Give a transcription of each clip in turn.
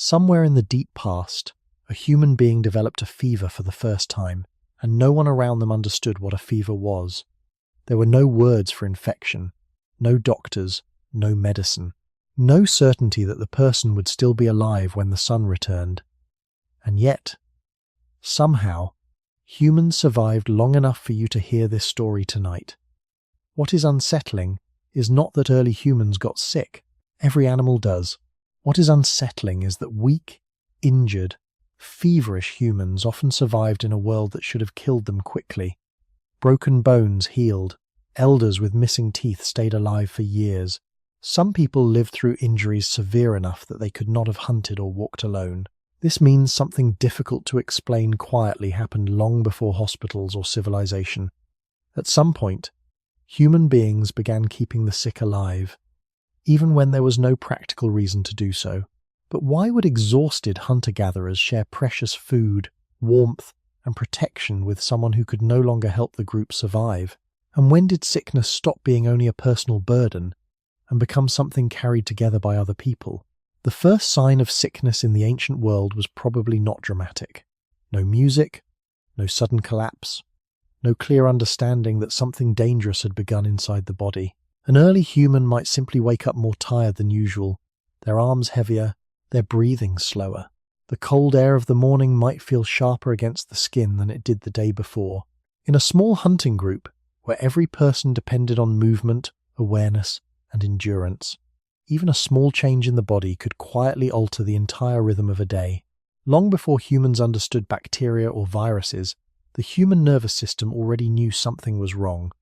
Somewhere in the deep past, a human being developed a fever for the first time, and no one around them understood what a fever was. There were no words for infection, no doctors, no medicine, no certainty that the person would still be alive when the sun returned. And yet, somehow, humans survived long enough for you to hear this story tonight. What is unsettling is not that early humans got sick. Every animal does. What is unsettling is that weak, injured, feverish humans often survived in a world that should have killed them quickly. Broken bones healed. Elders with missing teeth stayed alive for years. Some people lived through injuries severe enough that they could not have hunted or walked alone. This means something difficult to explain quietly happened long before hospitals or civilization. At some point, human beings began keeping the sick alive, even when there was no practical reason to do so. But why would exhausted hunter-gatherers share precious food, warmth, and protection with someone who could no longer help the group survive? And when did sickness stop being only a personal burden and become something carried together by other people? The first sign of sickness in the ancient world was probably not dramatic. No music, no sudden collapse, no clear understanding that something dangerous had begun inside the body. An early human might simply wake up more tired than usual, their arms heavier, their breathing slower. The cold air of the morning might feel sharper against the skin than it did the day before. In a small hunting group, where every person depended on movement, awareness, and endurance, even a small change in the body could quietly alter the entire rhythm of a day. Long before humans understood bacteria or viruses, the human nervous system already knew something was wrong.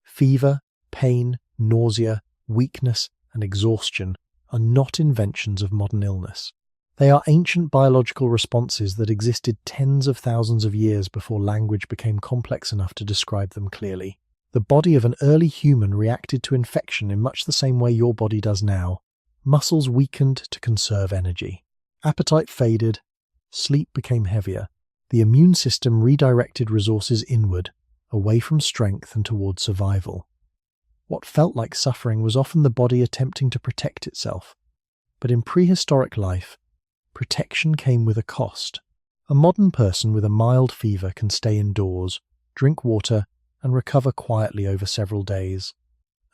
Fever, pain, nausea, weakness, and exhaustion are not inventions of modern illness. They are ancient biological responses that existed tens of thousands of years before language became complex enough to describe them clearly. The body of an early human reacted to infection in much the same way your body does now. Muscles weakened to conserve energy. Appetite faded. Sleep became heavier. The immune system redirected resources inward, away from strength and toward survival. What felt like suffering was often the body attempting to protect itself. But in prehistoric life, protection came with a cost. A modern person with a mild fever can stay indoors, drink water, and recover quietly over several days.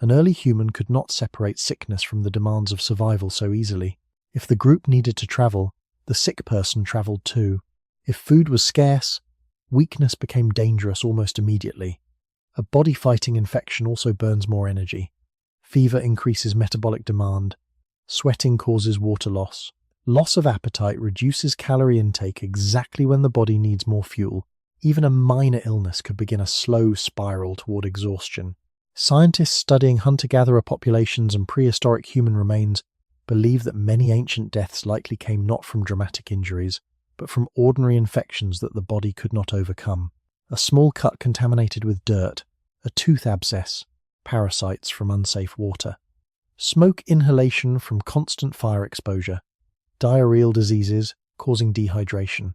An early human could not separate sickness from the demands of survival so easily. If the group needed to travel, the sick person traveled too. If food was scarce, weakness became dangerous almost immediately. A body fighting infection also burns more energy. Fever increases metabolic demand. Sweating causes water loss. Loss of appetite reduces calorie intake exactly when the body needs more fuel. Even a minor illness could begin a slow spiral toward exhaustion. Scientists studying hunter-gatherer populations and prehistoric human remains believe that many ancient deaths likely came not from dramatic injuries, but from ordinary infections that the body could not overcome. A small cut contaminated with dirt, a tooth abscess, parasites from unsafe water, smoke inhalation from constant fire exposure, diarrheal diseases causing dehydration.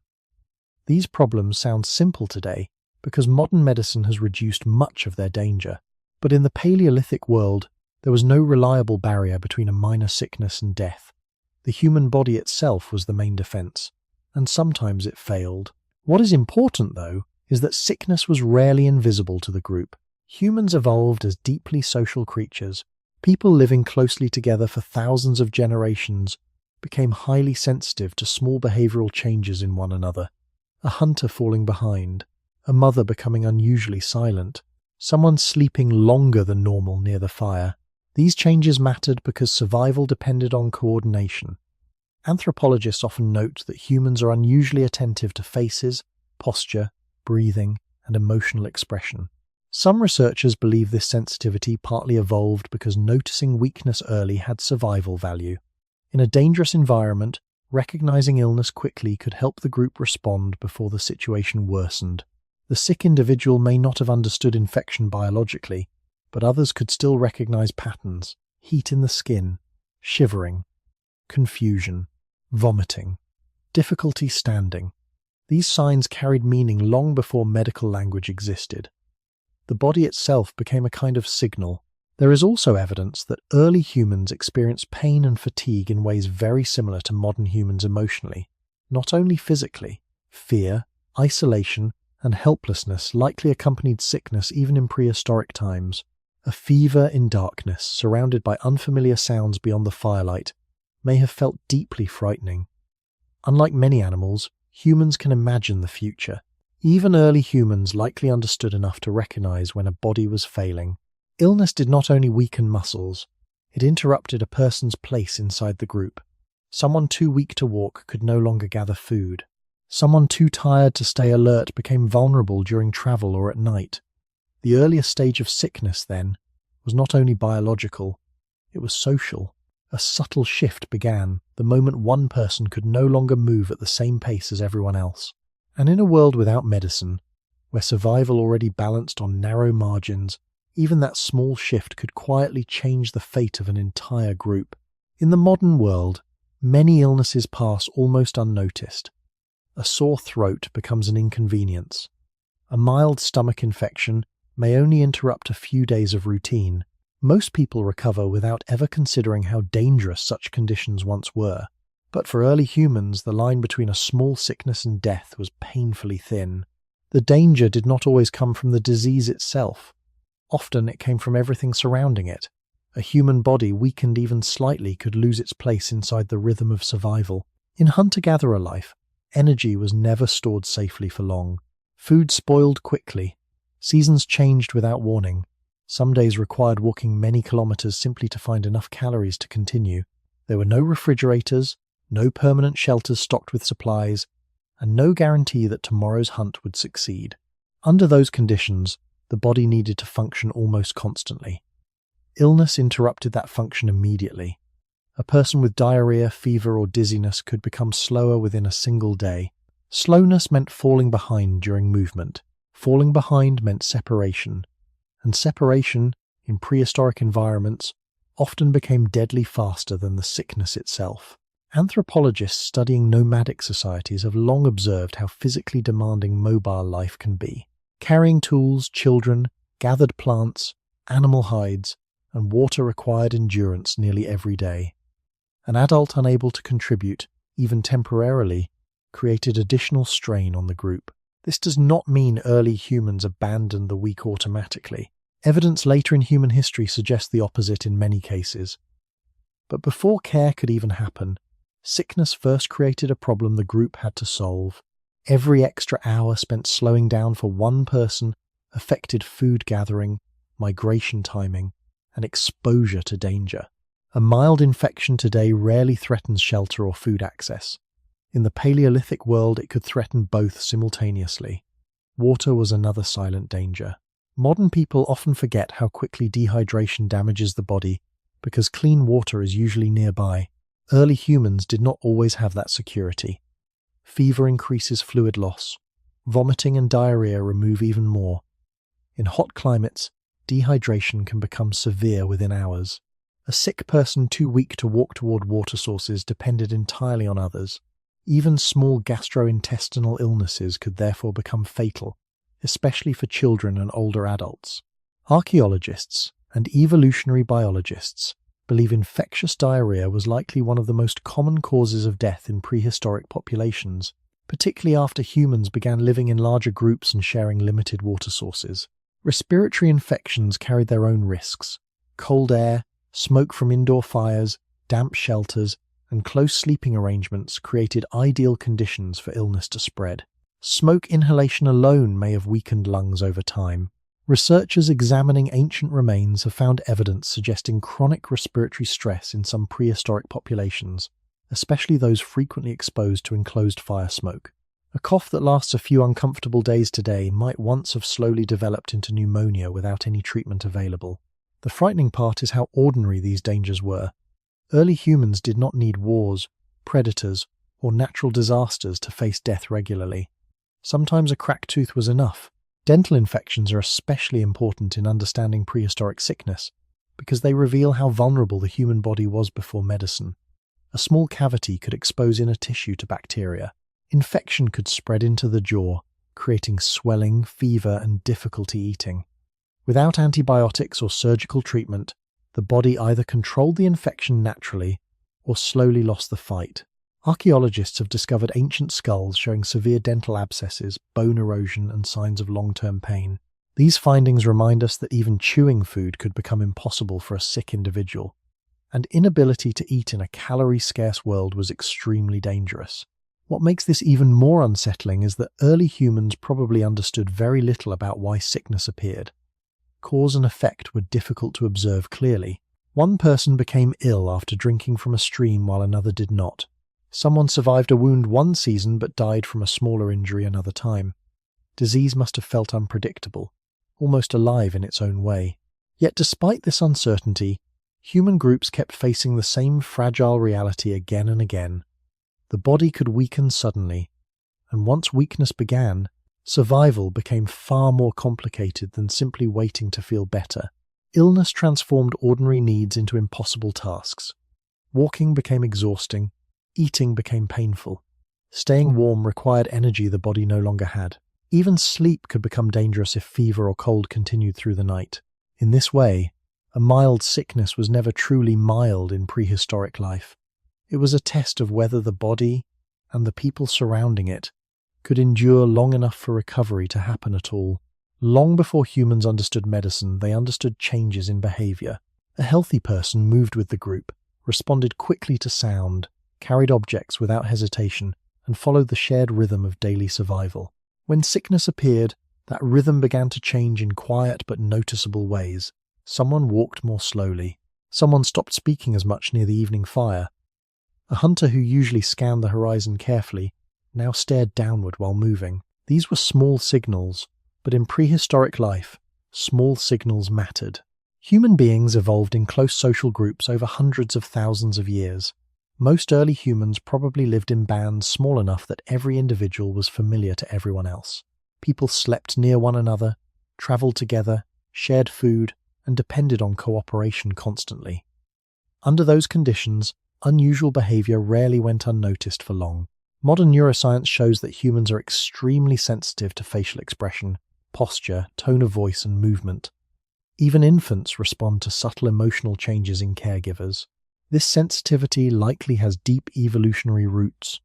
These problems sound simple today because modern medicine has reduced much of their danger. But in the Paleolithic world, there was no reliable barrier between a minor sickness and death. The human body itself was the main defense, and sometimes it failed. What is important, though, is that sickness was rarely invisible to the group. Humans evolved as deeply social creatures. People living closely together for thousands of generations became highly sensitive to small behavioral changes in one another. A hunter falling behind, a mother becoming unusually silent, someone sleeping longer than normal near the fire. These changes mattered because survival depended on coordination. Anthropologists often note that humans are unusually attentive to faces, posture, breathing, and emotional expression. Some researchers believe this sensitivity partly evolved because noticing weakness early had survival value. In a dangerous environment, recognizing illness quickly could help the group respond before the situation worsened. The sick individual may not have understood infection biologically, but others could still recognize patterns: heat in the skin, shivering, confusion, vomiting, difficulty standing. These signs carried meaning long before medical language existed. The body itself became a kind of signal, There is also evidence that early humans experienced pain and fatigue in ways very similar to modern humans emotionally, not only physically. Fear, isolation, and helplessness likely accompanied sickness even in prehistoric times. A fever in darkness, surrounded by unfamiliar sounds beyond the firelight, may have felt deeply frightening. Unlike many animals, humans can imagine the future. Even early humans likely understood enough to recognize when a body was failing. Illness did not only weaken muscles, it interrupted a person's place inside the group. Someone too weak to walk could no longer gather food. Someone too tired to stay alert became vulnerable during travel or at night. The earliest stage of sickness, then, was not only biological, it was social. A subtle shift began the moment one person could no longer move at the same pace as everyone else. And in a world without medicine, where survival already balanced on narrow margins, even that small shift could quietly change the fate of an entire group. In the modern world, many illnesses pass almost unnoticed. A sore throat becomes an inconvenience. A mild stomach infection may only interrupt a few days of routine. Most people recover without ever considering how dangerous such conditions once were. But for early humans, the line between a small sickness and death was painfully thin. The danger did not always come from the disease itself. Often it came from everything surrounding it. A human body weakened even slightly could lose its place inside the rhythm of survival. In hunter-gatherer life, energy was never stored safely for long. Food spoiled quickly. Seasons changed without warning. Some days required walking many kilometers simply to find enough calories to continue. There were no refrigerators, no permanent shelters stocked with supplies, and no guarantee that tomorrow's hunt would succeed. Under those conditions, the body needed to function almost constantly. Illness interrupted that function immediately. A person with diarrhea, fever, or dizziness could become slower within a single day. Slowness meant falling behind during movement. Falling behind meant separation. And separation, in prehistoric environments, often became deadly faster than the sickness itself. Anthropologists studying nomadic societies have long observed how physically demanding mobile life can be. Carrying tools, children, gathered plants, animal hides, and water required endurance nearly every day. An adult unable to contribute, even temporarily, created additional strain on the group. This does not mean early humans abandoned the weak automatically. Evidence later in human history suggests the opposite in many cases. But before care could even happen, sickness first created a problem the group had to solve. Every extra hour spent slowing down for one person affected food gathering, migration timing, and exposure to danger. A mild infection today rarely threatens shelter or food access. In the Paleolithic world, it could threaten both simultaneously. Water was another silent danger. Modern people often forget how quickly dehydration damages the body because clean water is usually nearby. Early humans did not always have that security. Fever increases fluid loss. Vomiting and diarrhea remove even more. In hot climates, dehydration can become severe within hours. A sick person too weak to walk toward water sources depended entirely on others. Even small gastrointestinal illnesses could therefore become fatal, especially for children and older adults. Archaeologists and evolutionary biologists believe infectious diarrhea was likely one of the most common causes of death in prehistoric populations, particularly after humans began living in larger groups and sharing limited water sources. Respiratory infections carried their own risks. Cold air, smoke from indoor fires, damp shelters, and close sleeping arrangements created ideal conditions for illness to spread. Smoke inhalation alone may have weakened lungs over time. Researchers examining ancient remains have found evidence suggesting chronic respiratory stress in some prehistoric populations, especially those frequently exposed to enclosed fire smoke. A cough that lasts a few uncomfortable days today might once have slowly developed into pneumonia without any treatment available. The frightening part is how ordinary these dangers were. Early humans did not need wars, predators, or natural disasters to face death regularly. Sometimes a cracked tooth was enough. Dental infections are especially important in understanding prehistoric sickness because they reveal how vulnerable the human body was before medicine. A small cavity could expose inner tissue to bacteria. Infection could spread into the jaw, creating swelling, fever, and difficulty eating. Without antibiotics or surgical treatment, the body either controlled the infection naturally or slowly lost the fight. Archaeologists have discovered ancient skulls showing severe dental abscesses, bone erosion, and signs of long-term pain. These findings remind us that even chewing food could become impossible for a sick individual, and inability to eat in a calorie-scarce world was extremely dangerous. What makes this even more unsettling is that early humans probably understood very little about why sickness appeared. Cause and effect were difficult to observe clearly. One person became ill after drinking from a stream while another did not. Someone survived a wound one season but died from a smaller injury another time. Disease must have felt unpredictable, almost alive in its own way. Yet despite this uncertainty, human groups kept facing the same fragile reality again and again. The body could weaken suddenly, and once weakness began, survival became far more complicated than simply waiting to feel better. Illness transformed ordinary needs into impossible tasks. Walking became exhausting, eating became painful. Staying warm required energy the body no longer had. Even sleep could become dangerous if fever or cold continued through the night. In this way, a mild sickness was never truly mild in prehistoric life. It was a test of whether the body and the people surrounding it could endure long enough for recovery to happen at all. Long before humans understood medicine, they understood changes in behavior. A healthy person moved with the group, responded quickly to sound, carried objects without hesitation, and followed the shared rhythm of daily survival. When sickness appeared, that rhythm began to change in quiet but noticeable ways. Someone walked more slowly. Someone stopped speaking as much near the evening fire. A hunter who usually scanned the horizon carefully now stared downward while moving. These were small signals, but in prehistoric life, small signals mattered. Human beings evolved in close social groups over hundreds of thousands of years. Most early humans probably lived in bands small enough that every individual was familiar to everyone else. People slept near one another, traveled together, shared food, and depended on cooperation constantly. Under those conditions, unusual behavior rarely went unnoticed for long. Modern neuroscience shows that humans are extremely sensitive to facial expression, posture, tone of voice, and movement. Even infants respond to subtle emotional changes in caregivers. This sensitivity likely has deep evolutionary roots.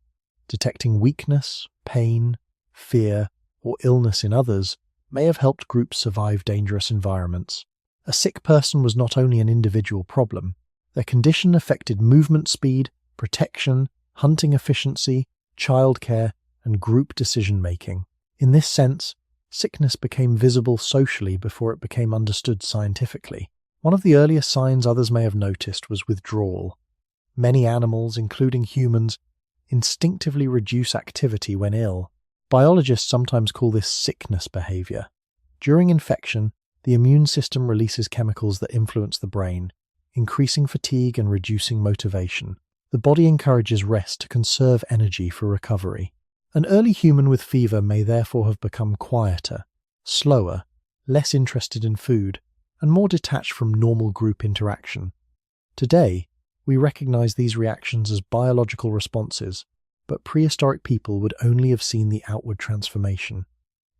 Detecting weakness, pain, fear, or illness in others may have helped groups survive dangerous environments. A sick person was not only an individual problem. Their condition affected movement speed, protection, hunting efficiency, childcare, and group decision-making. In this sense, sickness became visible socially before it became understood scientifically. One of the earliest signs others may have noticed was withdrawal. Many animals, including humans, instinctively reduce activity when ill. Biologists sometimes call this sickness behavior. During infection, the immune system releases chemicals that influence the brain, increasing fatigue and reducing motivation. The body encourages rest to conserve energy for recovery. An early human with fever may therefore have become quieter, slower, less interested in food, and more detached from normal group interaction. Today, we recognize these reactions as biological responses, but prehistoric people would only have seen the outward transformation.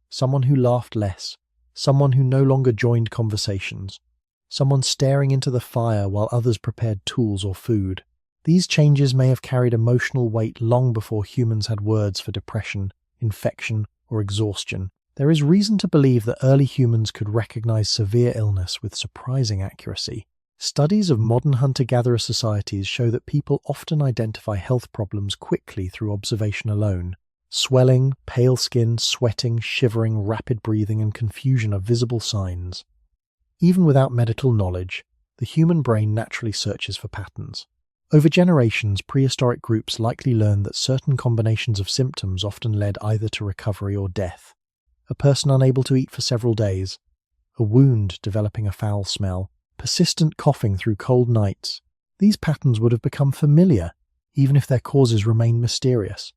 Someone who laughed less, someone who no longer joined conversations, someone staring into the fire while others prepared tools or food. These changes may have carried emotional weight long before humans had words for depression, infection, or exhaustion. There is reason to believe that early humans could recognize severe illness with surprising accuracy. Studies of modern hunter-gatherer societies show that people often identify health problems quickly through observation alone. Swelling, pale skin, sweating, shivering, rapid breathing, and confusion are visible signs. Even without medical knowledge, the human brain naturally searches for patterns. Over generations, prehistoric groups likely learned that certain combinations of symptoms often led either to recovery or death. A person unable to eat for several days, a wound developing a foul smell, persistent coughing through cold nights. These patterns would have become familiar, even if their causes remained mysterious.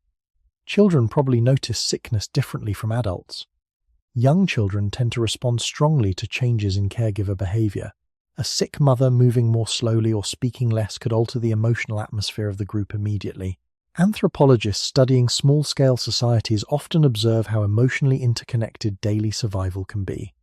Children probably notice sickness differently from adults. Young children tend to respond strongly to changes in caregiver behavior. A sick mother moving more slowly or speaking less could alter the emotional atmosphere of the group immediately. Anthropologists studying small-scale societies often observe how emotionally interconnected daily survival can be.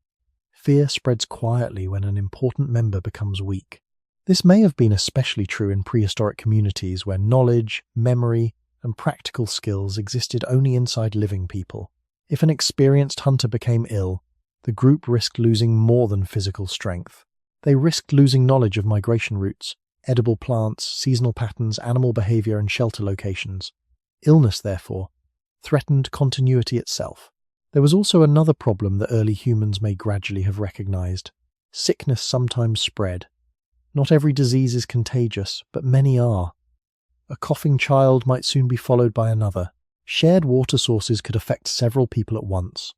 fear spreads quietly when an important member becomes weak. This may have been especially true in prehistoric communities where knowledge, memory, and practical skills existed only inside living people. If an experienced hunter became ill, the group risked losing more than physical strength. They risked losing knowledge of migration routes, edible plants, seasonal patterns, animal behavior, and shelter locations. Illness, therefore, threatened continuity itself. There was also another problem that early humans may gradually have recognized. Sickness sometimes spread. Not every disease is contagious, but many are. A coughing child might soon be followed by another. Shared water sources could affect several people at once.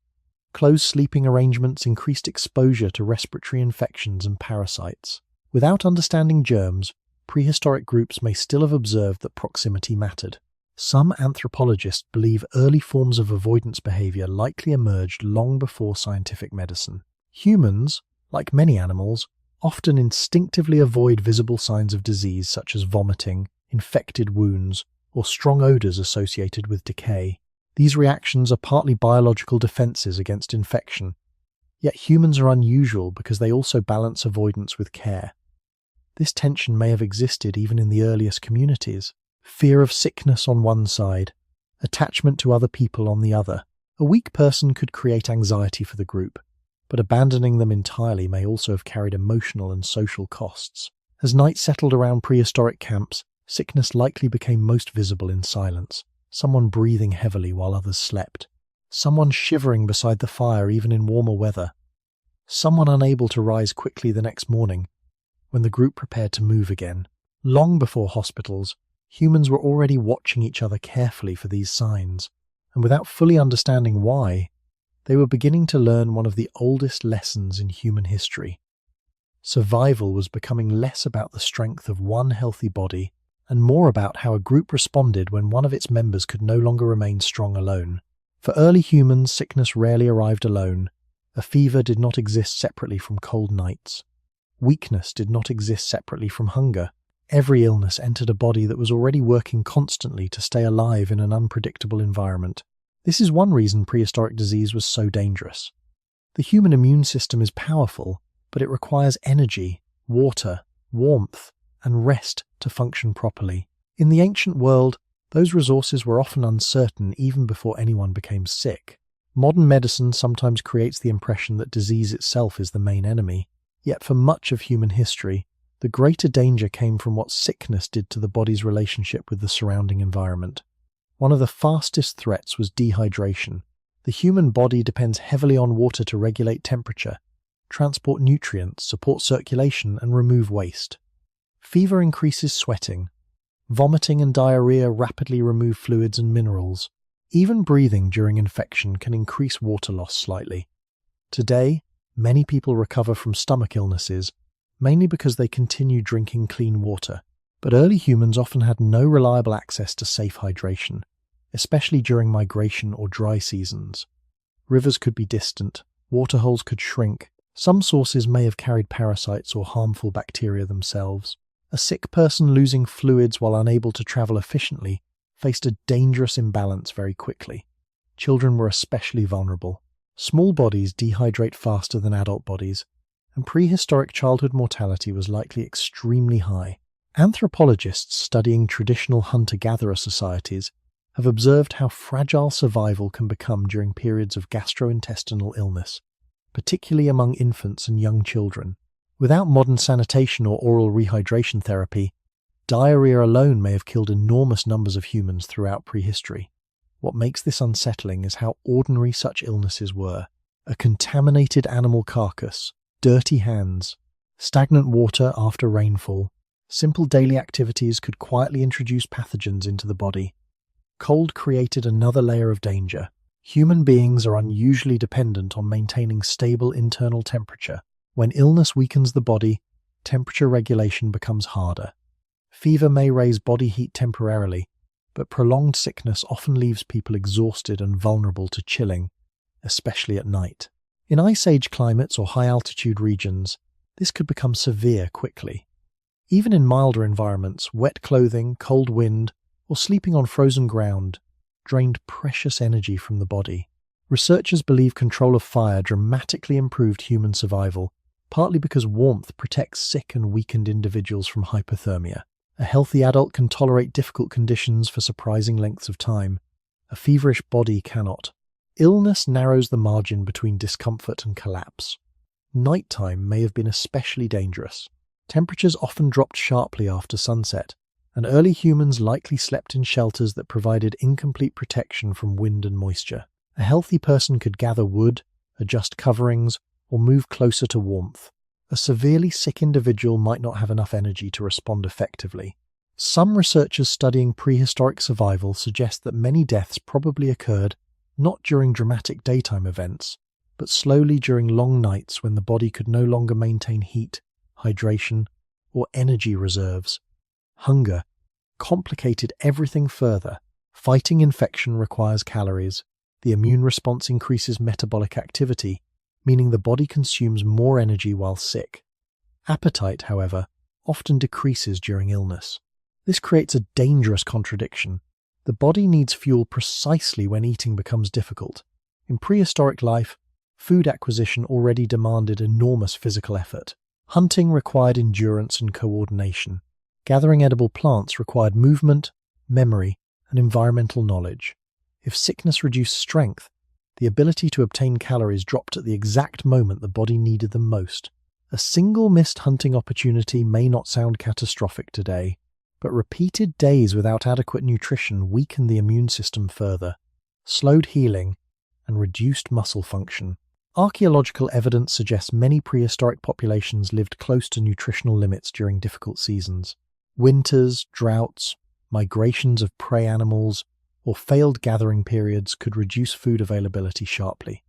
Close sleeping arrangements increased exposure to respiratory infections and parasites. Without understanding germs, prehistoric groups may still have observed that proximity mattered. Some anthropologists believe early forms of avoidance behavior likely emerged long before scientific medicine. Humans, like many animals, often instinctively avoid visible signs of disease such as vomiting, infected wounds, or strong odors associated with decay. These reactions are partly biological defenses against infection, yet humans are unusual because they also balance avoidance with care. This tension may have existed even in the earliest communities. Fear of sickness on one side, attachment to other people on the other. A weak person could create anxiety for the group, but abandoning them entirely may also have carried emotional and social costs. As night settled around prehistoric camps, sickness likely became most visible in silence. Someone breathing heavily while others slept. Someone shivering beside the fire even in warmer weather. Someone unable to rise quickly the next morning when the group prepared to move again. Long before hospitals, humans were already watching each other carefully for these signs, and without fully understanding why, they were beginning to learn one of the oldest lessons in human history. Survival was becoming less about the strength of one healthy body and more about how a group responded when one of its members could no longer remain strong alone. For early humans, sickness rarely arrived alone. A fever did not exist separately from cold nights. Weakness did not exist separately from hunger. Every illness entered a body that was already working constantly to stay alive in an unpredictable environment. This is one reason prehistoric disease was so dangerous. The human immune system is powerful, but it requires energy, water, warmth, and rest to function properly. In the ancient world, those resources were often uncertain even before anyone became sick. Modern medicine sometimes creates the impression that disease itself is the main enemy. Yet for much of human history, the greater danger came from what sickness did to the body's relationship with the surrounding environment. One of the fastest threats was dehydration. The human body depends heavily on water to regulate temperature, transport nutrients, support circulation, and remove waste. Fever increases sweating. Vomiting and diarrhea rapidly remove fluids and minerals. Even breathing during infection can increase water loss slightly. Today, many people recover from stomach illnesses, mainly because they continue drinking clean water. But early humans often had no reliable access to safe hydration, especially during migration or dry seasons. Rivers could be distant, waterholes could shrink. Some sources may have carried parasites or harmful bacteria themselves. A sick person losing fluids while unable to travel efficiently faced a dangerous imbalance very quickly. Children were especially vulnerable. Small bodies dehydrate faster than adult bodies, and prehistoric childhood mortality was likely extremely high. Anthropologists studying traditional hunter-gatherer societies have observed how fragile survival can become during periods of gastrointestinal illness, particularly among infants and young children. Without modern sanitation or oral rehydration therapy, diarrhea alone may have killed enormous numbers of humans throughout prehistory. What makes this unsettling is how ordinary such illnesses were. A contaminated animal carcass, dirty hands, stagnant water after rainfall. Simple daily activities could quietly introduce pathogens into the body. Cold created another layer of danger. Human beings are unusually dependent on maintaining stable internal temperature. When illness weakens the body, temperature regulation becomes harder. Fever may raise body heat temporarily, but prolonged sickness often leaves people exhausted and vulnerable to chilling, especially at night. In ice age climates or high-altitude regions, this could become severe quickly. Even in milder environments, wet clothing, cold wind, or sleeping on frozen ground drained precious energy from the body. Researchers believe control of fire dramatically improved human survival, partly because warmth protects sick and weakened individuals from hypothermia. A healthy adult can tolerate difficult conditions for surprising lengths of time. A feverish body cannot. Illness narrows the margin between discomfort and collapse. Nighttime may have been especially dangerous. Temperatures often dropped sharply after sunset, and early humans likely slept in shelters that provided incomplete protection from wind and moisture. A healthy person could gather wood, adjust coverings, or move closer to warmth. A severely sick individual might not have enough energy to respond effectively. Some researchers studying prehistoric survival suggest that many deaths probably occurred not during dramatic daytime events, but slowly during long nights when the body could no longer maintain heat, hydration, or energy reserves. Hunger complicated everything further. Fighting infection requires calories. The immune response increases metabolic activity, meaning the body consumes more energy while sick. Appetite, however, often decreases during illness. This creates a dangerous contradiction. The body needs fuel precisely when eating becomes difficult. In prehistoric life, food acquisition already demanded enormous physical effort. Hunting required endurance and coordination. Gathering edible plants required movement, memory, and environmental knowledge. If sickness reduced strength, the ability to obtain calories dropped at the exact moment the body needed them most. A single missed hunting opportunity may not sound catastrophic today, but repeated days without adequate nutrition weakened the immune system further, slowed healing, and reduced muscle function. Archaeological evidence suggests many prehistoric populations lived close to nutritional limits during difficult seasons. Winters, droughts, migrations of prey animals, or failed gathering periods could reduce food availability sharply.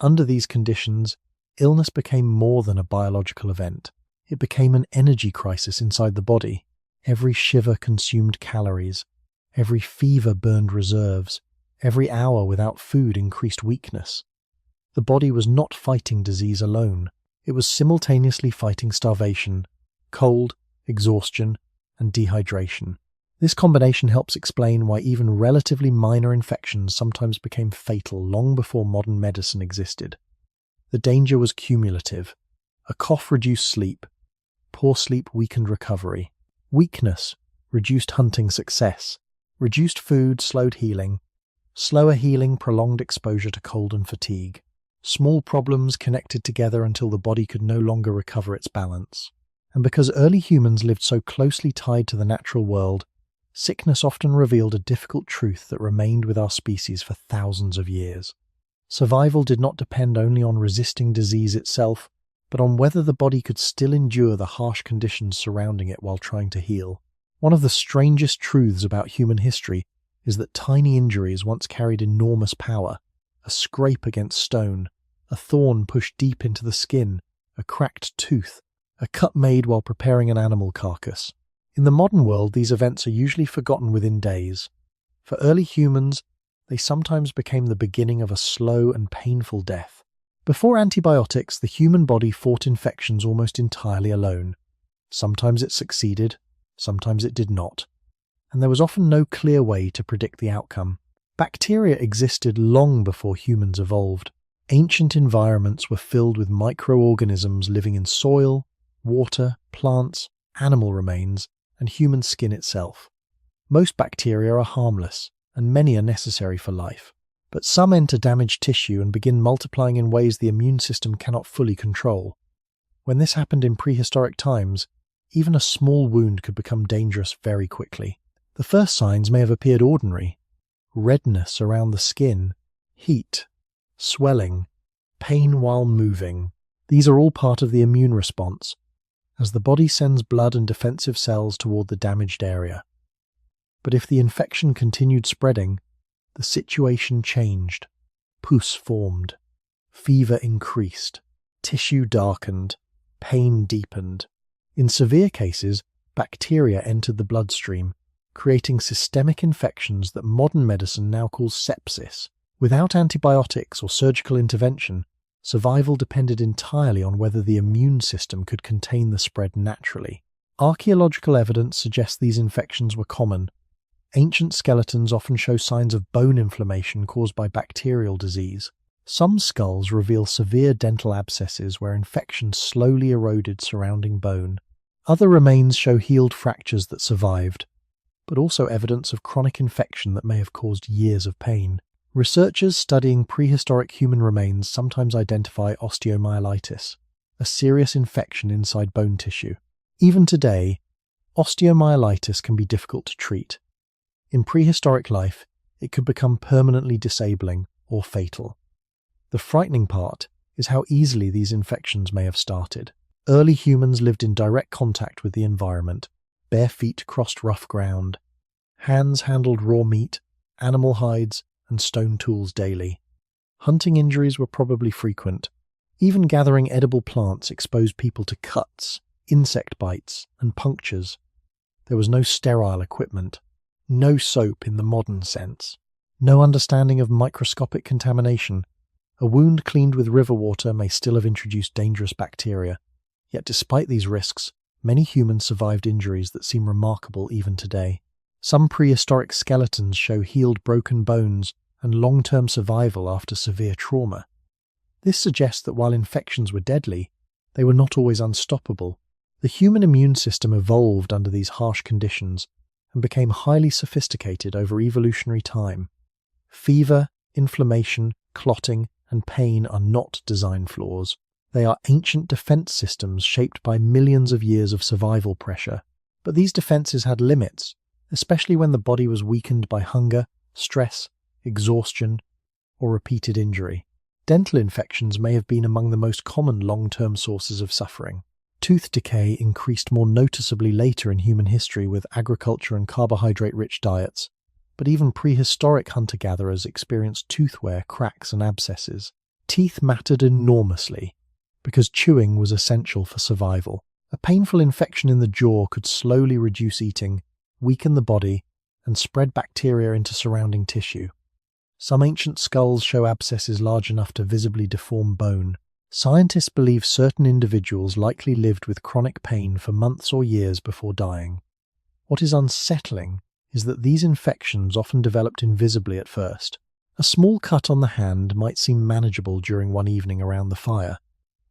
Under these conditions, illness became more than a biological event. It became an energy crisis inside the body. Every shiver consumed calories. Every fever burned reserves. Every hour without food increased weakness. The body was not fighting disease alone. It was simultaneously fighting starvation, cold, exhaustion, and dehydration. This combination helps explain why even relatively minor infections sometimes became fatal long before modern medicine existed. The danger was cumulative. A cough reduced sleep. Poor sleep weakened recovery. Weakness reduced hunting success. Reduced food slowed healing. Slower healing prolonged exposure to cold and fatigue. Small problems connected together until the body could no longer recover its balance. And because early humans lived so closely tied to the natural world, sickness often revealed a difficult truth that remained with our species for thousands of years. Survival did not depend only on resisting disease itself, but on whether the body could still endure the harsh conditions surrounding it while trying to heal. One of the strangest truths about human history is that tiny injuries once carried enormous power. A scrape against stone, a thorn pushed deep into the skin, a cracked tooth, a cut made while preparing an animal carcass. In the modern world, these events are usually forgotten within days. For early humans, they sometimes became the beginning of a slow and painful death. Before antibiotics, the human body fought infections almost entirely alone. Sometimes it succeeded, sometimes it did not, and there was often no clear way to predict the outcome. Bacteria existed long before humans evolved. Ancient environments were filled with microorganisms living in soil, water, plants, animal remains, and human skin itself. Most bacteria are harmless, and many are necessary for life. But some enter damaged tissue and begin multiplying in ways the immune system cannot fully control. When this happened in prehistoric times, even a small wound could become dangerous very quickly. The first signs may have appeared ordinary: redness around the skin, heat, swelling, pain while moving. These are all part of the immune response, as the body sends blood and defensive cells toward the damaged area. But if the infection continued spreading, the situation changed. Pus formed, fever increased, tissue darkened, pain deepened. In severe cases, bacteria entered the bloodstream, creating systemic infections that modern medicine now calls sepsis. Without antibiotics or surgical intervention, survival depended entirely on whether the immune system could contain the spread naturally. Archaeological evidence suggests these infections were common. Ancient skeletons often show signs of bone inflammation caused by bacterial disease. Some skulls reveal severe dental abscesses where infection slowly eroded surrounding bone. Other remains show healed fractures that survived, but also evidence of chronic infection that may have caused years of pain. Researchers studying prehistoric human remains sometimes identify osteomyelitis, a serious infection inside bone tissue. Even today, osteomyelitis can be difficult to treat. In prehistoric life, it could become permanently disabling or fatal. The frightening part is how easily these infections may have started. Early humans lived in direct contact with the environment. Bare feet crossed rough ground. Hands handled raw meat, animal hides, and stone tools daily. Hunting injuries were probably frequent. Even gathering edible plants exposed people to cuts, insect bites, and punctures. There was no sterile equipment, no soap in the modern sense, no understanding of microscopic contamination. A wound cleaned with river water may still have introduced dangerous bacteria. Yet despite these risks, many humans survived injuries that seem remarkable even today. Some prehistoric skeletons show healed broken bones and long-term survival after severe trauma. This suggests that while infections were deadly, they were not always unstoppable. The human immune system evolved under these harsh conditions and became highly sophisticated over evolutionary time. Fever, inflammation, clotting, and pain are not design flaws. They are ancient defense systems shaped by millions of years of survival pressure. But these defenses had limits, especially when the body was weakened by hunger, stress, exhaustion, or repeated injury. Dental infections may have been among the most common long-term sources of suffering. Tooth decay increased more noticeably later in human history with agriculture and carbohydrate-rich diets, but even prehistoric hunter-gatherers experienced tooth wear, cracks, and abscesses. Teeth mattered enormously, because chewing was essential for survival. A painful infection in the jaw could slowly reduce eating, weaken the body, and spread bacteria into surrounding tissue. Some ancient skulls show abscesses large enough to visibly deform bone. Scientists believe certain individuals likely lived with chronic pain for months or years before dying. What is unsettling is that these infections often developed invisibly at first. A small cut on the hand might seem manageable during one evening around the fire.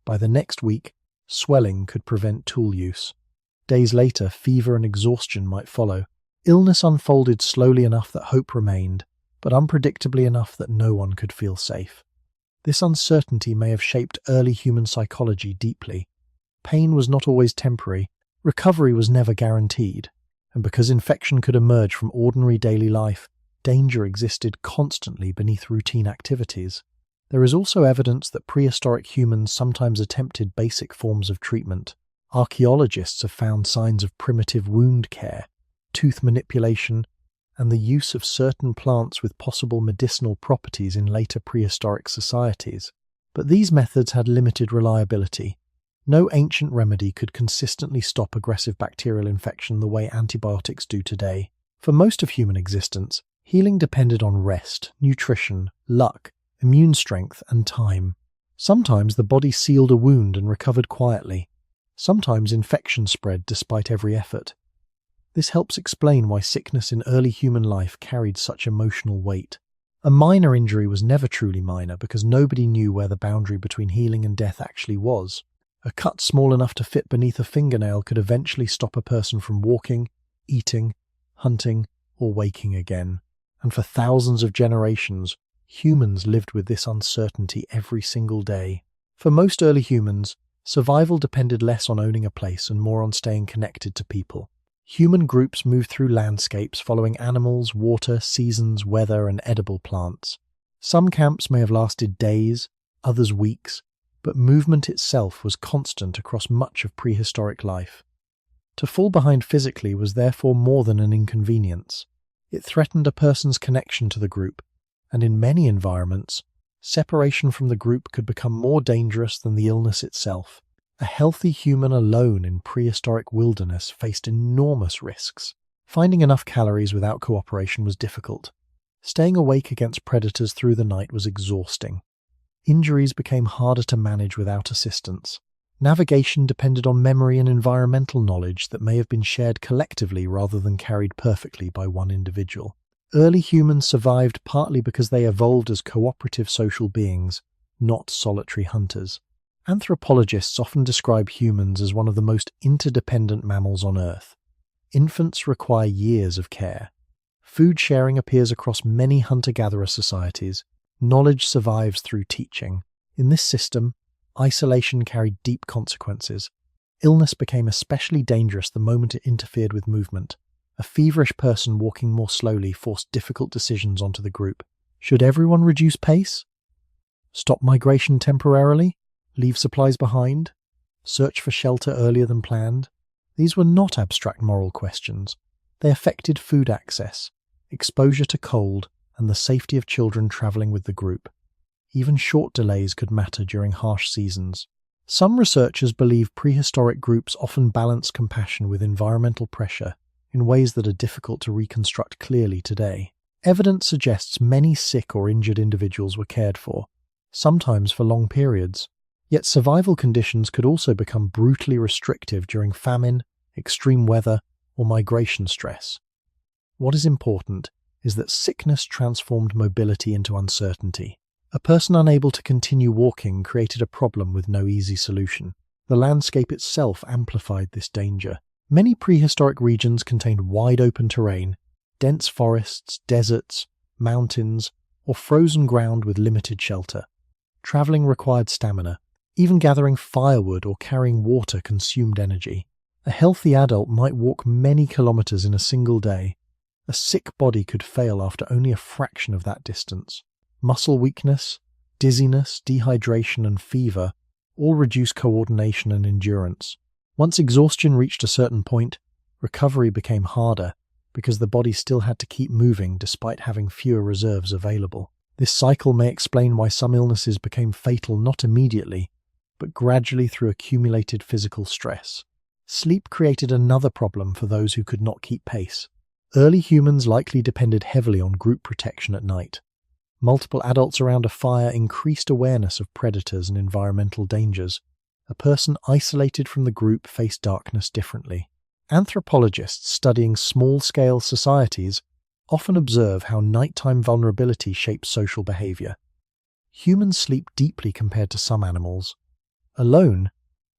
By the next week, swelling could prevent tool use. Days later, fever and exhaustion might follow. Illness unfolded slowly enough that hope remained, but unpredictably enough that no one could feel safe. This uncertainty may have shaped early human psychology deeply. Pain was not always temporary, recovery was never guaranteed, and because infection could emerge from ordinary daily life, danger existed constantly beneath routine activities. There is also evidence that prehistoric humans sometimes attempted basic forms of treatment. Archaeologists have found signs of primitive wound care, tooth manipulation, and the use of certain plants with possible medicinal properties in later prehistoric societies. But these methods had limited reliability. No ancient remedy could consistently stop aggressive bacterial infection the way antibiotics do today. For most of human existence, healing depended on rest, nutrition, luck, immune strength, and time. Sometimes the body sealed a wound and recovered quietly. Sometimes infection spread despite every effort. This helps explain why sickness in early human life carried such emotional weight. A minor injury was never truly minor because nobody knew where the boundary between healing and death actually was. A cut small enough to fit beneath a fingernail could eventually stop a person from walking, eating, hunting, or waking again. And for thousands of generations, humans lived with this uncertainty every single day. For most early humans, survival depended less on owning a place and more on staying connected to people. Human groups moved through landscapes following animals, water, seasons, weather, and edible plants. Some camps may have lasted days, others weeks, but movement itself was constant across much of prehistoric life. To fall behind physically was therefore more than an inconvenience. It threatened a person's connection to the group, and in many environments, separation from the group could become more dangerous than the illness itself. A healthy human alone in prehistoric wilderness faced enormous risks. Finding enough calories without cooperation was difficult. Staying awake against predators through the night was exhausting. Injuries became harder to manage without assistance. Navigation depended on memory and environmental knowledge that may have been shared collectively rather than carried perfectly by one individual. Early humans survived partly because they evolved as cooperative social beings. not solitary hunters. Anthropologists often describe humans as one of the most interdependent mammals on Earth. Infants require years of care. Food sharing appears across many hunter-gatherer societies. Knowledge survives through teaching. In this system, isolation carried deep consequences. Illness became especially dangerous the moment it interfered with movement. A feverish person walking more slowly forced difficult decisions onto the group. Should everyone reduce pace? Stop migration temporarily? Leave supplies behind? Search for shelter earlier than planned? These were not abstract moral questions. They affected food access, exposure to cold, and the safety of children traveling with the group. Even short delays could matter during harsh seasons. Some researchers believe prehistoric groups often balance compassion with environmental pressure in ways that are difficult to reconstruct clearly today. Evidence suggests many sick or injured individuals were cared for, sometimes for long periods. Yet survival conditions could also become brutally restrictive during famine, extreme weather, or migration stress. What is important is that sickness transformed mobility into uncertainty. A person unable to continue walking created a problem with no easy solution. The landscape itself amplified this danger. Many prehistoric regions contained wide-open terrain, dense forests, deserts, mountains, or frozen ground with limited shelter. Traveling required stamina. Even gathering firewood or carrying water consumed energy. A healthy adult might walk many kilometers in a single day. A sick body could fail after only a fraction of that distance. Muscle weakness, dizziness, dehydration, and fever all reduce coordination and endurance. Once exhaustion reached a certain point, recovery became harder because the body still had to keep moving despite having fewer reserves available. This cycle may explain why some illnesses became fatal not immediately, but gradually through accumulated physical stress. Sleep created another problem for those who could not keep pace. Early humans likely depended heavily on group protection at night. Multiple adults around a fire increased awareness of predators and environmental dangers. A person isolated from the group faced darkness differently. Anthropologists studying small-scale societies often observe how nighttime vulnerability shapes social behavior. Humans sleep deeply compared to some animals. Alone,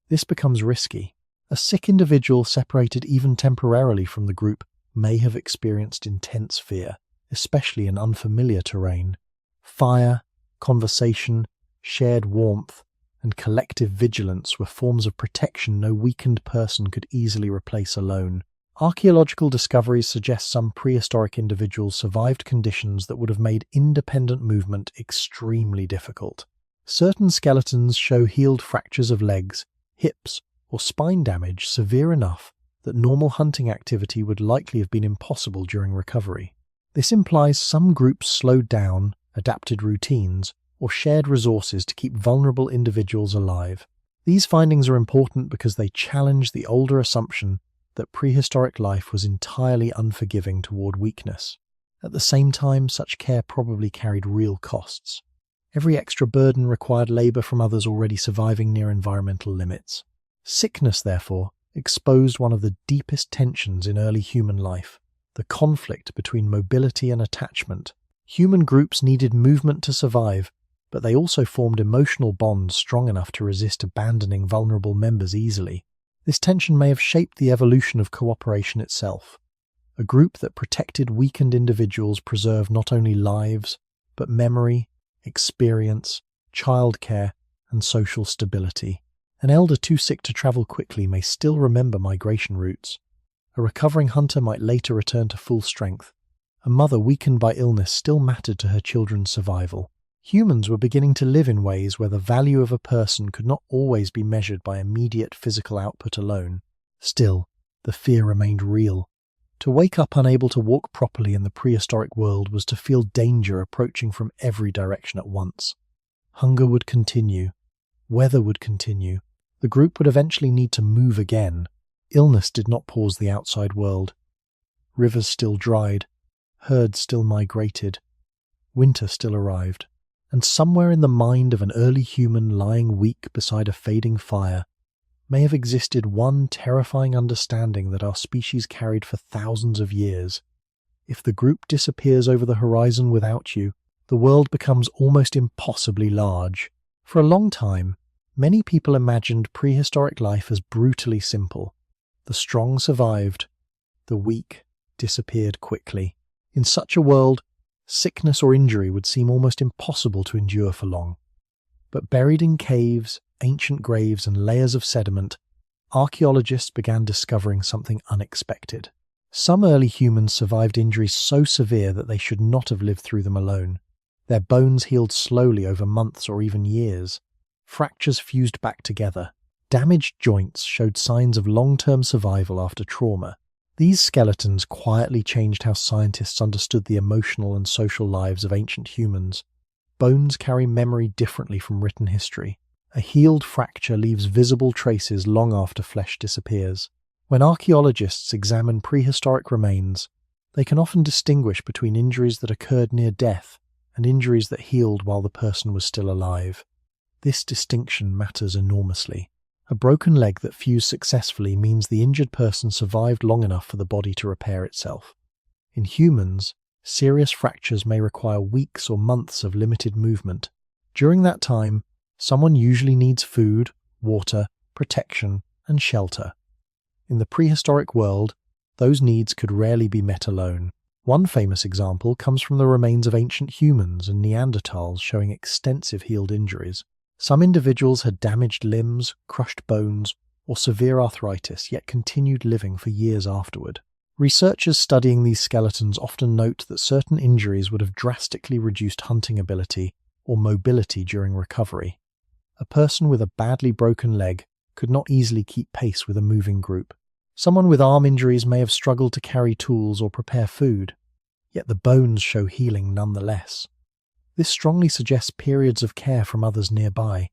this becomes risky. A sick individual separated even temporarily from the group may have experienced intense fear, especially in unfamiliar terrain. Fire, conversation, shared warmth, and collective vigilance were forms of protection no weakened person could easily replace alone. Archaeological discoveries suggest some prehistoric individuals survived conditions that would have made independent movement extremely difficult. Certain skeletons show healed fractures of legs, hips, or spine damage severe enough that normal hunting activity would likely have been impossible during recovery. This implies some groups slowed down, adapted routines, or shared resources to keep vulnerable individuals alive. These findings are important because they challenge the older assumption that prehistoric life was entirely unforgiving toward weakness. At the same time, such care probably carried real costs. Every extra burden required labor from others already surviving near environmental limits. Sickness, therefore, exposed one of the deepest tensions in early human life, the conflict between mobility and attachment. Human groups needed movement to survive, but they also formed emotional bonds strong enough to resist abandoning vulnerable members easily. This tension may have shaped the evolution of cooperation itself. A group that protected weakened individuals preserved not only lives, but memory, experience, childcare, and social stability. An elder too sick to travel quickly may still remember migration routes. A recovering hunter might later return to full strength. A mother weakened by illness still mattered to her children's survival. Humans were beginning to live in ways where the value of a person could not always be measured by immediate physical output alone. Still, the fear remained real. To wake up unable to walk properly in the prehistoric world was to feel danger approaching from every direction at once. Hunger would continue. Weather would continue. The group would eventually need to move again. Illness did not pause the outside world. Rivers still dried. Herds still migrated. Winter still arrived. And somewhere in the mind of an early human lying weak beside a fading fire may have existed one terrifying understanding that our species carried for thousands of years. If the group disappears over the horizon without you, the world becomes almost impossibly large. For a long time, many people imagined prehistoric life as brutally simple. The strong survived, the weak disappeared quickly. In such a world, sickness or injury would seem almost impossible to endure for long. But buried in caves, ancient graves, and layers of sediment, archaeologists began discovering something unexpected. Some early humans survived injuries so severe that they should not have lived through them alone. Their bones healed slowly over months or even years. Fractures fused back together. Damaged joints showed signs of long-term survival after trauma. These skeletons quietly changed how scientists understood the emotional and social lives of ancient humans. Bones carry memory differently from written history. A healed fracture leaves visible traces long after flesh disappears. When archaeologists examine prehistoric remains, they can often distinguish between injuries that occurred near death and injuries that healed while the person was still alive. This distinction matters enormously. A broken leg that fused successfully means the injured person survived long enough for the body to repair itself. In humans, serious fractures may require weeks or months of limited movement. During that time, someone usually needs food, water, protection, and shelter. In the prehistoric world, those needs could rarely be met alone. One famous example comes from the remains of ancient humans and Neanderthals showing extensive healed injuries. Some individuals had damaged limbs, crushed bones, or severe arthritis, yet continued living for years afterward. Researchers studying these skeletons often note that certain injuries would have drastically reduced hunting ability or mobility during recovery. A person with a badly broken leg could not easily keep pace with a moving group. Someone with arm injuries may have struggled to carry tools or prepare food, yet the bones show healing nonetheless. This strongly suggests periods of care from others nearby.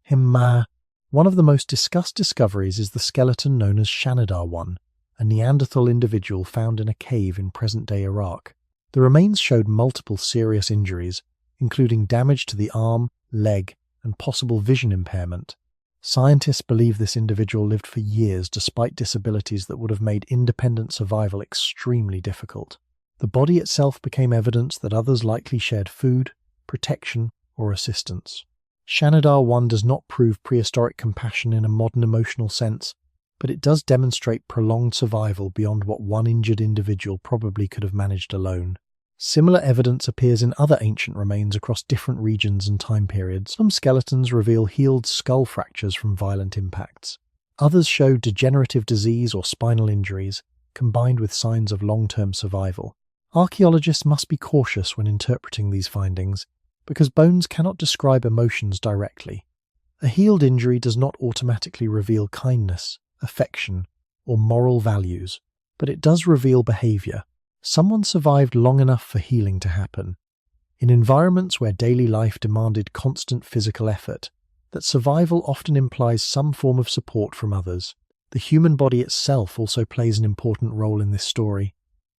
One of the most discussed discoveries is the skeleton known as Shanidar 1, a Neanderthal individual found in a cave in present-day Iraq. The remains showed multiple serious injuries, including damage to the arm, leg, and possible vision impairment. Scientists believe this individual lived for years despite disabilities that would have made independent survival extremely difficult. The body itself became evidence that others likely shared food, protection, or assistance. Shanidar 1 does not prove prehistoric compassion in a modern emotional sense, but it does demonstrate prolonged survival beyond what one injured individual probably could have managed alone. Similar evidence appears in other ancient remains across different regions and time periods. Some skeletons reveal healed skull fractures from violent impacts. Others show degenerative disease or spinal injuries, combined with signs of long-term survival. Archaeologists must be cautious when interpreting these findings, because bones cannot describe emotions directly. A healed injury does not automatically reveal kindness, affection, or moral values, but it does reveal behavior. Someone survived long enough for healing to happen. In environments where daily life demanded constant physical effort, that survival often implies some form of support from others. The human body itself also plays an important role in this story.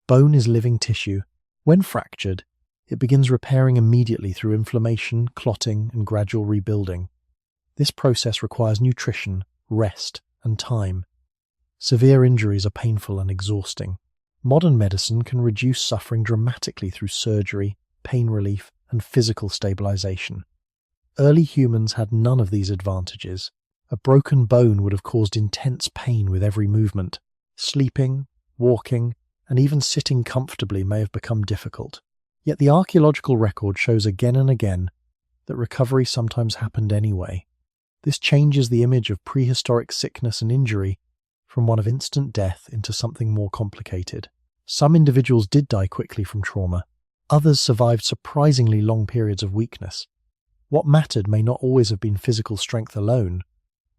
Bone is living tissue. When fractured, it begins repairing immediately through inflammation, clotting, and gradual rebuilding. This process requires nutrition, rest, and time. Severe injuries are painful and exhausting. Modern medicine can reduce suffering dramatically through surgery, pain relief, and physical stabilization. Early humans had none of these advantages. A broken bone would have caused intense pain with every movement. Sleeping, walking, and even sitting comfortably may have become difficult. Yet the archaeological record shows again and again that recovery sometimes happened anyway. This changes the image of prehistoric sickness and injury from one of instant death into something more complicated. Some individuals did die quickly from trauma. Others survived surprisingly long periods of weakness. What mattered may not always have been physical strength alone,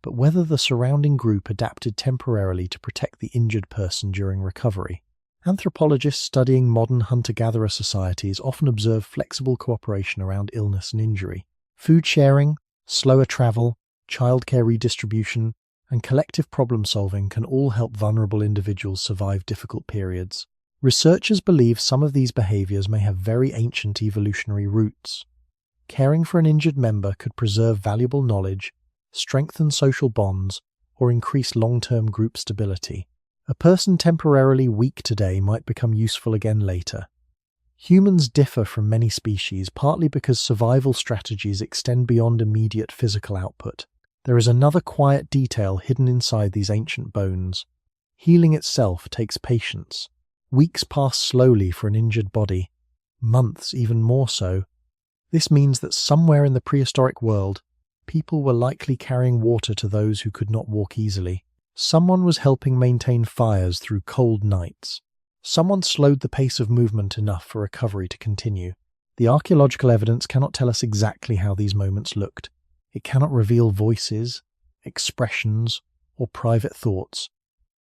but whether the surrounding group adapted temporarily to protect the injured person during recovery. Anthropologists studying modern hunter-gatherer societies often observe flexible cooperation around illness and injury. Food sharing, slower travel, childcare redistribution, and collective problem-solving can all help vulnerable individuals survive difficult periods. Researchers believe some of these behaviors may have very ancient evolutionary roots. Caring for an injured member could preserve valuable knowledge, strengthen social bonds, or increase long-term group stability. A person temporarily weak today might become useful again later. Humans differ from many species partly because survival strategies extend beyond immediate physical output. There is another quiet detail hidden inside these ancient bones. Healing itself takes patience. Weeks pass slowly for an injured body, months even more so. This means that somewhere in the prehistoric world, people were likely carrying water to those who could not walk easily. Someone was helping maintain fires through cold nights. Someone slowed the pace of movement enough for recovery to continue. The archaeological evidence cannot tell us exactly how these moments looked. It cannot reveal voices, expressions, or private thoughts.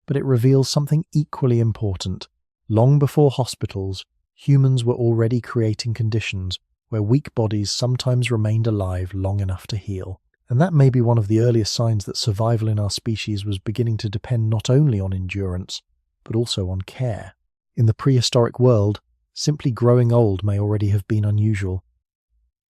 But it reveals something equally important. Long before hospitals, humans were already creating conditions where weak bodies sometimes remained alive long enough to heal. And that may be one of the earliest signs that survival in our species was beginning to depend not only on endurance, but also on care. In the prehistoric world, simply growing old may already have been unusual.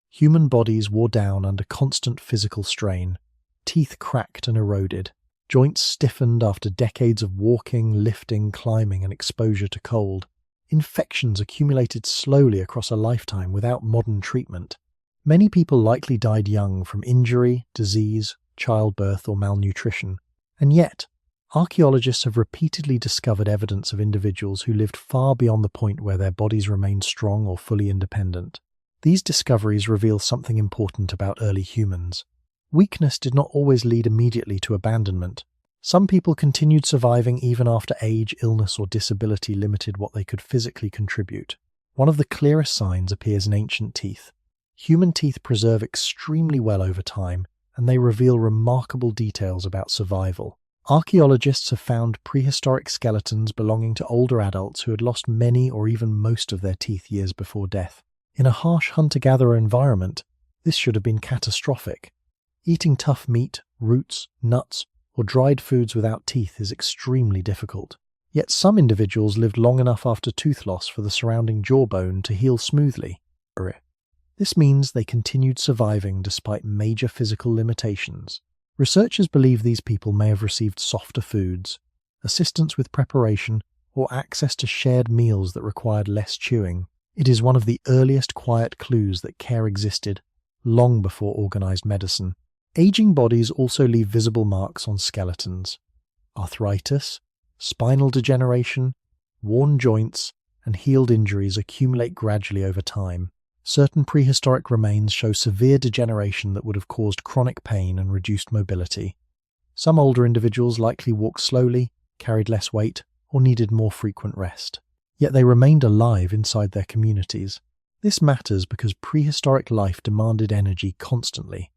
Human bodies wore down under constant physical strain. Teeth cracked and eroded. Joints stiffened after decades of walking, lifting, climbing, and exposure to cold. Infections accumulated slowly across a lifetime without modern treatment. Many people likely died young from injury, disease, childbirth, or malnutrition. And yet, archaeologists have repeatedly discovered evidence of individuals who lived far beyond the point where their bodies remained strong or fully independent. These discoveries reveal something important about early humans. Weakness did not always lead immediately to abandonment. Some people continued surviving even after age, illness, or disability limited what they could physically contribute. One of the clearest signs appears in ancient teeth. Human teeth preserve extremely well over time, and they reveal remarkable details about survival. Archaeologists have found prehistoric skeletons belonging to older adults who had lost many or even most of their teeth years before death. In a harsh hunter-gatherer environment, this should have been catastrophic. Eating tough meat, roots, nuts, or dried foods without teeth is extremely difficult. Yet some individuals lived long enough after tooth loss for the surrounding jawbone to heal smoothly. This means they continued surviving despite major physical limitations. Researchers believe these people may have received softer foods, assistance with preparation, or access to shared meals that required less chewing. It is one of the earliest quiet clues that care existed, long before organized medicine. Aging bodies also leave visible marks on skeletons. Arthritis, spinal degeneration, worn joints, and healed injuries accumulate gradually over time. Certain prehistoric remains show severe degeneration that would have caused chronic pain and reduced mobility. Some older individuals likely walked slowly, carried less weight, or needed more frequent rest. Yet they remained alive inside their communities. This matters because prehistoric life demanded energy constantly.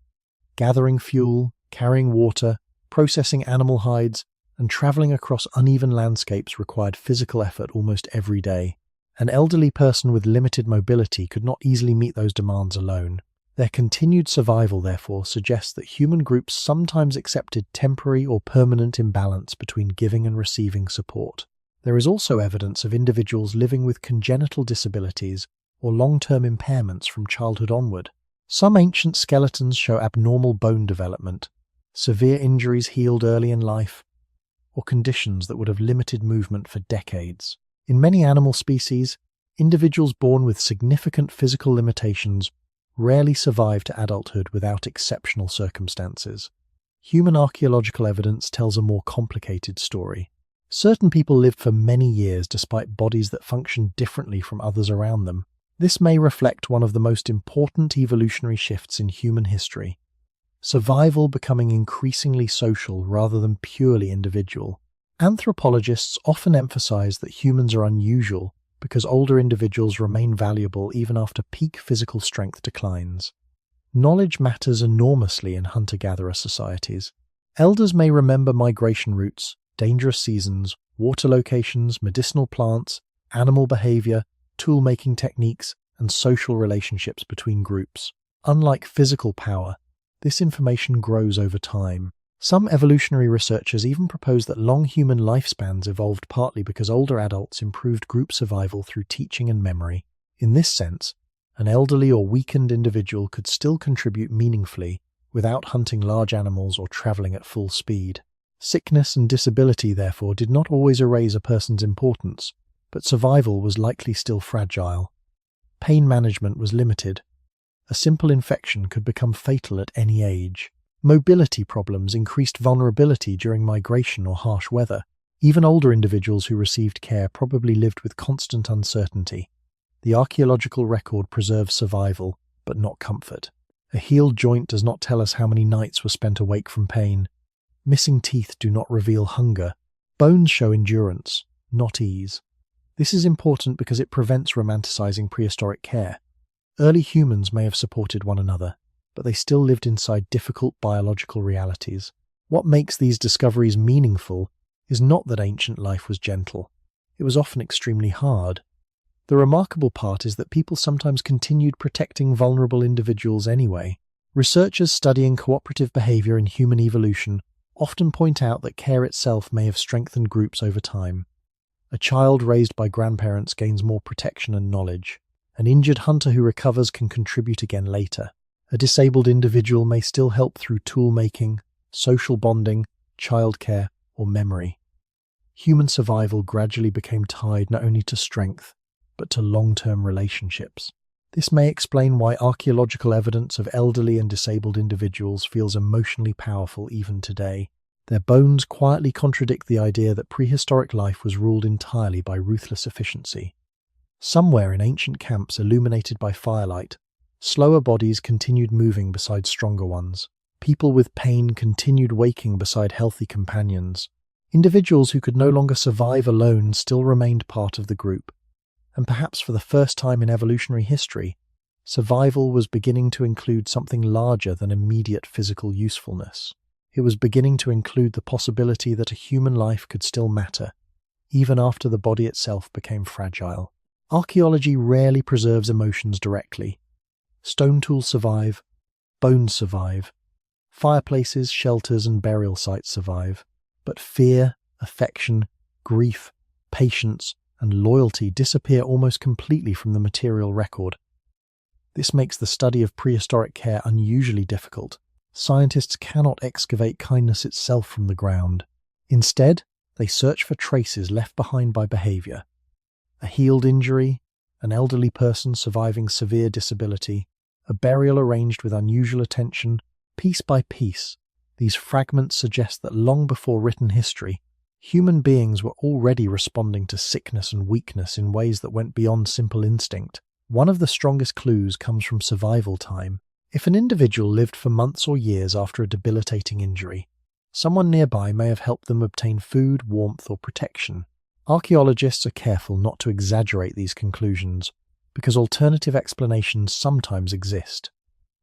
Gathering fuel, carrying water, processing animal hides, and traveling across uneven landscapes required physical effort almost every day. An elderly person with limited mobility could not easily meet those demands alone. Their continued survival, therefore, suggests that human groups sometimes accepted temporary or permanent imbalance between giving and receiving support. There is also evidence of individuals living with congenital disabilities or long-term impairments from childhood onward. Some ancient skeletons show abnormal bone development, severe injuries healed early in life, or conditions that would have limited movement for decades. In many animal species, individuals born with significant physical limitations rarely survive to adulthood without exceptional circumstances. Human archaeological evidence tells a more complicated story. Certain people lived for many years despite bodies that functioned differently from others around them. This may reflect one of the most important evolutionary shifts in human history: survival becoming increasingly social rather than purely individual. Anthropologists often emphasize that humans are unusual because older individuals remain valuable even after peak physical strength declines. Knowledge matters enormously in hunter-gatherer societies. Elders may remember migration routes, dangerous seasons, water locations, medicinal plants, animal behavior, tool-making techniques, and social relationships between groups. Unlike physical power, this information grows over time. Some evolutionary researchers even propose that long human lifespans evolved partly because older adults improved group survival through teaching and memory. In this sense, an elderly or weakened individual could still contribute meaningfully without hunting large animals or traveling at full speed. Sickness and disability, therefore, did not always erase a person's importance, but survival was likely still fragile. Pain management was limited. A simple infection could become fatal at any age. Mobility problems increased vulnerability during migration or harsh weather. Even older individuals who received care probably lived with constant uncertainty. The archaeological record preserves survival, but not comfort. A healed joint does not tell us how many nights were spent awake from pain. Missing teeth do not reveal hunger. Bones show endurance, not ease. This is important because it prevents romanticizing prehistoric care. Early humans may have supported one another, but they still lived inside difficult biological realities. What makes these discoveries meaningful is not that ancient life was gentle. It was often extremely hard. The remarkable part is that people sometimes continued protecting vulnerable individuals anyway. Researchers studying cooperative behavior in human evolution often point out that care itself may have strengthened groups over time. A child raised by grandparents gains more protection and knowledge. An injured hunter who recovers can contribute again later. A disabled individual may still help through tool-making, social bonding, childcare, or memory. Human survival gradually became tied not only to strength, but to long-term relationships. This may explain why archaeological evidence of elderly and disabled individuals feels emotionally powerful even today. Their bones quietly contradict the idea that prehistoric life was ruled entirely by ruthless efficiency. Somewhere in ancient camps illuminated by firelight, slower bodies continued moving beside stronger ones. People with pain continued waking beside healthy companions. Individuals who could no longer survive alone still remained part of the group. And perhaps for the first time in evolutionary history, survival was beginning to include something larger than immediate physical usefulness. It was beginning to include the possibility that a human life could still matter, even after the body itself became fragile. Archaeology rarely preserves emotions directly. Stone tools survive, bones survive, fireplaces, shelters, and burial sites survive, but fear, affection, grief, patience, and loyalty disappear almost completely from the material record. This makes the study of prehistoric care unusually difficult. Scientists cannot excavate kindness itself from the ground. Instead, they search for traces left behind by behavior. A healed injury, an elderly person surviving severe disability, a burial arranged with unusual attention, piece by piece. These fragments suggest that long before written history, human beings were already responding to sickness and weakness in ways that went beyond simple instinct. One of the strongest clues comes from survival time. If an individual lived for months or years after a debilitating injury, someone nearby may have helped them obtain food, warmth, or protection. Archaeologists are careful not to exaggerate these conclusions, because alternative explanations sometimes exist.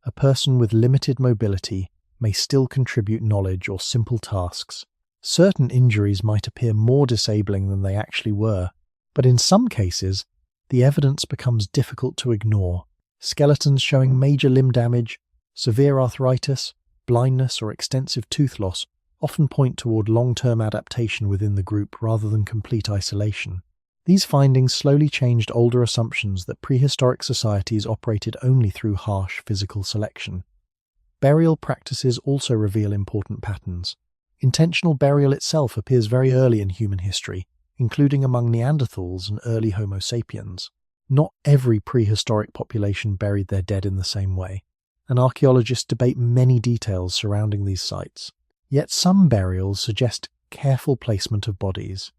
A person with limited mobility may still contribute knowledge or simple tasks. Certain injuries might appear more disabling than they actually were, but in some cases, the evidence becomes difficult to ignore. Skeletons showing major limb damage, severe arthritis, blindness, or extensive tooth loss often point toward long-term adaptation within the group rather than complete isolation. These findings slowly changed older assumptions that prehistoric societies operated only through harsh physical selection. Burial practices also reveal important patterns. Intentional burial itself appears very early in human history, including among Neanderthals and early Homo sapiens. Not every prehistoric population buried their dead in the same way, and archaeologists debate many details surrounding these sites. Yet some burials suggest careful placement of bodies,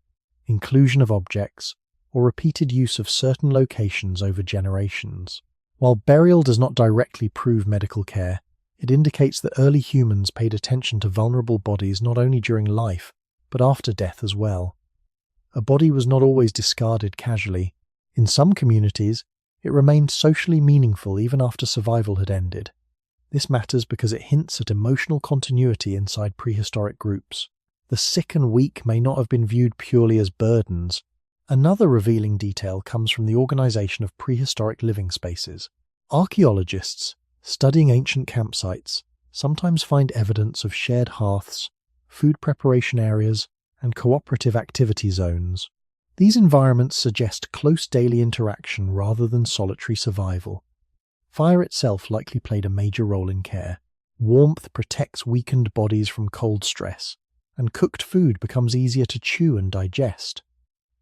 inclusion of objects, or repeated use of certain locations over generations. While burial does not directly prove medical care, it indicates that early humans paid attention to vulnerable bodies not only during life, but after death as well. A body was not always discarded casually. In some communities, it remained socially meaningful even after survival had ended. This matters because it hints at emotional continuity inside prehistoric groups. The sick and weak may not have been viewed purely as burdens. Another revealing detail comes from the organization of prehistoric living spaces. Archaeologists, studying ancient campsites, sometimes find evidence of shared hearths, food preparation areas, and cooperative activity zones. These environments suggest close daily interaction rather than solitary survival. Fire itself likely played a major role in care. Warmth protects weakened bodies from cold stress, and cooked food becomes easier to chew and digest.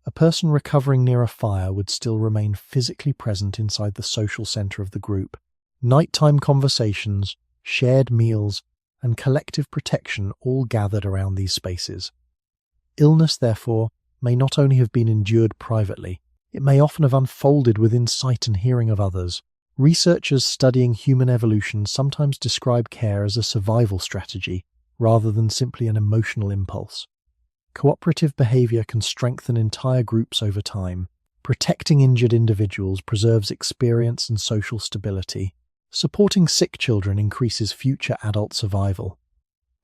A person recovering near a fire would still remain physically present inside the social center of the group. Nighttime conversations, shared meals, and collective protection all gathered around these spaces. Illness, therefore, may not only have been endured privately, it may often have unfolded within sight and hearing of others. Researchers studying human evolution sometimes describe care as a survival strategy rather than simply an emotional impulse. Cooperative behavior can strengthen entire groups over time. Protecting injured individuals preserves experience and social stability. Supporting sick children increases future adult survival.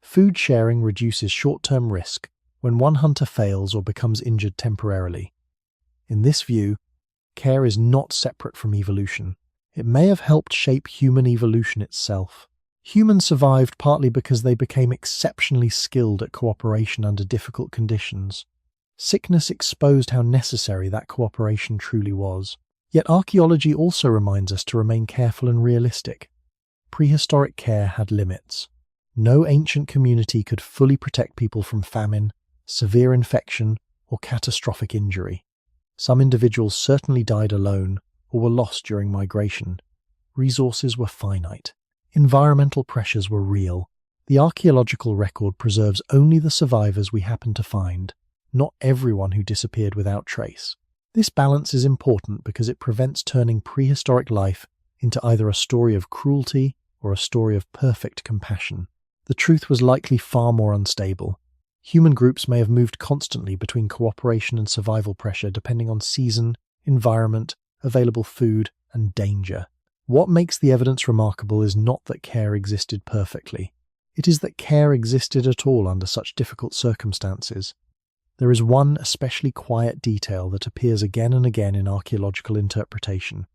Food sharing reduces short-term risk when one hunter fails or becomes injured temporarily. In this view, care is not separate from evolution. It may have helped shape human evolution itself. Humans survived partly because they became exceptionally skilled at cooperation under difficult conditions. Sickness exposed how necessary that cooperation truly was. Yet archaeology also reminds us to remain careful and realistic. Prehistoric care had limits. No ancient community could fully protect people from famine, severe infection, or catastrophic injury. Some individuals certainly died alone or were lost during migration. Resources were finite. Environmental pressures were real. The archaeological record preserves only the survivors we happen to find, not everyone who disappeared without trace. This balance is important because it prevents turning prehistoric life into either a story of cruelty or a story of perfect compassion. The truth was likely far more unstable. Human groups may have moved constantly between cooperation and survival pressure depending on season, environment, available food, and danger. What makes the evidence remarkable is not that care existed perfectly. It is that care existed at all under such difficult circumstances. There is one especially quiet detail that appears again and again in archaeological interpretation.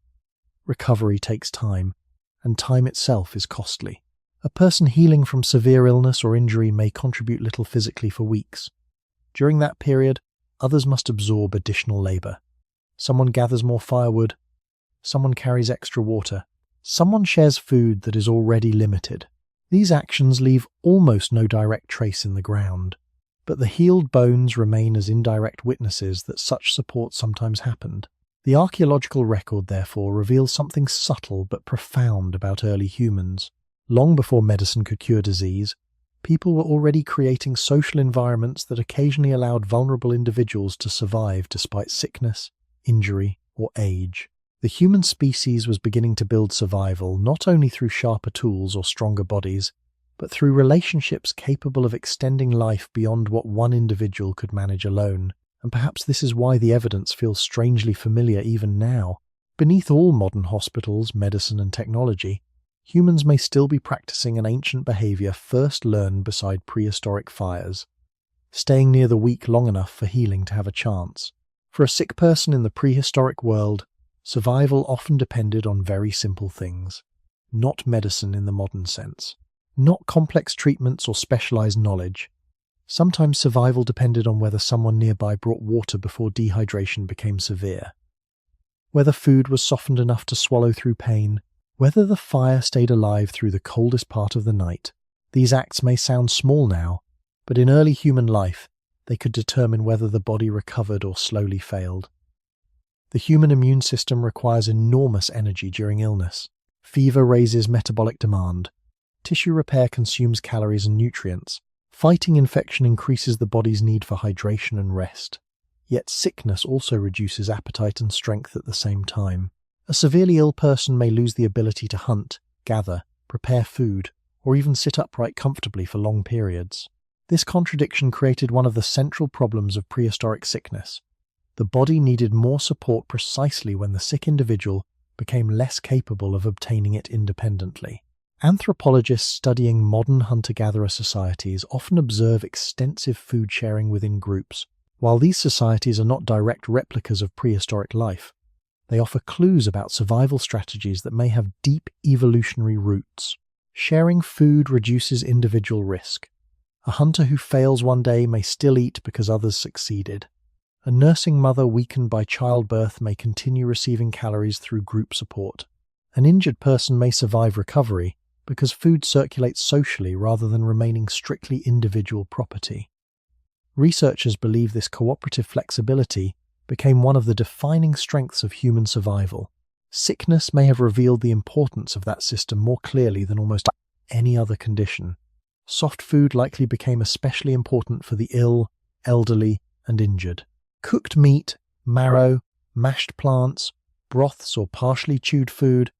Recovery takes time, and time itself is costly. A person healing from severe illness or injury may contribute little physically for weeks. During that period, others must absorb additional labor. Someone gathers more firewood. Someone carries extra water. Someone shares food that is already limited. These actions leave almost no direct trace in the ground, but the healed bones remain as indirect witnesses that such support sometimes happened. The archaeological record, therefore, reveals something subtle but profound about early humans. Long before medicine could cure disease, people were already creating social environments that occasionally allowed vulnerable individuals to survive despite sickness, injury, or age. The human species was beginning to build survival not only through sharper tools or stronger bodies, but through relationships capable of extending life beyond what one individual could manage alone. And perhaps this is why the evidence feels strangely familiar even now. Beneath all modern hospitals, medicine, and technology, humans may still be practicing an ancient behavior first learned beside prehistoric fires, staying near the weak long enough for healing to have a chance. For a sick person in the prehistoric world, survival often depended on very simple things, not medicine in the modern sense, not complex treatments or specialized knowledge. Sometimes survival depended on whether someone nearby brought water before dehydration became severe, whether food was softened enough to swallow through pain, whether the fire stayed alive through the coldest part of the night. These acts may sound small now, but in early human life, they could determine whether the body recovered or slowly failed. The human immune system requires enormous energy during illness. Fever raises metabolic demand. Tissue repair consumes calories and nutrients. Fighting infection increases the body's need for hydration and rest. Yet sickness also reduces appetite and strength at the same time. A severely ill person may lose the ability to hunt, gather, prepare food, or even sit upright comfortably for long periods. This contradiction created one of the central problems of prehistoric sickness. The body needed more support precisely when the sick individual became less capable of obtaining it independently. Anthropologists studying modern hunter-gatherer societies often observe extensive food sharing within groups. While these societies are not direct replicas of prehistoric life, they offer clues about survival strategies that may have deep evolutionary roots. Sharing food reduces individual risk. A hunter who fails one day may still eat because others succeeded. A nursing mother weakened by childbirth may continue receiving calories through group support. An injured person may survive recovery because food circulates socially rather than remaining strictly individual property. Researchers believe this cooperative flexibility became one of the defining strengths of human survival. Sickness may have revealed the importance of that system more clearly than almost any other condition. Soft food likely became especially important for the ill, elderly, and injured. Cooked meat, marrow, mashed plants, broths or partially chewed food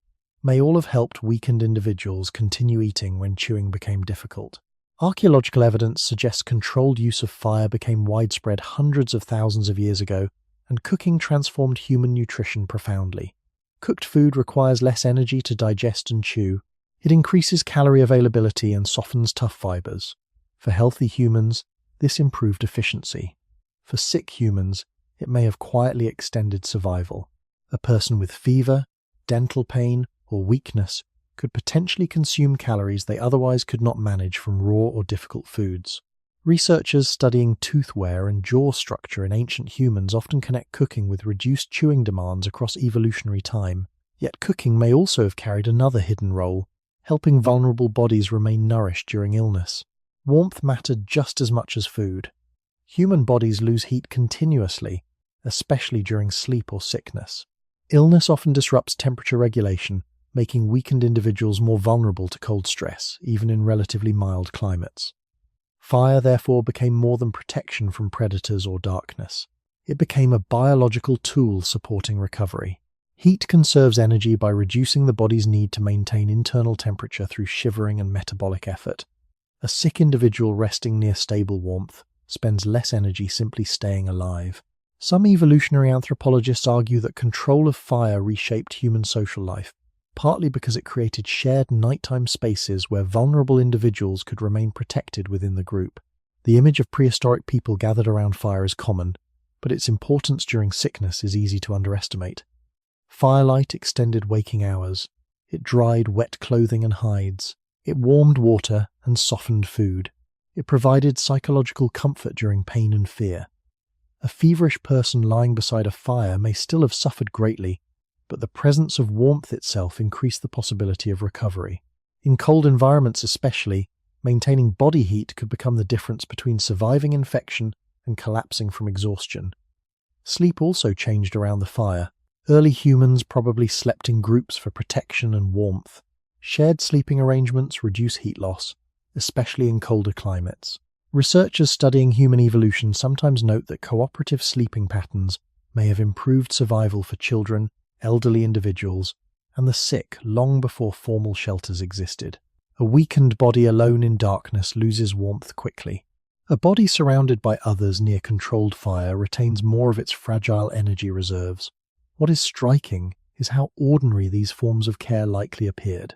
may all have helped weakened individuals continue eating when chewing became difficult. Archaeological evidence suggests controlled use of fire became widespread hundreds of thousands of years ago, and cooking transformed human nutrition profoundly. Cooked food requires less energy to digest and chew. It increases calorie availability and softens tough fibers. For healthy humans, this improved efficiency. For sick humans, it may have quietly extended survival. A person with fever, dental pain, or weakness could potentially consume calories they otherwise could not manage from raw or difficult foods. Researchers studying tooth wear and jaw structure in ancient humans often connect cooking with reduced chewing demands across evolutionary time. Yet cooking may also have carried another hidden role, helping vulnerable bodies remain nourished during illness. Warmth mattered just as much as food. Human bodies lose heat continuously, especially during sleep or sickness. Illness often disrupts temperature regulation, making weakened individuals more vulnerable to cold stress, even in relatively mild climates. Fire, therefore, became more than protection from predators or darkness. It became a biological tool supporting recovery. Heat conserves energy by reducing the body's need to maintain internal temperature through shivering and metabolic effort. A sick individual resting near stable warmth spends less energy simply staying alive. Some evolutionary anthropologists argue that control of fire reshaped human social life, partly because it created shared nighttime spaces where vulnerable individuals could remain protected within the group. The image of prehistoric people gathered around fire is common, but its importance during sickness is easy to underestimate. Firelight extended waking hours. It dried wet clothing and hides. It warmed water and softened food. It provided psychological comfort during pain and fear. A feverish person lying beside a fire may still have suffered greatly, but the presence of warmth itself increased the possibility of recovery. In cold environments especially, maintaining body heat could become the difference between surviving infection and collapsing from exhaustion. Sleep also changed around the fire. Early humans probably slept in groups for protection and warmth. Shared sleeping arrangements reduce heat loss, especially in colder climates. Researchers studying human evolution sometimes note that cooperative sleeping patterns may have improved survival for children, elderly individuals, and the sick long before formal shelters existed. A weakened body alone in darkness loses warmth quickly. A body surrounded by others near controlled fire retains more of its fragile energy reserves. What is striking is how ordinary these forms of care likely appeared.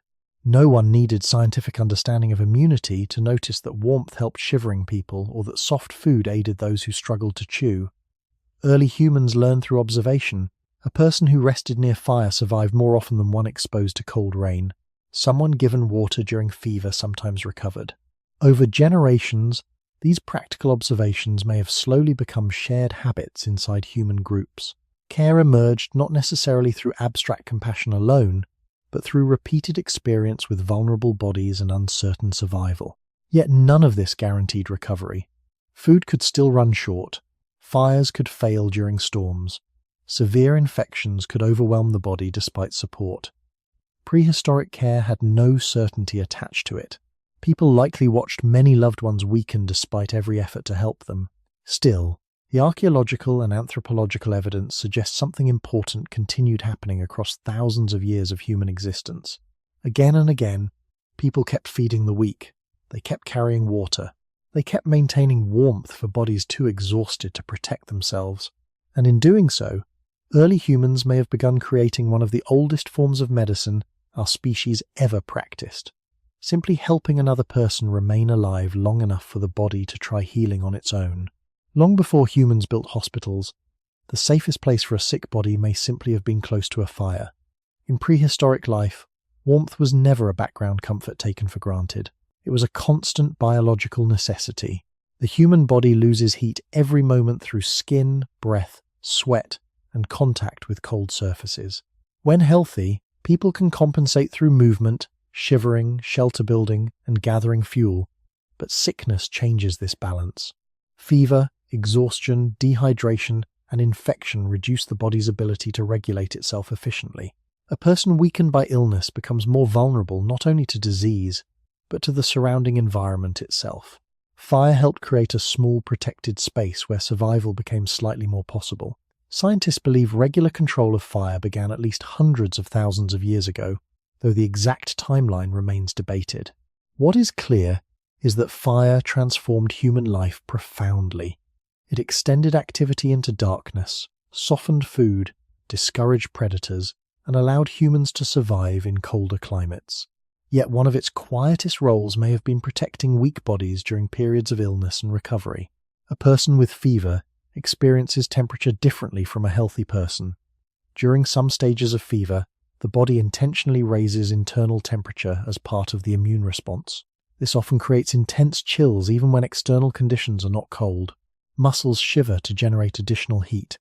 No one needed scientific understanding of immunity to notice that warmth helped shivering people or that soft food aided those who struggled to chew. Early humans learned through observation. A person who rested near fire survived more often than one exposed to cold rain. Someone given water during fever sometimes recovered. Over generations, these practical observations may have slowly become shared habits inside human groups. Care emerged not necessarily through abstract compassion alone, but through repeated experience with vulnerable bodies and uncertain survival. Yet none of this guaranteed recovery. Food could still run short. Fires could fail during storms. Severe infections could overwhelm the body despite support. Prehistoric care had no certainty attached to it. People likely watched many loved ones weaken despite every effort to help them. Still, the archaeological and anthropological evidence suggests something important continued happening across thousands of years of human existence. Again and again, people kept feeding the weak. They kept carrying water. They kept maintaining warmth for bodies too exhausted to protect themselves. And in doing so, early humans may have begun creating one of the oldest forms of medicine our species ever practiced, simply helping another person remain alive long enough for the body to try healing on its own. Long before humans built hospitals, the safest place for a sick body may simply have been close to a fire. In prehistoric life, warmth was never a background comfort taken for granted. It was a constant biological necessity. The human body loses heat every moment through skin, breath, sweat, and contact with cold surfaces. When healthy, people can compensate through movement, shivering, shelter building, and gathering fuel, but sickness changes this balance. Fever, exhaustion, dehydration, and infection reduce the body's ability to regulate itself efficiently. A person weakened by illness becomes more vulnerable not only to disease, but to the surrounding environment itself. Fire helped create a small protected space where survival became slightly more possible. Scientists believe regular control of fire began at least hundreds of thousands of years ago, though the exact timeline remains debated. What is clear is that fire transformed human life profoundly. It extended activity into darkness, softened food, discouraged predators, and allowed humans to survive in colder climates. Yet one of its quietest roles may have been protecting weak bodies during periods of illness and recovery. A person with fever experiences temperature differently from a healthy person. During some stages of fever, the body intentionally raises internal temperature as part of the immune response. This often creates intense chills even when external conditions are not cold. Muscles shiver to generate additional heat.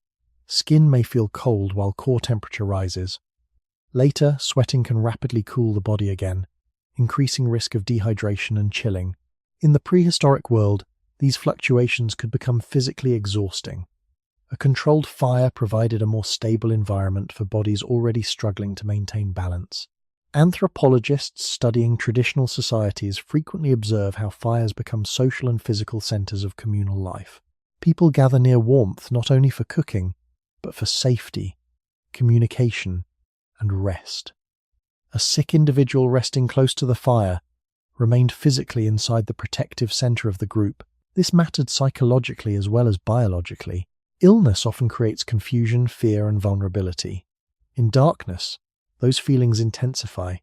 Skin may feel cold while core temperature rises. Later, sweating can rapidly cool the body again, increasing risk of dehydration and chilling. In the prehistoric world, these fluctuations could become physically exhausting. A controlled fire provided a more stable environment for bodies already struggling to maintain balance. Anthropologists studying traditional societies frequently observe how fires become social and physical centers of communal life. People gather near warmth not only for cooking, but for safety, communication, and rest. A sick individual resting close to the fire remained physically inside the protective center of the group. This mattered psychologically as well as biologically. Illness often creates confusion, fear, and vulnerability. In darkness, those feelings intensify.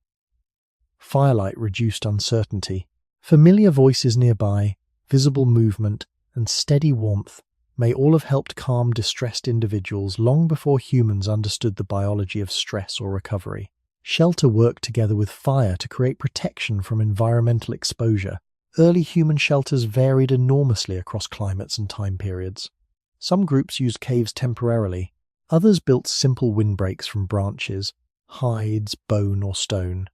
Firelight reduced uncertainty. Familiar voices nearby, visible movement, and steady warmth may all have helped calm distressed individuals long before humans understood the biology of stress or recovery. Shelter worked together with fire to create protection from environmental exposure. Early human shelters varied enormously across climates and time periods. Some groups used caves temporarily, others built simple windbreaks from branches, hides, bone, or stone.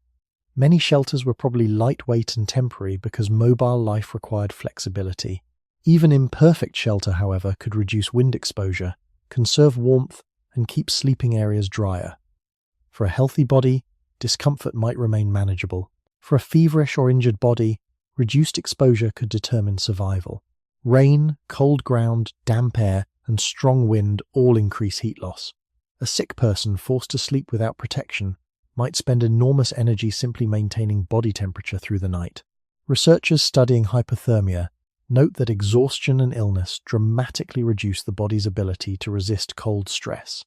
Many shelters were probably lightweight and temporary because mobile life required flexibility. Even imperfect shelter, however, could reduce wind exposure, conserve warmth, and keep sleeping areas drier. For a healthy body, discomfort might remain manageable. For a feverish or injured body, reduced exposure could determine survival. Rain, cold ground, damp air, and strong wind all increase heat loss. A sick person forced to sleep without protection might spend enormous energy simply maintaining body temperature through the night. Researchers studying hypothermia note that exhaustion and illness dramatically reduce the body's ability to resist cold stress.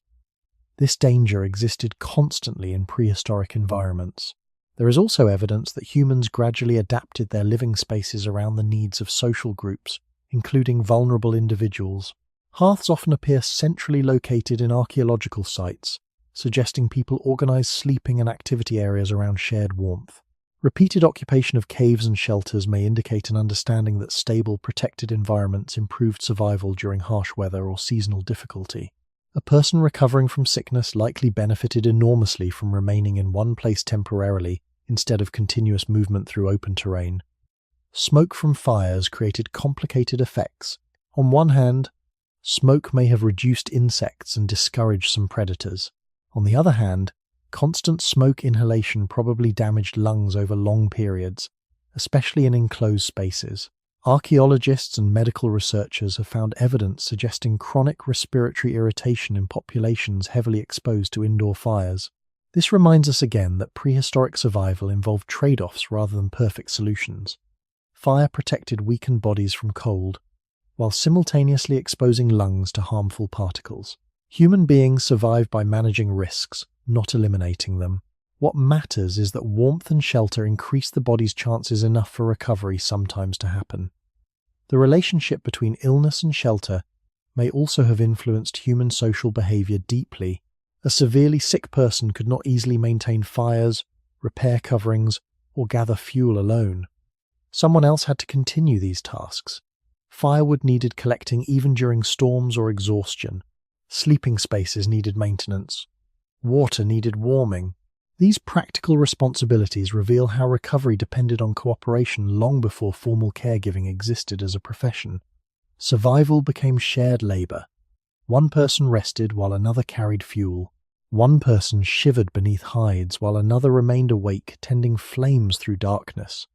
This danger existed constantly in prehistoric environments. There is also evidence that humans gradually adapted their living spaces around the needs of social groups, including vulnerable individuals. Hearths often appear centrally located in archaeological sites, suggesting people organized sleeping and activity areas around shared warmth. Repeated occupation of caves and shelters may indicate an understanding that stable, protected environments improved survival during harsh weather or seasonal difficulty. A person recovering from sickness likely benefited enormously from remaining in one place temporarily instead of continuous movement through open terrain. Smoke from fires created complicated effects. On one hand, smoke may have reduced insects and discouraged some predators. On the other hand, constant smoke inhalation probably damaged lungs over long periods, especially in enclosed spaces. Archaeologists and medical researchers have found evidence suggesting chronic respiratory irritation in populations heavily exposed to indoor fires. This reminds us again that prehistoric survival involved trade-offs rather than perfect solutions. Fire protected weakened bodies from cold, while simultaneously exposing lungs to harmful particles. Human beings survive by managing risks, not eliminating them. What matters is that warmth and shelter increase the body's chances enough for recovery sometimes to happen. The relationship between illness and shelter may also have influenced human social behavior deeply. A severely sick person could not easily maintain fires, repair coverings, or gather fuel alone. Someone else had to continue these tasks. Firewood needed collecting even during storms or exhaustion. Sleeping spaces needed maintenance. Water needed warming. These practical responsibilities reveal how recovery depended on cooperation long before formal caregiving existed as a profession. Survival became shared labor, One person rested while another carried fuel. One person shivered beneath hides while another remained awake, tending flames through darkness.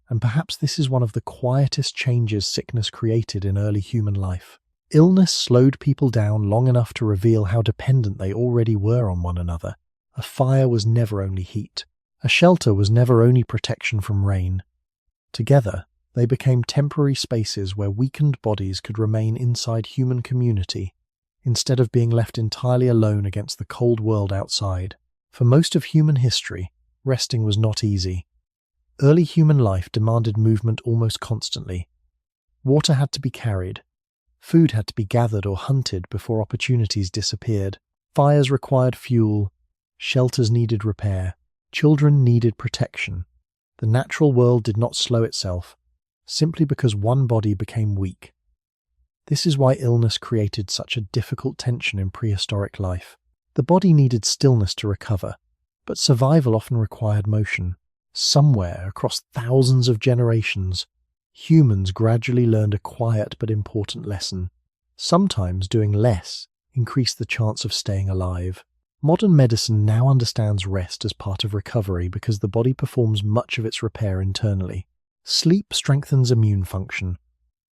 And perhaps this is one of the quietest changes sickness created in early human life. Illness slowed people down long enough to reveal how dependent they already were on one another. A fire was never only heat. A shelter was never only protection from rain. Together, they became temporary spaces where weakened bodies could remain inside human community, instead of being left entirely alone against the cold world outside. For most of human history, resting was not easy. Early human life demanded movement almost constantly. Water had to be carried. Food had to be gathered or hunted before opportunities disappeared. Fires required fuel. Shelters needed repair. Children needed protection. The natural world did not slow itself, simply because one body became weak. This is why illness created such a difficult tension in prehistoric life. The body needed stillness to recover, but survival often required motion. Somewhere across thousands of generations, humans gradually learned a quiet but important lesson. Sometimes doing less increased the chance of staying alive. Modern medicine now understands rest as part of recovery because the body performs much of its repair internally. Sleep strengthens immune function.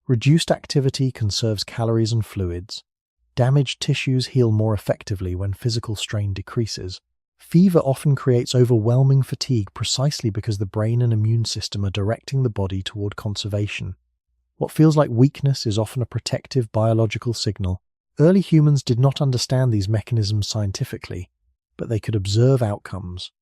Reduced activity conserves calories and fluids. Damaged tissues heal more effectively when physical strain decreases. Fever often creates overwhelming fatigue precisely because the brain and immune system are directing the body toward conservation. What feels like weakness is often a protective biological signal. Early humans did not understand these mechanisms scientifically, but they could observe outcomes.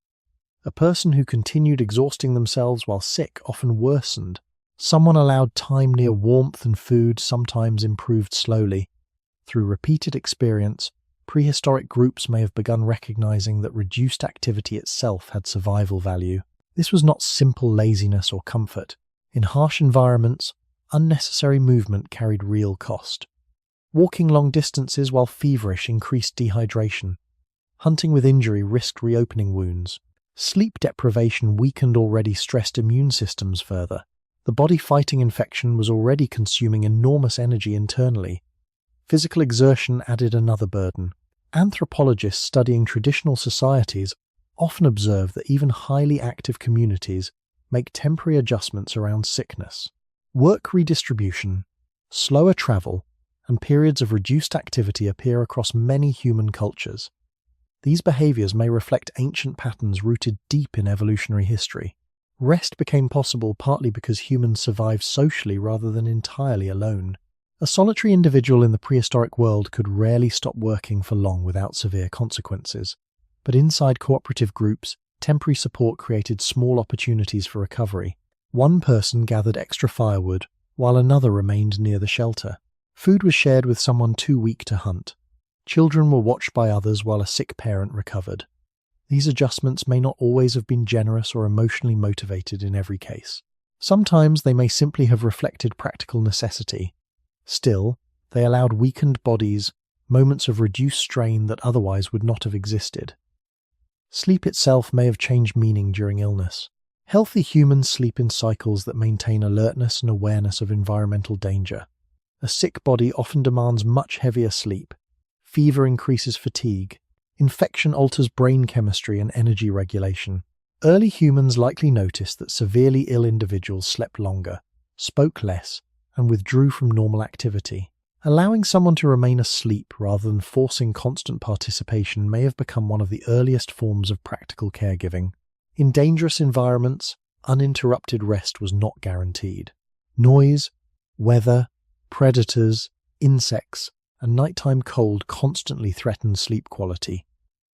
A person who continued exhausting themselves while sick often worsened. Someone allowed time near warmth and food sometimes improved slowly. Through repeated experience, prehistoric groups may have begun recognizing that reduced activity itself had survival value. This was not simple laziness or comfort. In harsh environments, unnecessary movement carried real cost. Walking long distances while feverish increased dehydration. Hunting with injury risked reopening wounds. Sleep deprivation weakened already stressed immune systems further. The body fighting infection was already consuming enormous energy internally. Physical exertion added another burden. Anthropologists studying traditional societies often observe that even highly active communities make temporary adjustments around sickness. Work redistribution, slower travel, and periods of reduced activity appear across many human cultures. These behaviors may reflect ancient patterns rooted deep in evolutionary history. Rest became possible partly because humans survived socially rather than entirely alone. A solitary individual in the prehistoric world could rarely stop working for long without severe consequences. But inside cooperative groups, temporary support created small opportunities for recovery. One person gathered extra firewood, while another remained near the shelter. Food was shared with someone too weak to hunt. Children were watched by others while a sick parent recovered. These adjustments may not always have been generous or emotionally motivated in every case. Sometimes they may simply have reflected practical necessity. Still, they allowed weakened bodies moments of reduced strain that otherwise would not have existed. Sleep itself may have changed meaning during illness. Healthy humans sleep in cycles that maintain alertness and awareness of environmental danger. A sick body often demands much heavier sleep. Fever increases fatigue. Infection alters brain chemistry and energy regulation. Early humans likely noticed that severely ill individuals slept longer, spoke less, and withdrew from normal activity. Allowing someone to remain asleep rather than forcing constant participation may have become one of the earliest forms of practical caregiving. In dangerous environments, uninterrupted rest was not guaranteed. Noise, weather, predators, insects, and nighttime cold constantly threatened sleep quality.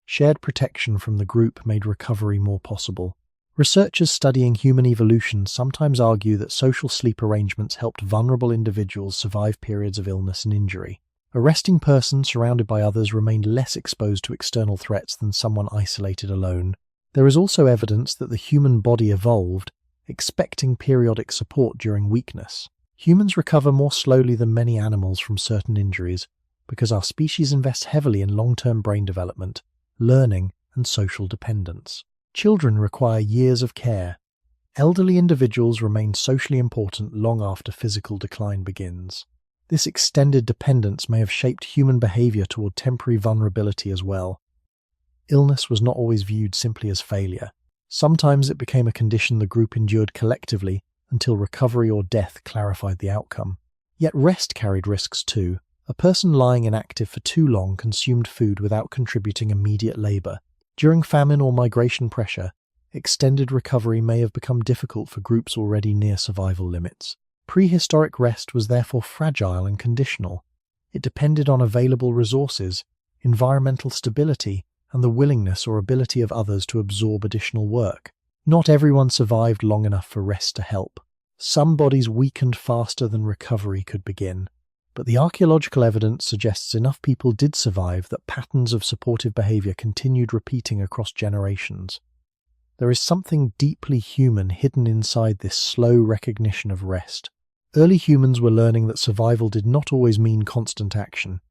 Shared protection from the group made recovery more possible. Researchers studying human evolution sometimes argue that social sleep arrangements helped vulnerable individuals survive periods of illness and injury. A resting person surrounded by others remained less exposed to external threats than someone isolated alone. There is also evidence that the human body evolved, expecting periodic support during weakness. Humans recover more slowly than many animals from certain injuries because our species invests heavily in long-term brain development, learning, and social dependence. Children require years of care. Elderly individuals remain socially important long after physical decline begins. This extended dependence may have shaped human behavior toward temporary vulnerability as well. Illness was not always viewed simply as failure. Sometimes it became a condition the group endured collectively until recovery or death clarified the outcome. Yet rest carried risks too. A person lying inactive for too long consumed food without contributing immediate labor. During famine or migration pressure, extended recovery may have become difficult for groups already near survival limits. Prehistoric rest was therefore fragile and conditional. It depended on available resources, environmental stability, and the willingness or ability of others to absorb additional work. Not everyone survived long enough for rest to help. Some bodies weakened faster than recovery could begin. But the archaeological evidence suggests enough people did survive that patterns of supportive behavior continued repeating across generations. There is something deeply human hidden inside this slow recognition of rest. Early humans were learning that survival did not always mean constant action.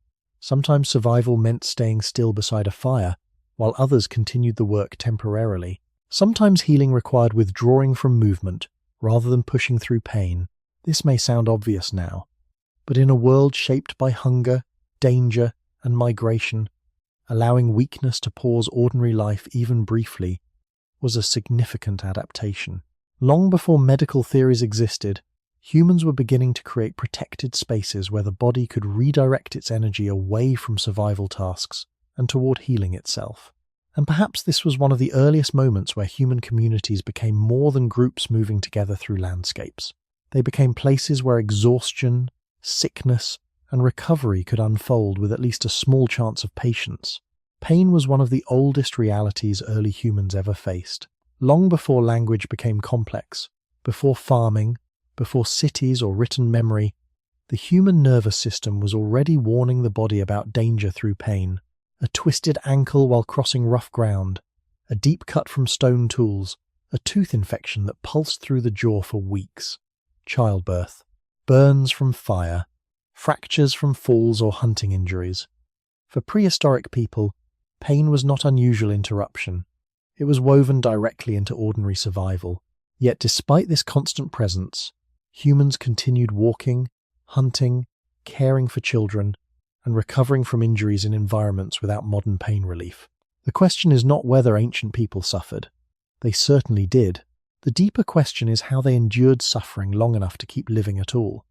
Sometimes survival meant staying still beside a fire, while others continued the work temporarily. Sometimes healing required withdrawing from movement rather than pushing through pain. This may sound obvious now, but in a world shaped by hunger, danger, and migration, allowing weakness to pause ordinary life even briefly was a significant adaptation. Long before medical theories existed, humans were beginning to create protected spaces where the body could redirect its energy away from survival tasks and toward healing itself. And perhaps this was one of the earliest moments where human communities became more than groups moving together through landscapes. They became places where exhaustion, sickness, and recovery could unfold with at least a small chance of patience. Pain was one of the oldest realities early humans ever faced. Long before language became complex, before farming, before cities or written memory, the human nervous system was already warning the body about danger through pain. A twisted ankle while crossing rough ground, a deep cut from stone tools, a tooth infection that pulsed through the jaw for weeks. Childbirth, burns from fire, fractures from falls or hunting injuries. For prehistoric people, pain was not unusual interruption. It was woven directly into ordinary survival. Yet despite this constant presence, humans continued walking, hunting, caring for children, and recovering from injuries in environments without modern pain relief. The question is not whether ancient people suffered. They certainly did. The deeper question is how they endured suffering long enough to keep living at all.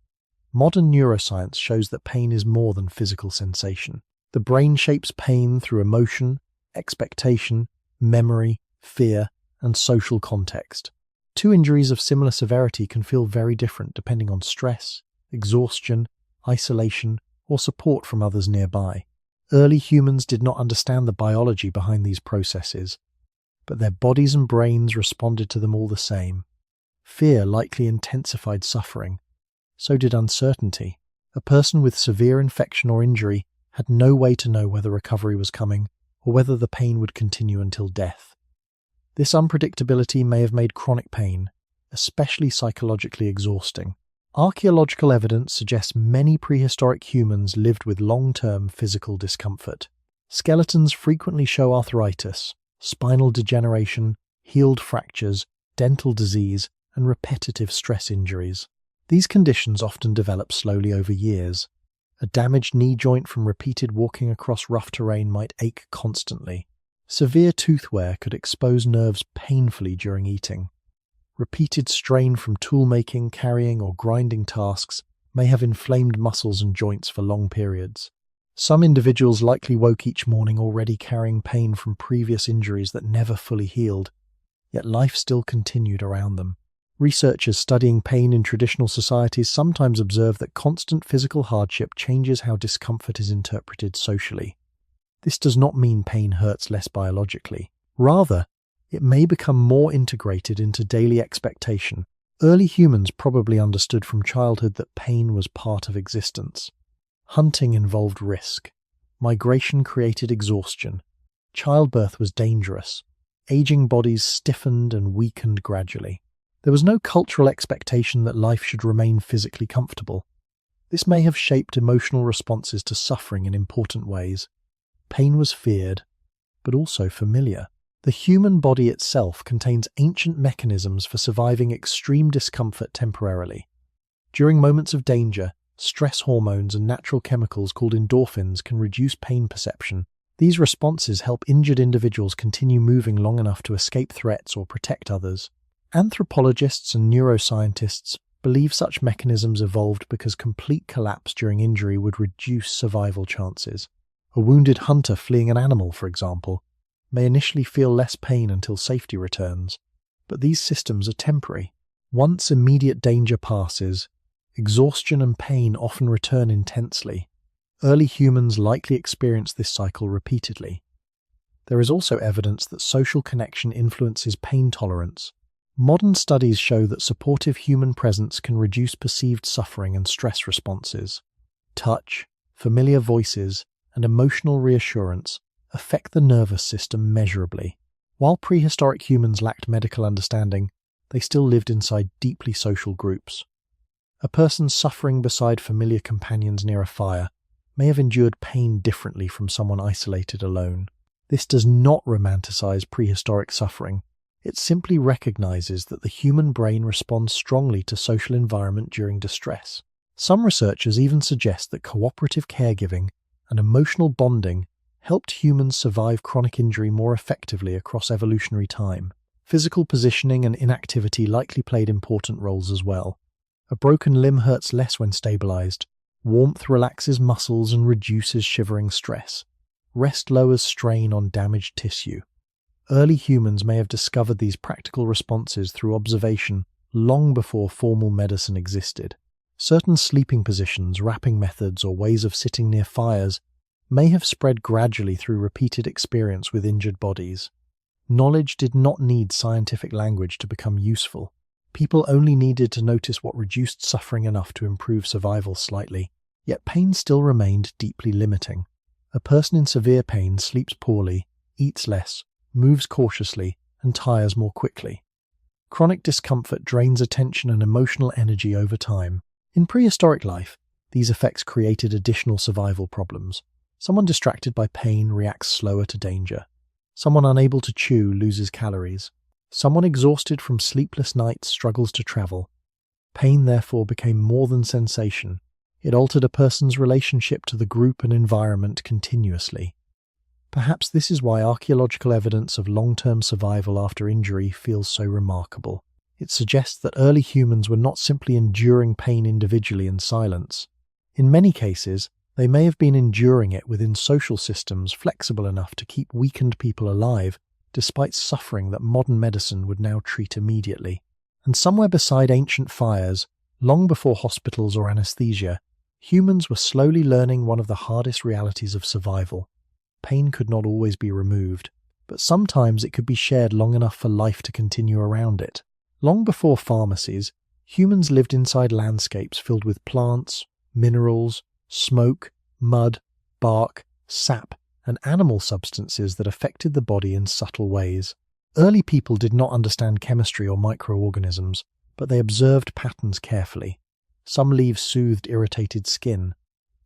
Modern neuroscience shows that pain is more than physical sensation. The brain shapes pain through emotion, expectation, memory, fear, and social context. Two injuries of similar severity can feel very different depending on stress, exhaustion, isolation, or support from others nearby. Early humans did not understand the biology behind these processes, but their bodies and brains responded to them all the same. Fear likely intensified suffering. So did uncertainty. A person with severe infection or injury had no way to know whether recovery was coming or whether the pain would continue until death. This unpredictability may have made chronic pain, especially psychologically, exhausting. Archaeological evidence suggests many prehistoric humans lived with long-term physical discomfort. Skeletons frequently show arthritis, spinal degeneration, healed fractures, dental disease, and repetitive stress injuries. These conditions often develop slowly over years. A damaged knee joint from repeated walking across rough terrain might ache constantly. Severe tooth wear could expose nerves painfully during eating. Repeated strain from tool-making, carrying, or grinding tasks may have inflamed muscles and joints for long periods. Some individuals likely woke each morning already carrying pain from previous injuries that never fully healed, yet life still continued around them. Researchers studying pain in traditional societies sometimes observe that constant physical hardship changes how discomfort is interpreted socially. This does not mean pain hurts less biologically. Rather, it may become more integrated into daily expectation. Early humans probably understood from childhood that pain was part of existence. Hunting involved risk. Migration created exhaustion. Childbirth was dangerous. Aging bodies stiffened and weakened gradually. There was no cultural expectation that life should remain physically comfortable. This may have shaped emotional responses to suffering in important ways. Pain was feared, but also familiar. The human body itself contains ancient mechanisms for surviving extreme discomfort temporarily. During moments of danger, stress hormones and natural chemicals called endorphins can reduce pain perception. These responses help injured individuals continue moving long enough to escape threats or protect others. Anthropologists and neuroscientists believe such mechanisms evolved because complete collapse during injury would reduce survival chances. A wounded hunter fleeing an animal, for example, may initially feel less pain until safety returns, but these systems are temporary. Once immediate danger passes, exhaustion and pain often return intensely. Early humans likely experienced this cycle repeatedly. There is also evidence that social connection influences pain tolerance. Modern studies show that supportive human presence can reduce perceived suffering and stress responses. Touch, familiar voices, and emotional reassurance affect the nervous system measurably. While prehistoric humans lacked medical understanding, they still lived inside deeply social groups. A person suffering beside familiar companions near a fire may have endured pain differently from someone isolated alone. This does not romanticize prehistoric suffering. It simply recognizes that the human brain responds strongly to social environment during distress. Some researchers even suggest that cooperative caregiving and emotional bonding helped humans survive chronic injury more effectively across evolutionary time. Physical positioning and inactivity likely played important roles as well. A broken limb hurts less when stabilized. Warmth relaxes muscles and reduces shivering stress. Rest lowers strain on damaged tissue. Early humans may have discovered these practical responses through observation long before formal medicine existed. Certain sleeping positions, wrapping methods, or ways of sitting near fires may have spread gradually through repeated experience with injured bodies. Knowledge did not need scientific language to become useful. People only needed to notice what reduced suffering enough to improve survival slightly, yet pain still remained deeply limiting. A person in severe pain sleeps poorly, eats less, moves cautiously, and tires more quickly. Chronic discomfort drains attention and emotional energy over time. In prehistoric life, these effects created additional survival problems. Someone distracted by pain reacts slower to danger. Someone unable to chew loses calories. Someone exhausted from sleepless nights struggles to travel. Pain therefore became more than sensation. It altered a person's relationship to the group and environment continuously. Perhaps this is why archaeological evidence of long-term survival after injury feels so remarkable. It suggests that early humans were not simply enduring pain individually in silence. In many cases, they may have been enduring it within social systems flexible enough to keep weakened people alive, despite suffering that modern medicine would now treat immediately. And somewhere beside ancient fires, long before hospitals or anesthesia, humans were slowly learning one of the hardest realities of survival. Pain could not always be removed, but sometimes it could be shared long enough for life to continue around it. Long before pharmacies, humans lived inside landscapes filled with plants, minerals, smoke, mud, bark, sap, and animal substances that affected the body in subtle ways. Early people did not understand chemistry or microorganisms, but they observed patterns carefully. Some leaves soothed irritated skin.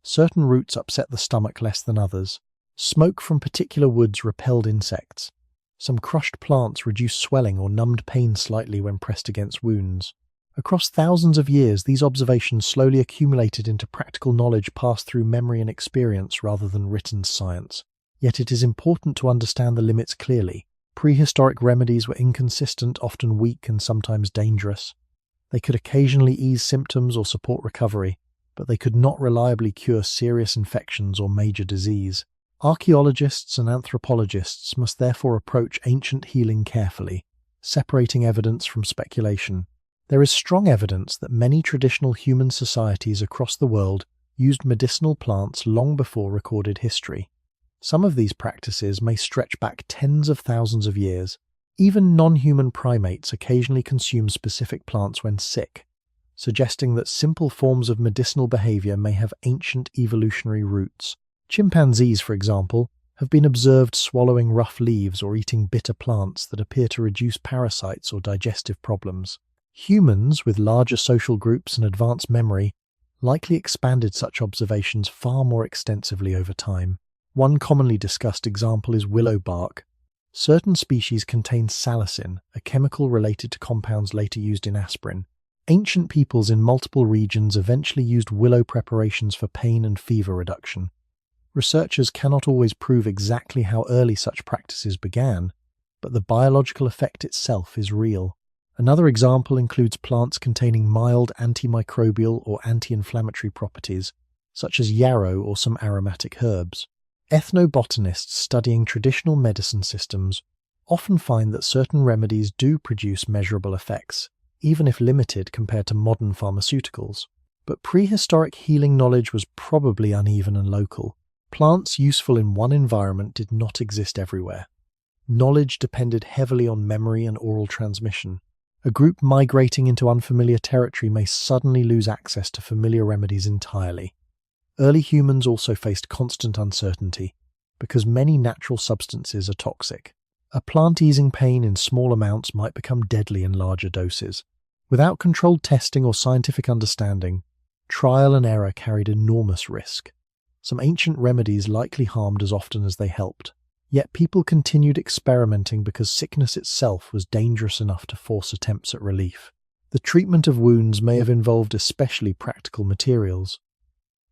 Certain roots upset the stomach less than others. Smoke from particular woods repelled insects. Some crushed plants reduced swelling or numbed pain slightly when pressed against wounds. Across thousands of years, these observations slowly accumulated into practical knowledge passed through memory and experience rather than written science. Yet it is important to understand the limits clearly. Prehistoric remedies were inconsistent, often weak, and sometimes dangerous. They could occasionally ease symptoms or support recovery, but they could not reliably cure serious infections or major disease. Archaeologists and anthropologists must therefore approach ancient healing carefully, separating evidence from speculation. There is strong evidence that many traditional human societies across the world used medicinal plants long before recorded history. Some of these practices may stretch back tens of thousands of years. Even non-human primates occasionally consume specific plants when sick, suggesting that simple forms of medicinal behavior may have ancient evolutionary roots. Chimpanzees, for example, have been observed swallowing rough leaves or eating bitter plants that appear to reduce parasites or digestive problems. Humans, with larger social groups and advanced memory, likely expanded such observations far more extensively over time. One commonly discussed example is willow bark. Certain species contain salicin, a chemical related to compounds later used in aspirin. Ancient peoples in multiple regions eventually used willow preparations for pain and fever reduction. Researchers cannot always prove exactly how early such practices began, but the biological effect itself is real. Another example includes plants containing mild antimicrobial or anti-inflammatory properties, such as yarrow or some aromatic herbs. Ethnobotanists studying traditional medicine systems often find that certain remedies do produce measurable effects, even if limited compared to modern pharmaceuticals. But prehistoric healing knowledge was probably uneven and local. Plants useful in one environment did not exist everywhere. Knowledge depended heavily on memory and oral transmission. A group migrating into unfamiliar territory may suddenly lose access to familiar remedies entirely. Early humans also faced constant uncertainty, because many natural substances are toxic. A plant easing pain in small amounts might become deadly in larger doses. Without controlled testing or scientific understanding, trial and error carried enormous risk. Some ancient remedies likely harmed as often as they helped. Yet people continued experimenting because sickness itself was dangerous enough to force attempts at relief. The treatment of wounds may have involved especially practical materials.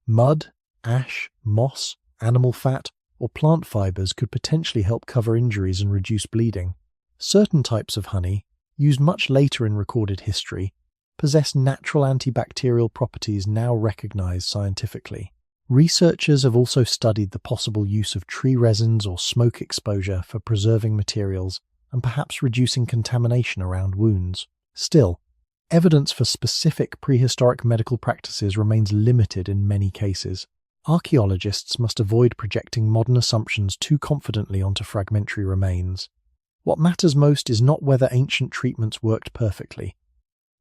Mud, ash, moss, animal fat, or plant fibers could potentially help cover injuries and reduce bleeding. Certain types of honey, used much later in recorded history, possess natural antibacterial properties now recognized scientifically. Researchers have also studied the possible use of tree resins or smoke exposure for preserving materials and perhaps reducing contamination around wounds. Still, evidence for specific prehistoric medical practices remains limited in many cases. Archaeologists must avoid projecting modern assumptions too confidently onto fragmentary remains. What matters most is not whether ancient treatments worked perfectly.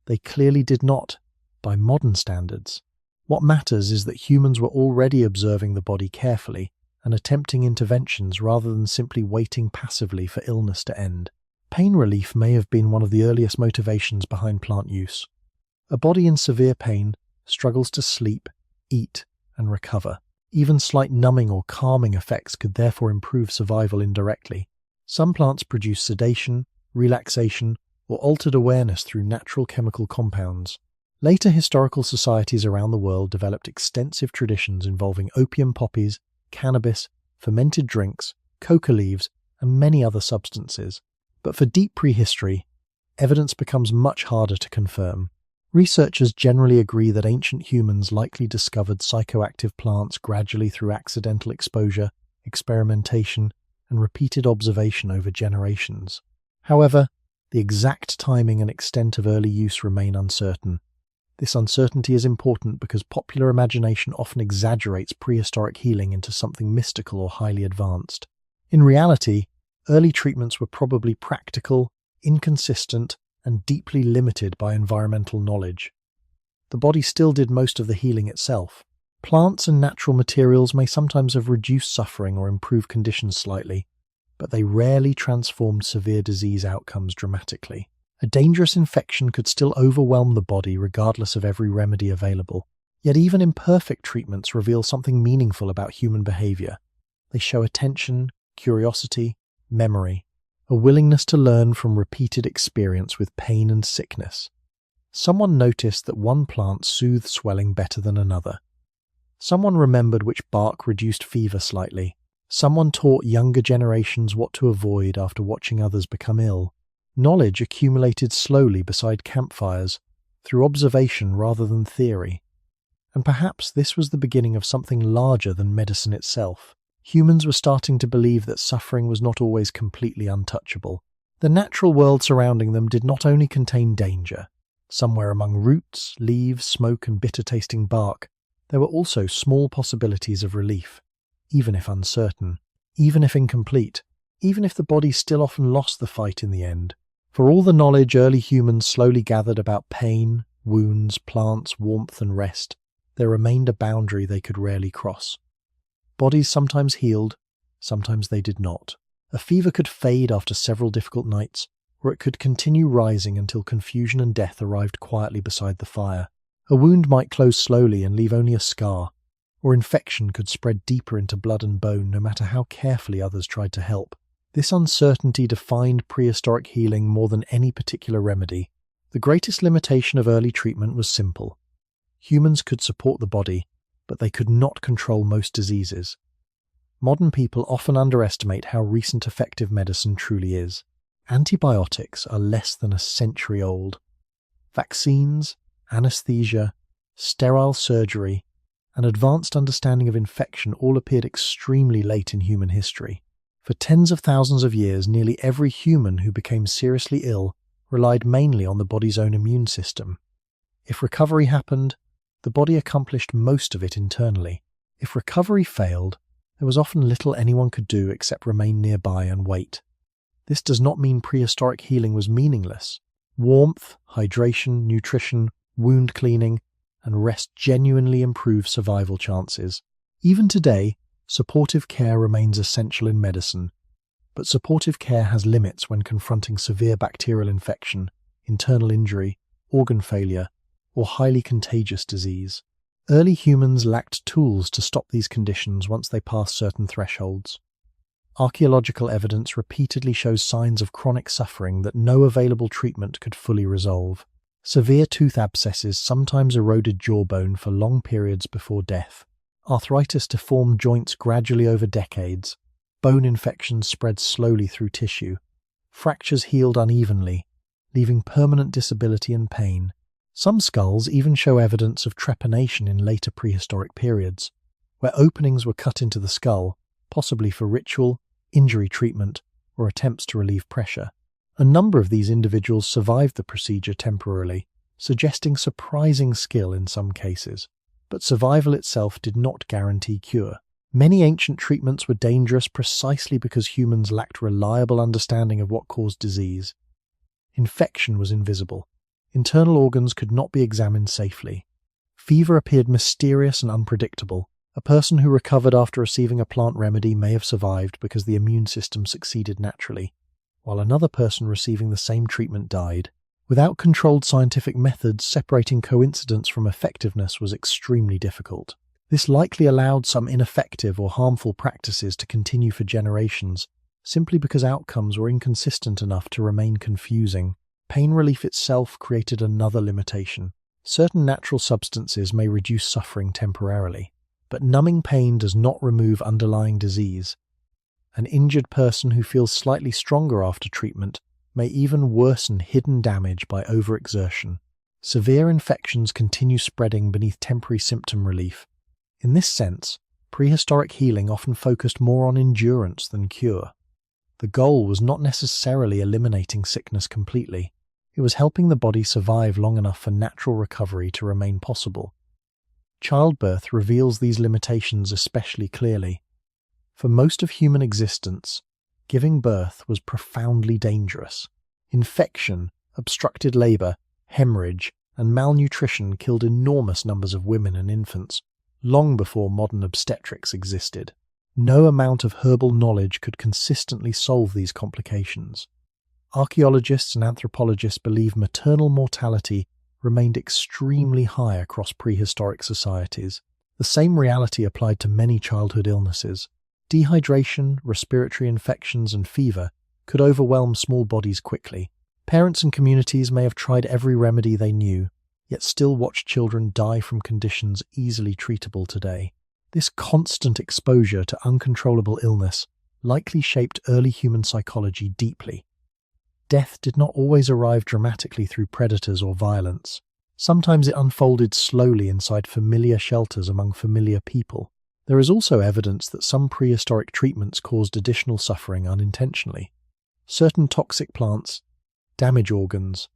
They clearly did not, by modern standards. What matters is that humans were already observing the body carefully and attempting interventions rather than simply waiting passively for illness to end. Pain relief may have been one of the earliest motivations behind plant use. A body in severe pain struggles to sleep, eat, and recover. Even slight numbing or calming effects could therefore improve survival indirectly. Some plants produce sedation, relaxation, or altered awareness through natural chemical compounds. Later historical societies around the world developed extensive traditions involving opium poppies, cannabis, fermented drinks, coca leaves, and many other substances. But for deep prehistory, evidence becomes much harder to confirm. Researchers generally agree that ancient humans likely discovered psychoactive plants gradually through accidental exposure, experimentation, and repeated observation over generations. However, the exact timing and extent of early use remain uncertain. This uncertainty is important because popular imagination often exaggerates prehistoric healing into something mystical or highly advanced. In reality, early treatments were probably practical, inconsistent, and deeply limited by environmental knowledge. The body still did most of the healing itself. Plants and natural materials may sometimes have reduced suffering or improved conditions slightly, but they rarely transformed severe disease outcomes dramatically. A dangerous infection could still overwhelm the body regardless of every remedy available. Yet even imperfect treatments reveal something meaningful about human behavior. They show attention, curiosity, memory, a willingness to learn from repeated experience with pain and sickness. Someone noticed that one plant soothed swelling better than another. Someone remembered which bark reduced fever slightly. Someone taught younger generations what to avoid after watching others become ill. Knowledge accumulated slowly beside campfires, through observation rather than theory. And perhaps this was the beginning of something larger than medicine itself. Humans were starting to believe that suffering was not always completely untouchable. The natural world surrounding them did not only contain danger. Somewhere among roots, leaves, smoke, and bitter-tasting bark, there were also small possibilities of relief, even if uncertain, even if incomplete, even if the body still often lost the fight in the end. For all the knowledge early humans slowly gathered about pain, wounds, plants, warmth, and rest, there remained a boundary they could rarely cross. Bodies sometimes healed, sometimes they did not. A fever could fade after several difficult nights, or it could continue rising until confusion and death arrived quietly beside the fire. A wound might close slowly and leave only a scar, or infection could spread deeper into blood and bone no matter how carefully others tried to help. This uncertainty defined prehistoric healing more than any particular remedy. The greatest limitation of early treatment was simple. Humans could support the body, but they could not control most diseases. Modern people often underestimate how recent effective medicine truly is. Antibiotics are less than a century old. Vaccines, anesthesia, sterile surgery, and advanced understanding of infection all appeared extremely late in human history. For tens of thousands of years, nearly every human who became seriously ill relied mainly on the body's own immune system. If recovery happened, the body accomplished most of it internally. If recovery failed, there was often little anyone could do except remain nearby and wait. This does not mean prehistoric healing was meaningless. Warmth, hydration, nutrition, wound cleaning, and rest genuinely improve survival chances. Even today, supportive care remains essential in medicine, but supportive care has limits when confronting severe bacterial infection, internal injury, organ failure, or highly contagious disease. Early humans lacked tools to stop these conditions once they passed certain thresholds. Archaeological evidence repeatedly shows signs of chronic suffering that no available treatment could fully resolve. Severe tooth abscesses sometimes eroded jawbone for long periods before death. Arthritis deformed joints gradually over decades. Bone infections spread slowly through tissue. Fractures healed unevenly, leaving permanent disability and pain. Some skulls even show evidence of trepanation in later prehistoric periods, where openings were cut into the skull, possibly for ritual, injury treatment, or attempts to relieve pressure. A number of these individuals survived the procedure temporarily, suggesting surprising skill in some cases. But survival itself did not guarantee cure. Many ancient treatments were dangerous precisely because humans lacked reliable understanding of what caused disease. Infection was invisible. Internal organs could not be examined safely. Fever appeared mysterious and unpredictable. A person who recovered after receiving a plant remedy may have survived because the immune system succeeded naturally, while another person receiving the same treatment died. Without controlled scientific methods, separating coincidence from effectiveness was extremely difficult. This likely allowed some ineffective or harmful practices to continue for generations, simply because outcomes were inconsistent enough to remain confusing. Pain relief itself created another limitation. Certain natural substances may reduce suffering temporarily, but numbing pain does not remove underlying disease. An injured person who feels slightly stronger after treatment may even worsen hidden damage by overexertion. Severe infections continue spreading beneath temporary symptom relief. In this sense, prehistoric healing often focused more on endurance than cure. The goal was not necessarily eliminating sickness completely. It was helping the body survive long enough for natural recovery to remain possible. Childbirth reveals these limitations especially clearly. For most of human existence, giving birth was profoundly dangerous. Infection, obstructed labor, hemorrhage, and malnutrition killed enormous numbers of women and infants, long before modern obstetrics existed. No amount of herbal knowledge could consistently solve these complications. Archaeologists and anthropologists believe maternal mortality remained extremely high across prehistoric societies. The same reality applied to many childhood illnesses. Dehydration, respiratory infections, and fever could overwhelm small bodies quickly. Parents and communities may have tried every remedy they knew, yet still watched children die from conditions easily treatable today. This constant exposure to uncontrollable illness likely shaped early human psychology deeply. Death did not always arrive dramatically through predators or violence. Sometimes it unfolded slowly inside familiar shelters among familiar people. There is also evidence that some prehistoric treatments caused additional suffering unintentionally. Certain toxic plants damage organs.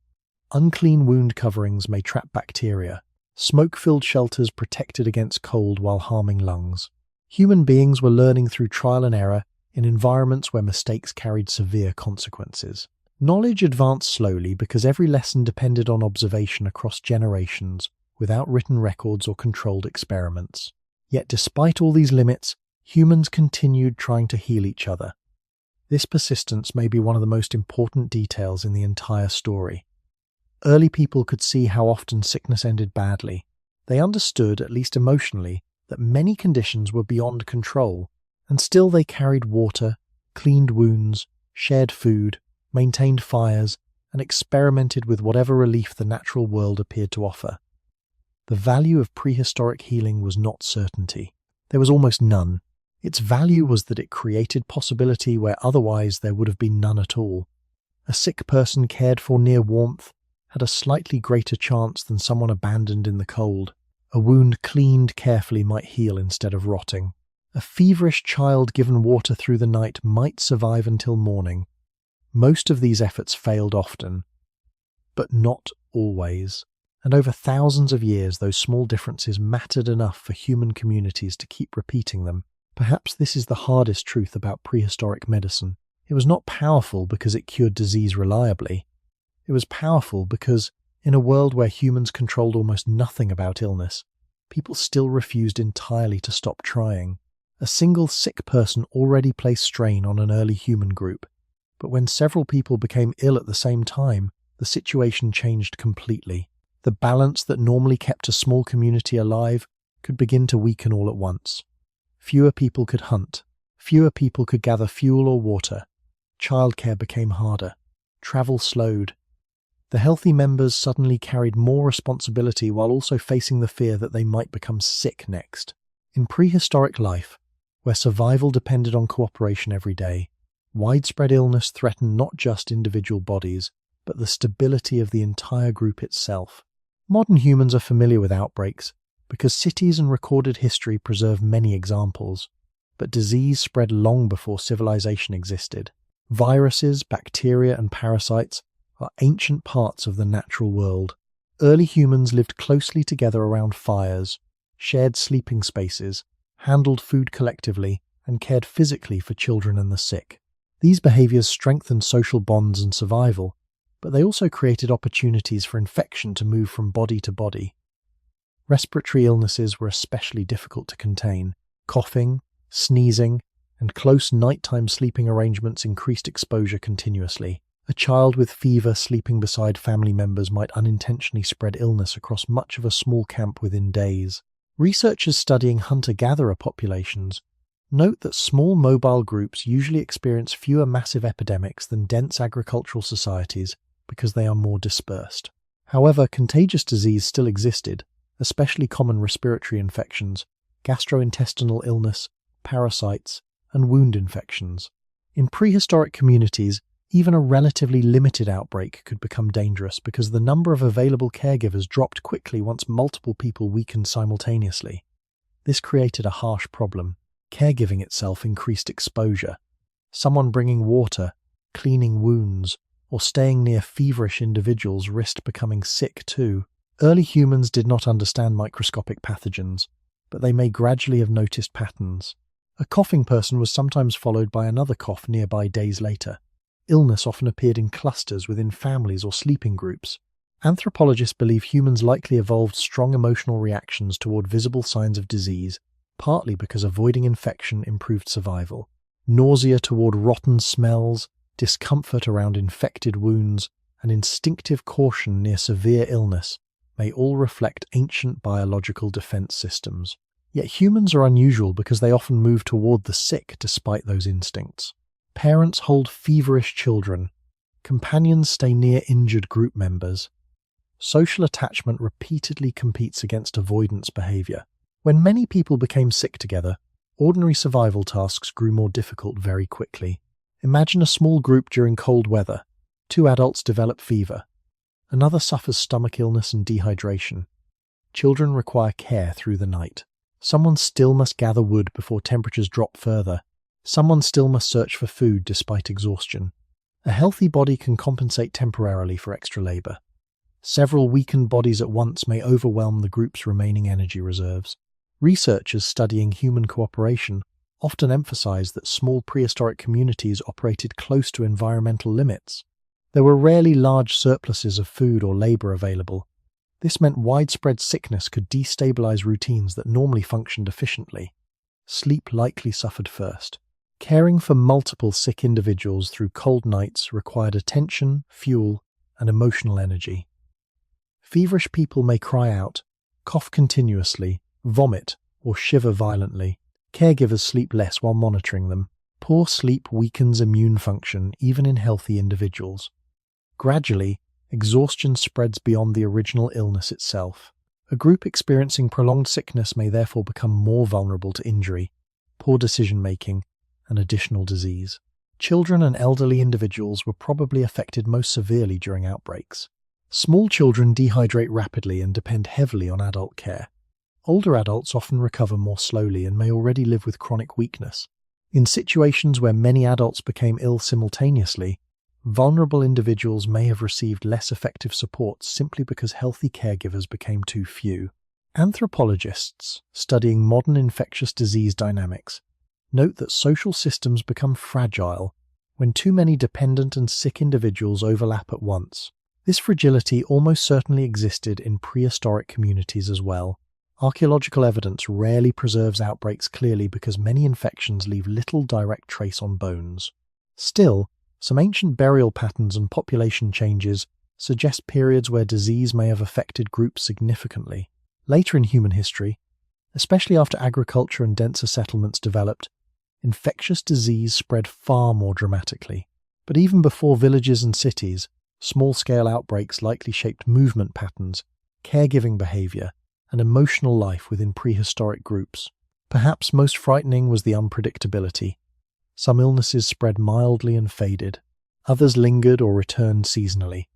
Unclean wound coverings may trap bacteria. Smoke-filled shelters protected against cold while harming lungs. Human beings were learning through trial and error in environments where mistakes carried severe consequences. Knowledge advanced slowly because every lesson depended on observation across generations without written records or controlled experiments. Yet despite all these limits, humans continued trying to heal each other. This persistence may be one of the most important details in the entire story. Early people could see how often sickness ended badly. They understood, at least emotionally, that many conditions were beyond control, and still they carried water, cleaned wounds, shared food, maintained fires, and experimented with whatever relief the natural world appeared to offer. The value of prehistoric healing was not certainty. There was almost none. Its value was that it created possibility where otherwise there would have been none at all. A sick person cared for near warmth had a slightly greater chance than someone abandoned in the cold. A wound cleaned carefully might heal instead of rotting. A feverish child given water through the night might survive until morning. Most of these efforts failed often, but not always. And over thousands of years, those small differences mattered enough for human communities to keep repeating them. Perhaps this is the hardest truth about prehistoric medicine. It was not powerful because it cured disease reliably. It was powerful because, in a world where humans controlled almost nothing about illness, people still refused entirely to stop trying. A single sick person already placed strain on an early human group, but when several people became ill at the same time, the situation changed completely. The balance that normally kept a small community alive could begin to weaken all at once. Fewer people could hunt. Fewer people could gather fuel or water. Childcare became harder. Travel slowed. The healthy members suddenly carried more responsibility while also facing the fear that they might become sick next. In prehistoric life, where survival depended on cooperation every day, widespread illness threatened not just individual bodies, but the stability of the entire group itself. Modern humans are familiar with outbreaks because cities and recorded history preserve many examples, but disease spread long before civilization existed. Viruses, bacteria, and parasites are ancient parts of the natural world. Early humans lived closely together around fires, shared sleeping spaces, handled food collectively, and cared physically for children and the sick. These behaviors strengthened social bonds and survival, but they also created opportunities for infection to move from body to body. Respiratory illnesses were especially difficult to contain. Coughing, sneezing, and close nighttime sleeping arrangements increased exposure continuously. A child with fever sleeping beside family members might unintentionally spread illness across much of a small camp within days. Researchers studying hunter-gatherer populations note that small mobile groups usually experience fewer massive epidemics than dense agricultural societies because they are more dispersed. However, contagious disease still existed, especially common respiratory infections, gastrointestinal illness, parasites, and wound infections. In prehistoric communities, even a relatively limited outbreak could become dangerous because the number of available caregivers dropped quickly once multiple people weakened simultaneously. This created a harsh problem. Caregiving itself increased exposure. Someone bringing water, cleaning wounds, or staying near feverish individuals risked becoming sick too. Early humans did not understand microscopic pathogens, but they may gradually have noticed patterns. A coughing person was sometimes followed by another cough nearby days later. Illness often appeared in clusters within families or sleeping groups. Anthropologists believe humans likely evolved strong emotional reactions toward visible signs of disease, partly because avoiding infection improved survival. Nausea toward rotten smells, discomfort around infected wounds, and instinctive caution near severe illness may all reflect ancient biological defense systems. Yet humans are unusual because they often move toward the sick despite those instincts. Parents hold feverish children. Companions stay near injured group members. Social attachment repeatedly competes against avoidance behavior. When many people became sick together, ordinary survival tasks grew more difficult very quickly. Imagine a small group during cold weather. 2 adults develop fever. Another suffers stomach illness and dehydration. Children require care through the night. Someone still must gather wood before temperatures drop further. Someone still must search for food despite exhaustion. A healthy body can compensate temporarily for extra labor. Several weakened bodies at once may overwhelm the group's remaining energy reserves. Researchers studying human cooperation often emphasize that small prehistoric communities operated close to environmental limits. There were rarely large surpluses of food or labor available. This meant widespread sickness could destabilize routines that normally functioned efficiently. Sleep likely suffered first. Caring for multiple sick individuals through cold nights required attention, fuel, and emotional energy. Feverish people may cry out, cough continuously, vomit, or shiver violently. Caregivers sleep less while monitoring them. Poor sleep weakens immune function even in healthy individuals. Gradually, exhaustion spreads beyond the original illness itself. A group experiencing prolonged sickness may therefore become more vulnerable to injury, poor decision-making, and additional disease. Children and elderly individuals were probably affected most severely during outbreaks. Small children dehydrate rapidly and depend heavily on adult care. Older adults often recover more slowly and may already live with chronic weakness. In situations where many adults became ill simultaneously, vulnerable individuals may have received less effective support simply because healthy caregivers became too few. Anthropologists studying modern infectious disease dynamics note that social systems become fragile when too many dependent and sick individuals overlap at once. This fragility almost certainly existed in prehistoric communities as well. Archaeological evidence rarely preserves outbreaks clearly because many infections leave little direct trace on bones. Still, some ancient burial patterns and population changes suggest periods where disease may have affected groups significantly. Later in human history, especially after agriculture and denser settlements developed, infectious disease spread far more dramatically. But even before villages and cities, small-scale outbreaks likely shaped movement patterns, caregiving behavior, and emotional life within prehistoric groups. Perhaps most frightening was the unpredictability. Some illnesses spread mildly and faded. Others lingered or returned seasonally.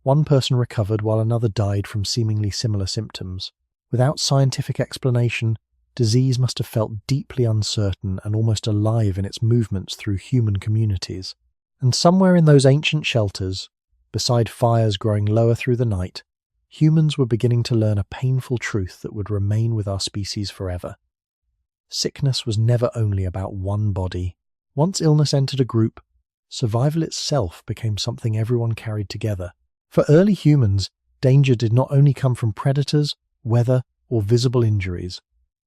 One person recovered while another died from seemingly similar symptoms. Without scientific explanation, disease must have felt deeply uncertain and almost alive in its movements through human communities. And somewhere in those ancient shelters, beside fires growing lower through the night, humans were beginning to learn a painful truth that would remain with our species forever. Sickness was never only about one body. Once illness entered a group, survival itself became something everyone carried together. For early humans, danger did not only come from predators, weather, or visible injuries.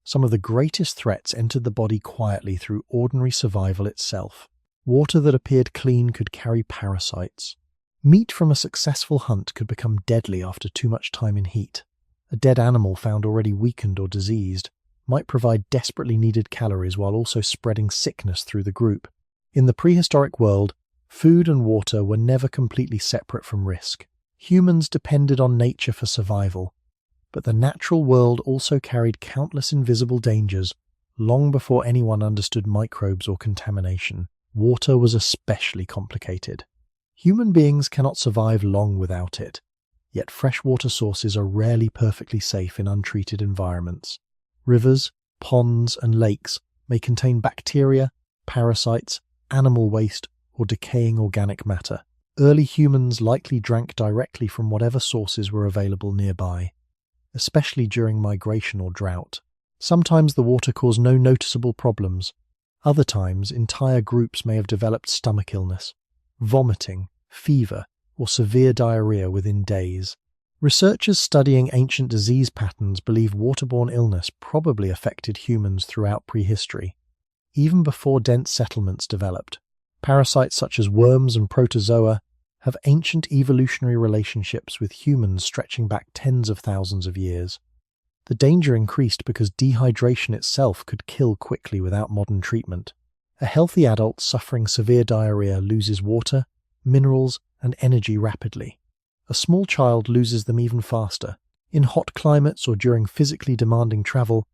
Some of the greatest threats entered the body quietly through ordinary survival itself. Water that appeared clean could carry parasites. Meat from a successful hunt could become deadly after too much time in heat. A dead animal found already weakened or diseased might provide desperately needed calories while also spreading sickness through the group. In the prehistoric world, food and water were never completely separate from risk. Humans depended on nature for survival, but the natural world also carried countless invisible dangers long before anyone understood microbes or contamination. Water was especially complicated. Human beings cannot survive long without it, yet freshwater sources are rarely perfectly safe in untreated environments. Rivers, ponds, and lakes may contain bacteria, parasites, animal waste, or decaying organic matter. Early humans likely drank directly from whatever sources were available nearby, especially during migration or drought. Sometimes the water caused no noticeable problems. Other times, entire groups may have developed stomach illness, vomiting, fever, or severe diarrhea within days. Researchers studying ancient disease patterns believe waterborne illness probably affected humans throughout prehistory, even before dense settlements developed. Parasites such as worms and protozoa have ancient evolutionary relationships with humans stretching back tens of thousands of years. The danger increased because dehydration itself could kill quickly without modern treatment. A healthy adult suffering severe diarrhea loses water, minerals, and energy rapidly. A small child loses them even faster. In hot climates or during physically demanding travel,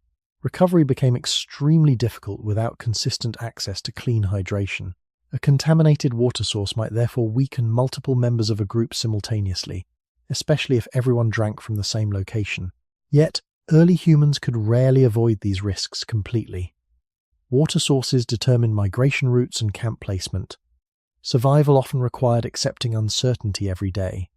recovery became extremely difficult without consistent access to clean hydration. A contaminated water source might therefore weaken multiple members of a group simultaneously, especially if everyone drank from the same location. Yet, early humans could rarely avoid these risks completely. Water sources determined migration routes and camp placement. Survival often required accepting uncertainty every day.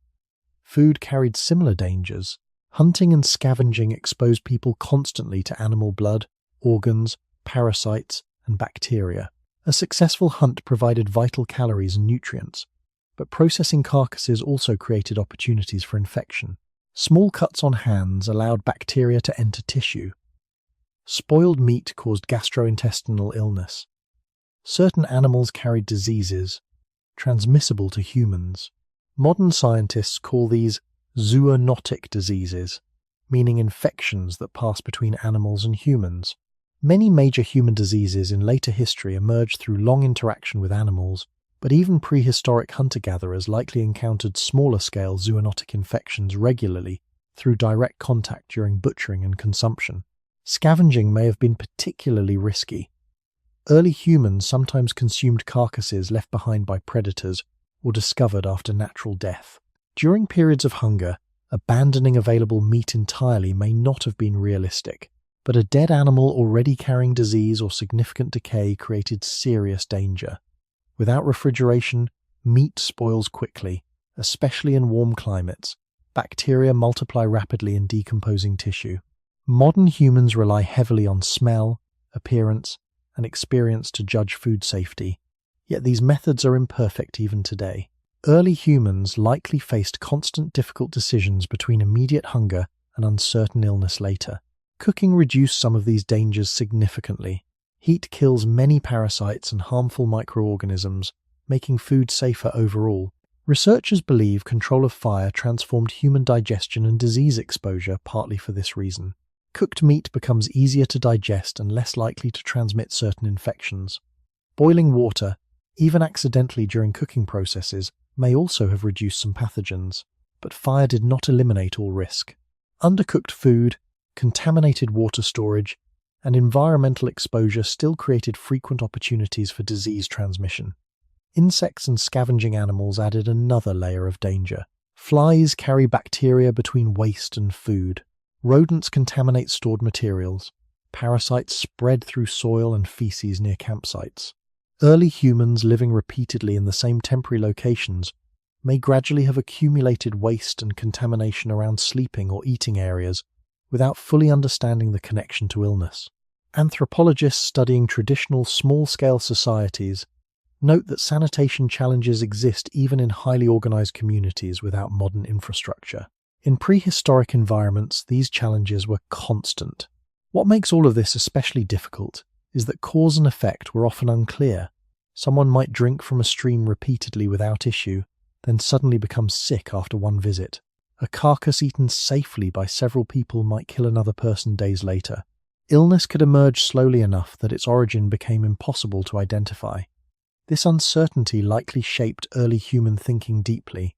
Food carried similar dangers. Hunting and scavenging exposed people constantly to animal blood, organs, parasites, and bacteria. A successful hunt provided vital calories and nutrients, but processing carcasses also created opportunities for infection. Small cuts on hands allowed bacteria to enter tissue. Spoiled meat caused gastrointestinal illness. Certain animals carried diseases, transmissible to humans. Modern scientists call these zoonotic diseases, meaning infections that pass between animals and humans. Many major human diseases in later history emerged through long interaction with animals, But even prehistoric hunter-gatherers likely encountered smaller-scale zoonotic infections regularly through direct contact during butchering and consumption. Scavenging may have been particularly risky. Early humans sometimes consumed carcasses left behind by predators or discovered after natural death. During periods of hunger, abandoning available meat entirely may not have been realistic, but a dead animal already carrying disease or significant decay created serious danger. Without refrigeration, meat spoils quickly, especially in warm climates. Bacteria multiply rapidly in decomposing tissue. Modern humans rely heavily on smell, appearance, and experience to judge food safety, yet these methods are imperfect even today. Early humans likely faced constant difficult decisions between immediate hunger and uncertain illness later. Cooking reduced some of these dangers significantly. Heat kills many parasites and harmful microorganisms, making food safer overall. Researchers believe control of fire transformed human digestion and disease exposure partly for this reason. Cooked meat becomes easier to digest and less likely to transmit certain infections. Boiling water, even accidentally during cooking processes, may also have reduced some pathogens, but fire did not eliminate all risk. Undercooked food, contaminated water storage, and environmental exposure still created frequent opportunities for disease transmission. Insects and scavenging animals added another layer of danger. Flies carry bacteria between waste and food. Rodents contaminate stored materials. Parasites spread through soil and feces near campsites. Early humans living repeatedly in the same temporary locations may gradually have accumulated waste and contamination around sleeping or eating areas without fully understanding the connection to illness. Anthropologists studying traditional small-scale societies note that sanitation challenges exist even in highly organized communities without modern infrastructure. In prehistoric environments, these challenges were constant. What makes all of this especially difficult is that cause and effect were often unclear. Someone might drink from a stream repeatedly without issue, then suddenly become sick after one visit. A carcass eaten safely by several people might kill another person days later. Illness could emerge slowly enough that its origin became impossible to identify. This uncertainty likely shaped early human thinking deeply.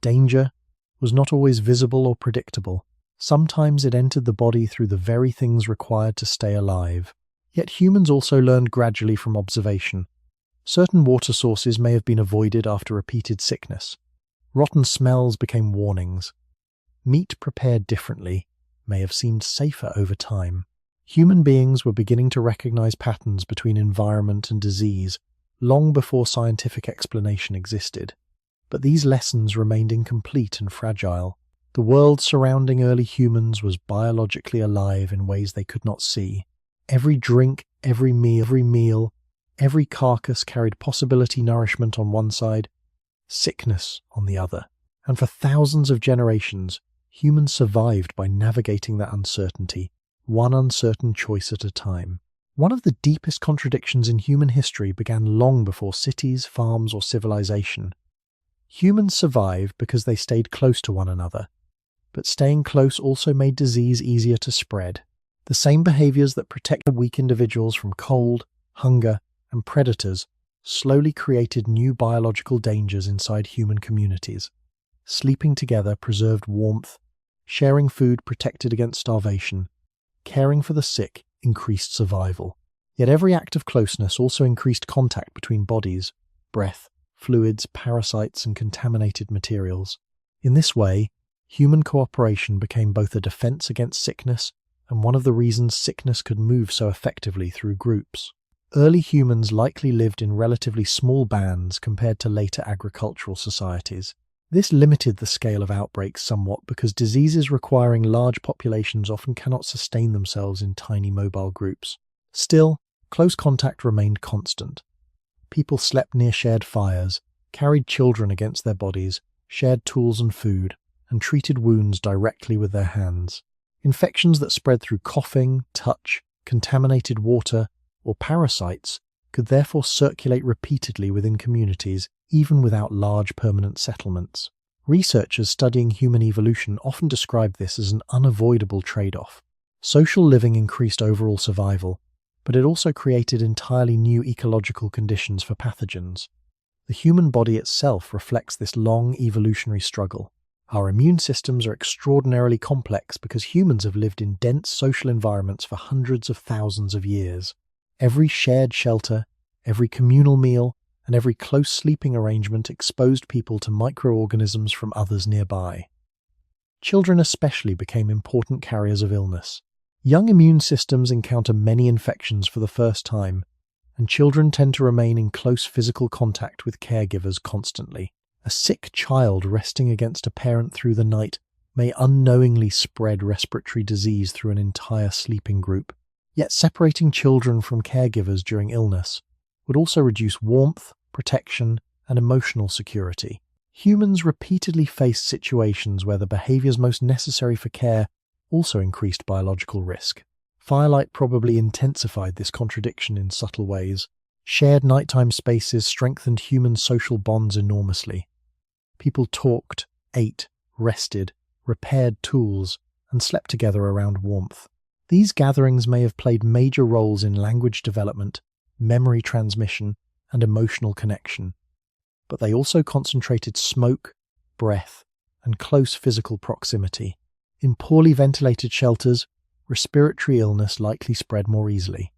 Danger was not always visible or predictable. Sometimes it entered the body through the very things required to stay alive. Yet humans also learned gradually from observation. Certain water sources may have been avoided after repeated sickness. Rotten smells became warnings. Meat prepared differently may have seemed safer over time. Human beings were beginning to recognize patterns between environment and disease long before scientific explanation existed. But these lessons remained incomplete and fragile. The world surrounding early humans was biologically alive in ways they could not see. Every drink, every meal, every carcass carried possibility nourishment on one side, sickness on the other. And for thousands of generations, humans survived by navigating that uncertainty, one uncertain choice at a time. One of the deepest contradictions in human history began long before cities, farms, or civilization. Humans survived because they stayed close to one another, but staying close also made disease easier to spread. The same behaviors that protected weak individuals from cold, hunger, and predators slowly created new biological dangers inside human communities. Sleeping together preserved warmth, sharing food protected against starvation, caring for the sick increased survival. Yet every act of closeness also increased contact between bodies, breath, fluids, parasites, and contaminated materials. In this way, human cooperation became both a defense against sickness and one of the reasons sickness could move so effectively through groups. Early humans likely lived in relatively small bands compared to later agricultural societies. This limited the scale of outbreaks somewhat because diseases requiring large populations often cannot sustain themselves in tiny mobile groups. Still, close contact remained constant. People slept near shared fires, carried children against their bodies, shared tools and food, and treated wounds directly with their hands. Infections that spread through coughing, touch, contaminated water, or parasites could therefore circulate repeatedly within communities, even without large permanent settlements. Researchers studying human evolution often describe this as an unavoidable trade-off. Social living increased overall survival, but it also created entirely new ecological conditions for pathogens. The human body itself reflects this long evolutionary struggle. Our immune systems are extraordinarily complex because humans have lived in dense social environments for hundreds of thousands of years. Every shared shelter, every communal meal, and every close sleeping arrangement exposed people to microorganisms from others nearby. Children especially became important carriers of illness. Young immune systems encounter many infections for the first time, and children tend to remain in close physical contact with caregivers constantly. A sick child resting against a parent through the night may unknowingly spread respiratory disease through an entire sleeping group. Yet separating children from caregivers during illness would also reduce warmth, protection, and emotional security. Humans repeatedly faced situations where the behaviors most necessary for care also increased biological risk. Firelight probably intensified this contradiction in subtle ways. Shared nighttime spaces strengthened human social bonds enormously. People talked, ate, rested, repaired tools, and slept together around warmth. These gatherings may have played major roles in language development, memory transmission, and emotional connection, but they also concentrated smoke, breath, and close physical proximity. In poorly ventilated shelters, respiratory illness likely spread more easily.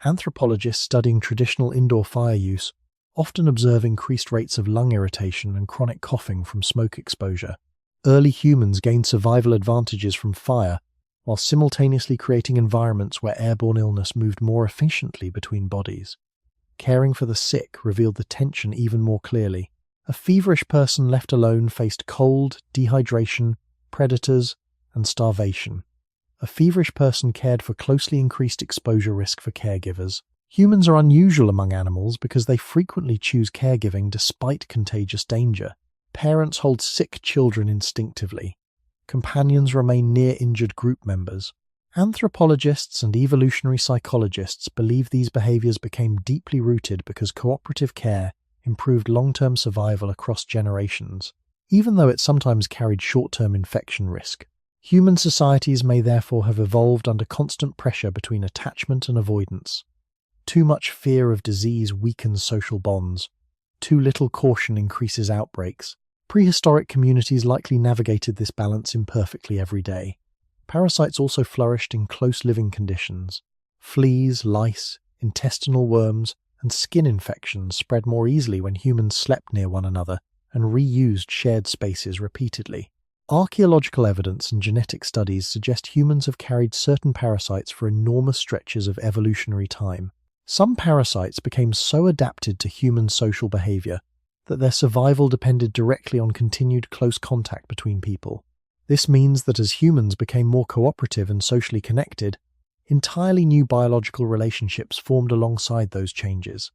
Anthropologists studying traditional indoor fire use often observe increased rates of lung irritation and chronic coughing from smoke exposure. Early humans gained survival advantages from fire, while simultaneously creating environments where airborne illness moved more efficiently between bodies. Caring for the sick revealed the tension even more clearly. A feverish person left alone faced cold, dehydration, predators, and starvation. A feverish person cared for closely increased exposure risk for caregivers. Humans are unusual among animals because they frequently choose caregiving despite contagious danger. Parents hold sick children instinctively. Companions remain near injured group members. Anthropologists and evolutionary psychologists believe these behaviors became deeply rooted because cooperative care improved long-term survival across generations, even though it sometimes carried short-term infection risk. Human societies may therefore have evolved under constant pressure between attachment and avoidance. Too much fear of disease weakens social bonds. Too little caution increases outbreaks. Prehistoric communities likely navigated this balance imperfectly every day. Parasites also flourished in close living conditions. Fleas, lice, intestinal worms, and skin infections spread more easily when humans slept near one another and reused shared spaces repeatedly. Archaeological evidence and genetic studies suggest humans have carried certain parasites for enormous stretches of evolutionary time. Some parasites became so adapted to human social behavior that their survival depended directly on continued close contact between people. This means that as humans became more cooperative and socially connected, entirely new biological relationships formed alongside those changes.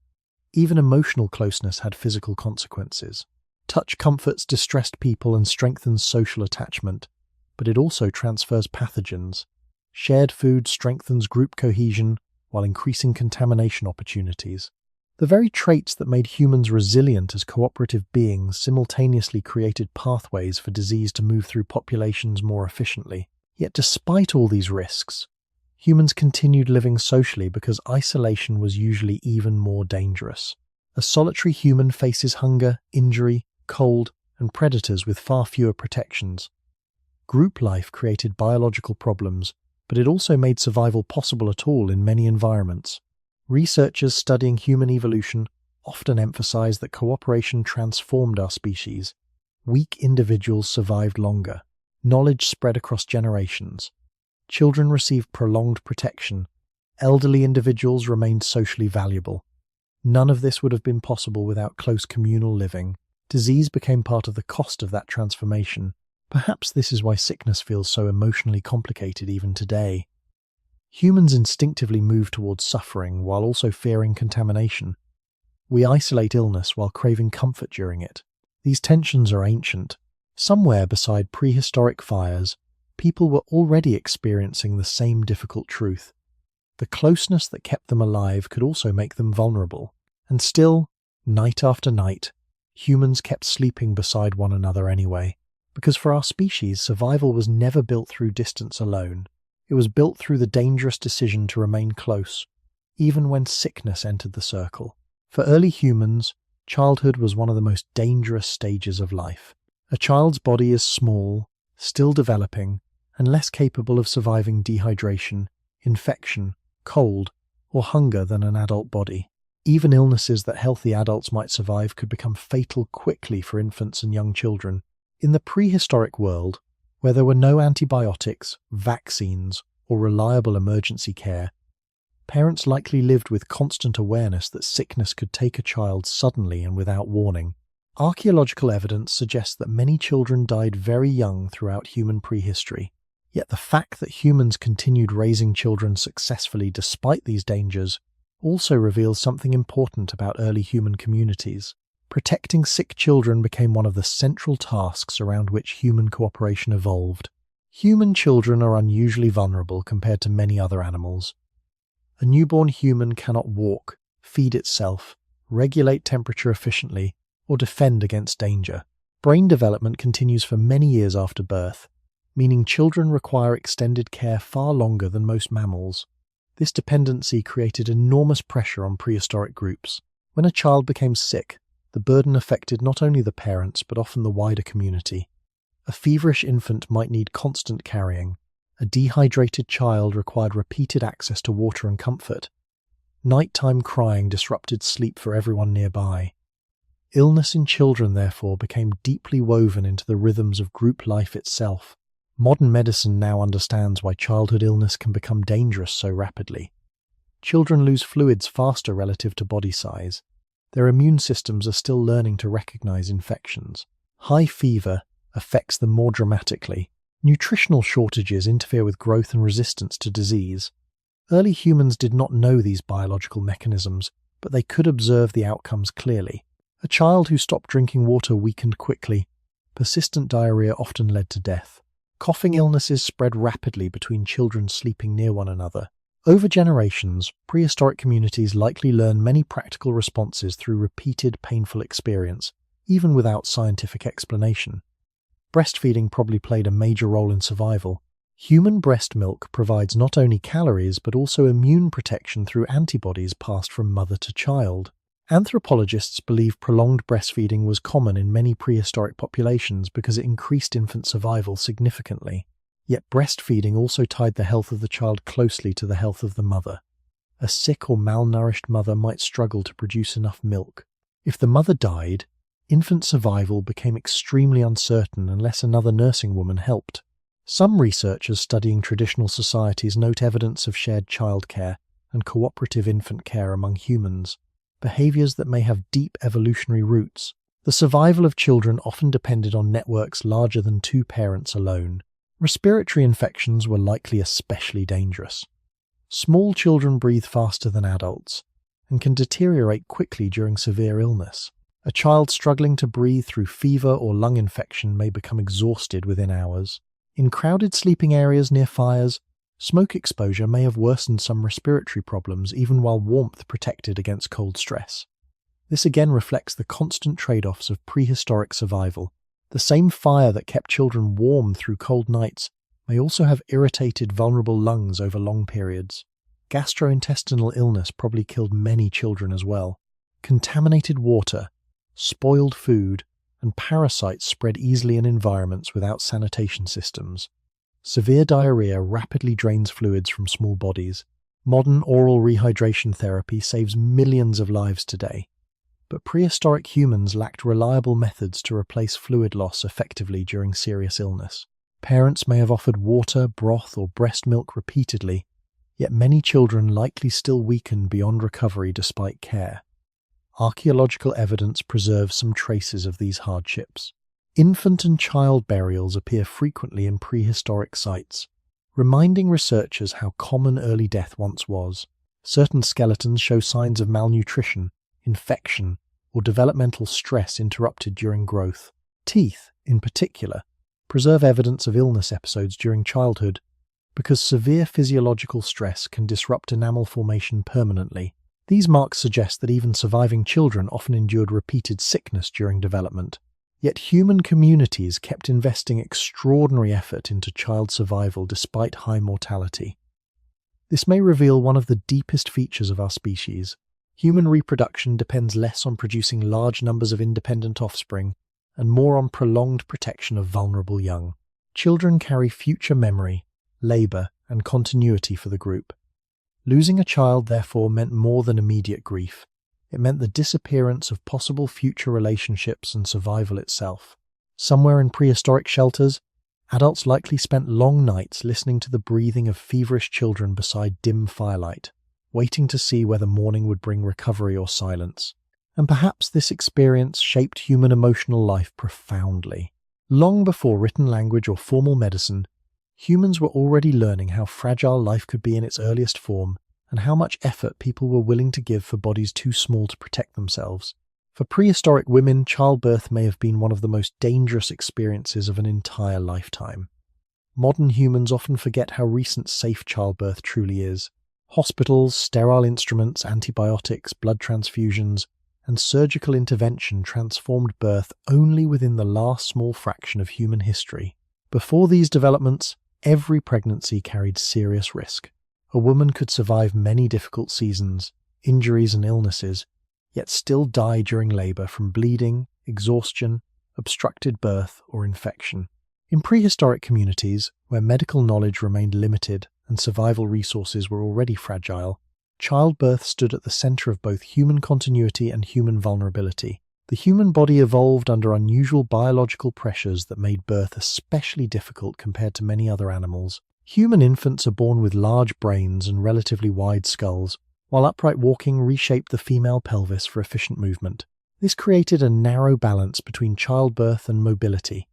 Even emotional closeness had physical consequences. Touch comforts distressed people and strengthens social attachment, but it also transfers pathogens. Shared food strengthens group cohesion while increasing contamination opportunities. The very traits that made humans resilient as cooperative beings simultaneously created pathways for disease to move through populations more efficiently. Yet despite all these risks, humans continued living socially because isolation was usually even more dangerous. A solitary human faces hunger, injury, cold, and predators with far fewer protections. Group life created biological problems, but it also made survival possible at all in many environments. Researchers studying human evolution often emphasize that cooperation transformed our species. Weak individuals survived longer. Knowledge spread across generations. Children received prolonged protection. Elderly individuals remained socially valuable. None of this would have been possible without close communal living. Disease became part of the cost of that transformation. Perhaps this is why sickness feels so emotionally complicated even today. Humans instinctively move towards suffering while also fearing contamination. We isolate illness while craving comfort during it. These tensions are ancient. Somewhere beside prehistoric fires, people were already experiencing the same difficult truth. The closeness that kept them alive could also make them vulnerable. And still, night after night, humans kept sleeping beside one another anyway. Because for our species, survival was never built through distance alone. It was built through the dangerous decision to remain close, even when sickness entered the circle. For early humans, Childhood was one of the most dangerous stages of life. A child's body is small, still developing, and less capable of surviving dehydration, infection, cold, or hunger than an adult body. Even illnesses that healthy adults might survive could become fatal quickly for infants and young children. In the prehistoric world, where there were no antibiotics, vaccines, or reliable emergency care, parents likely lived with constant awareness that sickness could take a child suddenly and without warning. Archaeological evidence suggests that many children died very young throughout human prehistory. Yet the fact that humans continued raising children successfully despite these dangers also reveals something important about early human communities. Protecting sick children became one of the central tasks around which human cooperation evolved. Human children are unusually vulnerable compared to many other animals. A newborn human cannot walk, feed itself, regulate temperature efficiently, or defend against danger. Brain development continues for many years after birth, meaning children require extended care far longer than most mammals. This dependency created enormous pressure on prehistoric groups. When a child became sick, the burden affected not only the parents but often the wider community. A feverish infant might need constant carrying. A dehydrated child required repeated access to water and comfort. Nighttime crying disrupted sleep for everyone nearby. Illness in children, therefore, became deeply woven into the rhythms of group life itself. Modern medicine now understands why childhood illness can become dangerous so rapidly. Children lose fluids faster relative to body size. Their immune systems are still learning to recognize infections. High fever affects them more dramatically. Nutritional shortages interfere with growth and resistance to disease. Early humans did not know these biological mechanisms, but they could observe the outcomes clearly. A child who stopped drinking water weakened quickly. Persistent diarrhea often led to death. Coughing illnesses spread rapidly between children sleeping near one another. Over generations, prehistoric communities likely learned many practical responses through repeated painful experience, even without scientific explanation. Breastfeeding probably played a major role in survival. Human breast milk provides not only calories but also immune protection through antibodies passed from mother to child. Anthropologists believe prolonged breastfeeding was common in many prehistoric populations because it increased infant survival significantly. Yet breastfeeding also tied the health of the child closely to the health of the mother. A sick or malnourished mother might struggle to produce enough milk. If the mother died, infant survival became extremely uncertain unless another nursing woman helped. Some researchers studying traditional societies note evidence of shared childcare and cooperative infant care among humans, behaviors that may have deep evolutionary roots. The survival of children often depended on networks larger than two parents alone. Respiratory infections were likely especially dangerous. Small children breathe faster than adults and can deteriorate quickly during severe illness. A child struggling to breathe through fever or lung infection may become exhausted within hours. In crowded sleeping areas near fires, smoke exposure may have worsened some respiratory problems even while warmth protected against cold stress. This again reflects the constant trade-offs of prehistoric survival. The same fire that kept children warm through cold nights may also have irritated vulnerable lungs over long periods. Gastrointestinal illness probably killed many children as well. Contaminated water, spoiled food, and parasites spread easily in environments without sanitation systems. Severe diarrhea rapidly drains fluids from small bodies. Modern oral rehydration therapy saves millions of lives today. But prehistoric humans lacked reliable methods to replace fluid loss effectively during serious illness. Parents may have offered water, broth, or breast milk repeatedly, yet many children likely still weakened beyond recovery despite care. Archaeological evidence preserves some traces of these hardships. Infant and child burials appear frequently in prehistoric sites, reminding researchers how common early death once was. Certain skeletons show signs of malnutrition, infection, or developmental stress interrupted during growth. Teeth, in particular, preserve evidence of illness episodes during childhood because severe physiological stress can disrupt enamel formation permanently. These marks suggest that even surviving children often endured repeated sickness during development. Yet human communities kept investing extraordinary effort into child survival despite high mortality. This may reveal one of the deepest features of our species. Human reproduction depends less on producing large numbers of independent offspring and more on prolonged protection of vulnerable young. Children carry future memory, labor, and continuity for the group. Losing a child, therefore, meant more than immediate grief. It meant the disappearance of possible future relationships and survival itself. Somewhere in prehistoric shelters, adults likely spent long nights listening to the breathing of feverish children beside dim firelight, waiting to see whether morning would bring recovery or silence. And perhaps this experience shaped human emotional life profoundly. Long before written language or formal medicine, humans were already learning how fragile life could be in its earliest form and how much effort people were willing to give for bodies too small to protect themselves. For prehistoric women, childbirth may have been one of the most dangerous experiences of an entire lifetime. Modern humans often forget how recent safe childbirth truly is. Hospitals, sterile instruments, antibiotics, blood transfusions, and surgical intervention transformed birth only within the last small fraction of human history. Before these developments, every pregnancy carried serious risk. A woman could survive many difficult seasons, injuries and illnesses, yet still die during labor from bleeding, exhaustion, obstructed birth, or infection. In prehistoric communities, where medical knowledge remained limited and survival resources were already fragile, childbirth stood at the center of both human continuity and human vulnerability. The human body evolved under unusual biological pressures that made birth especially difficult compared to many other animals. Human infants are born with large brains and relatively wide skulls, while upright walking reshaped the female pelvis for efficient movement. This created a narrow balance between childbirth and mobility.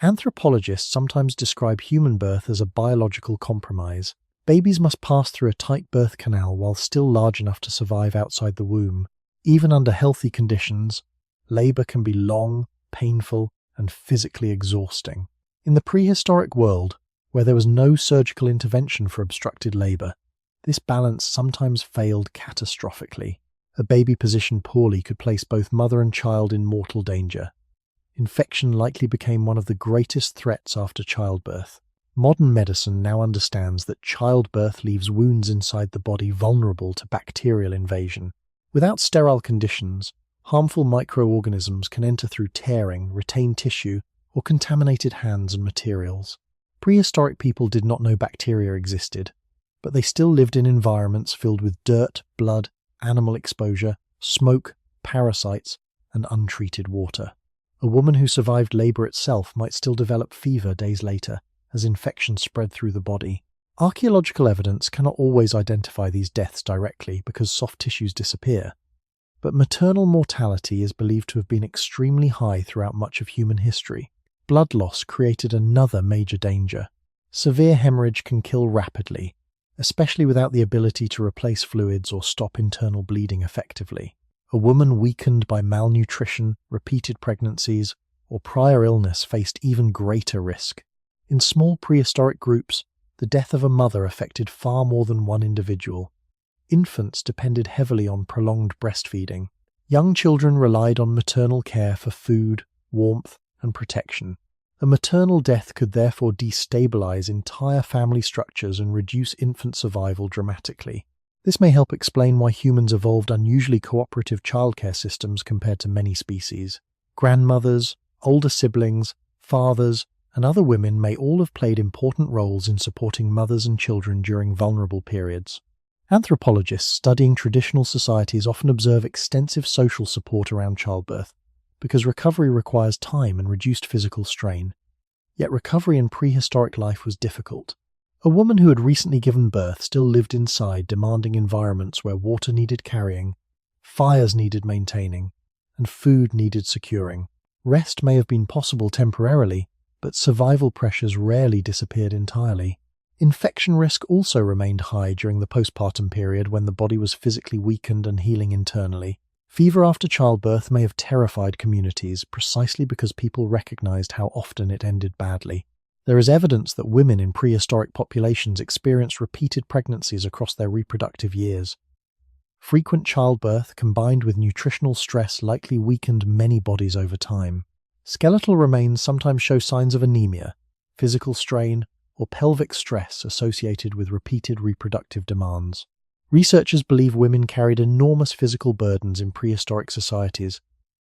Anthropologists sometimes describe human birth as a biological compromise. Babies must pass through a tight birth canal while still large enough to survive outside the womb. Even under healthy conditions, labor can be long, painful, and physically exhausting. In the prehistoric world, where there was no surgical intervention for obstructed labor, this balance sometimes failed catastrophically. A baby positioned poorly could place both mother and child in mortal danger. Infection likely became one of the greatest threats after childbirth. Modern medicine now understands that childbirth leaves wounds inside the body vulnerable to bacterial invasion. Without sterile conditions, harmful microorganisms can enter through tearing, retained tissue, or contaminated hands and materials. Prehistoric people did not know bacteria existed, but they still lived in environments filled with dirt, blood, animal exposure, smoke, parasites, and untreated water. A woman who survived labor itself might still develop fever days later, as infection spread through the body. Archaeological evidence cannot always identify these deaths directly because soft tissues disappear, but maternal mortality is believed to have been extremely high throughout much of human history. Blood loss created another major danger. Severe hemorrhage can kill rapidly, especially without the ability to replace fluids or stop internal bleeding effectively. A woman weakened by malnutrition, repeated pregnancies, or prior illness faced even greater risk. In small prehistoric groups, the death of a mother affected far more than one individual. Infants depended heavily on prolonged breastfeeding. Young children relied on maternal care for food, warmth, and protection. A maternal death could therefore destabilize entire family structures and reduce infant survival dramatically. This may help explain why humans evolved unusually cooperative childcare systems compared to many species. Grandmothers, older siblings, fathers, and other women may all have played important roles in supporting mothers and children during vulnerable periods. Anthropologists studying traditional societies often observe extensive social support around childbirth, because recovery requires time and reduced physical strain. Yet recovery in prehistoric life was difficult. A woman who had recently given birth still lived inside demanding environments where water needed carrying, fires needed maintaining, and food needed securing. Rest may have been possible temporarily, but survival pressures rarely disappeared entirely. Infection risk also remained high during the postpartum period when the body was physically weakened and healing internally. Fever after childbirth may have terrified communities precisely because people recognized how often it ended badly. There is evidence that women in prehistoric populations experienced repeated pregnancies across their reproductive years. Frequent childbirth combined with nutritional stress likely weakened many bodies over time. Skeletal remains sometimes show signs of anemia, physical strain, or pelvic stress associated with repeated reproductive demands. Researchers believe women carried enormous physical burdens in prehistoric societies,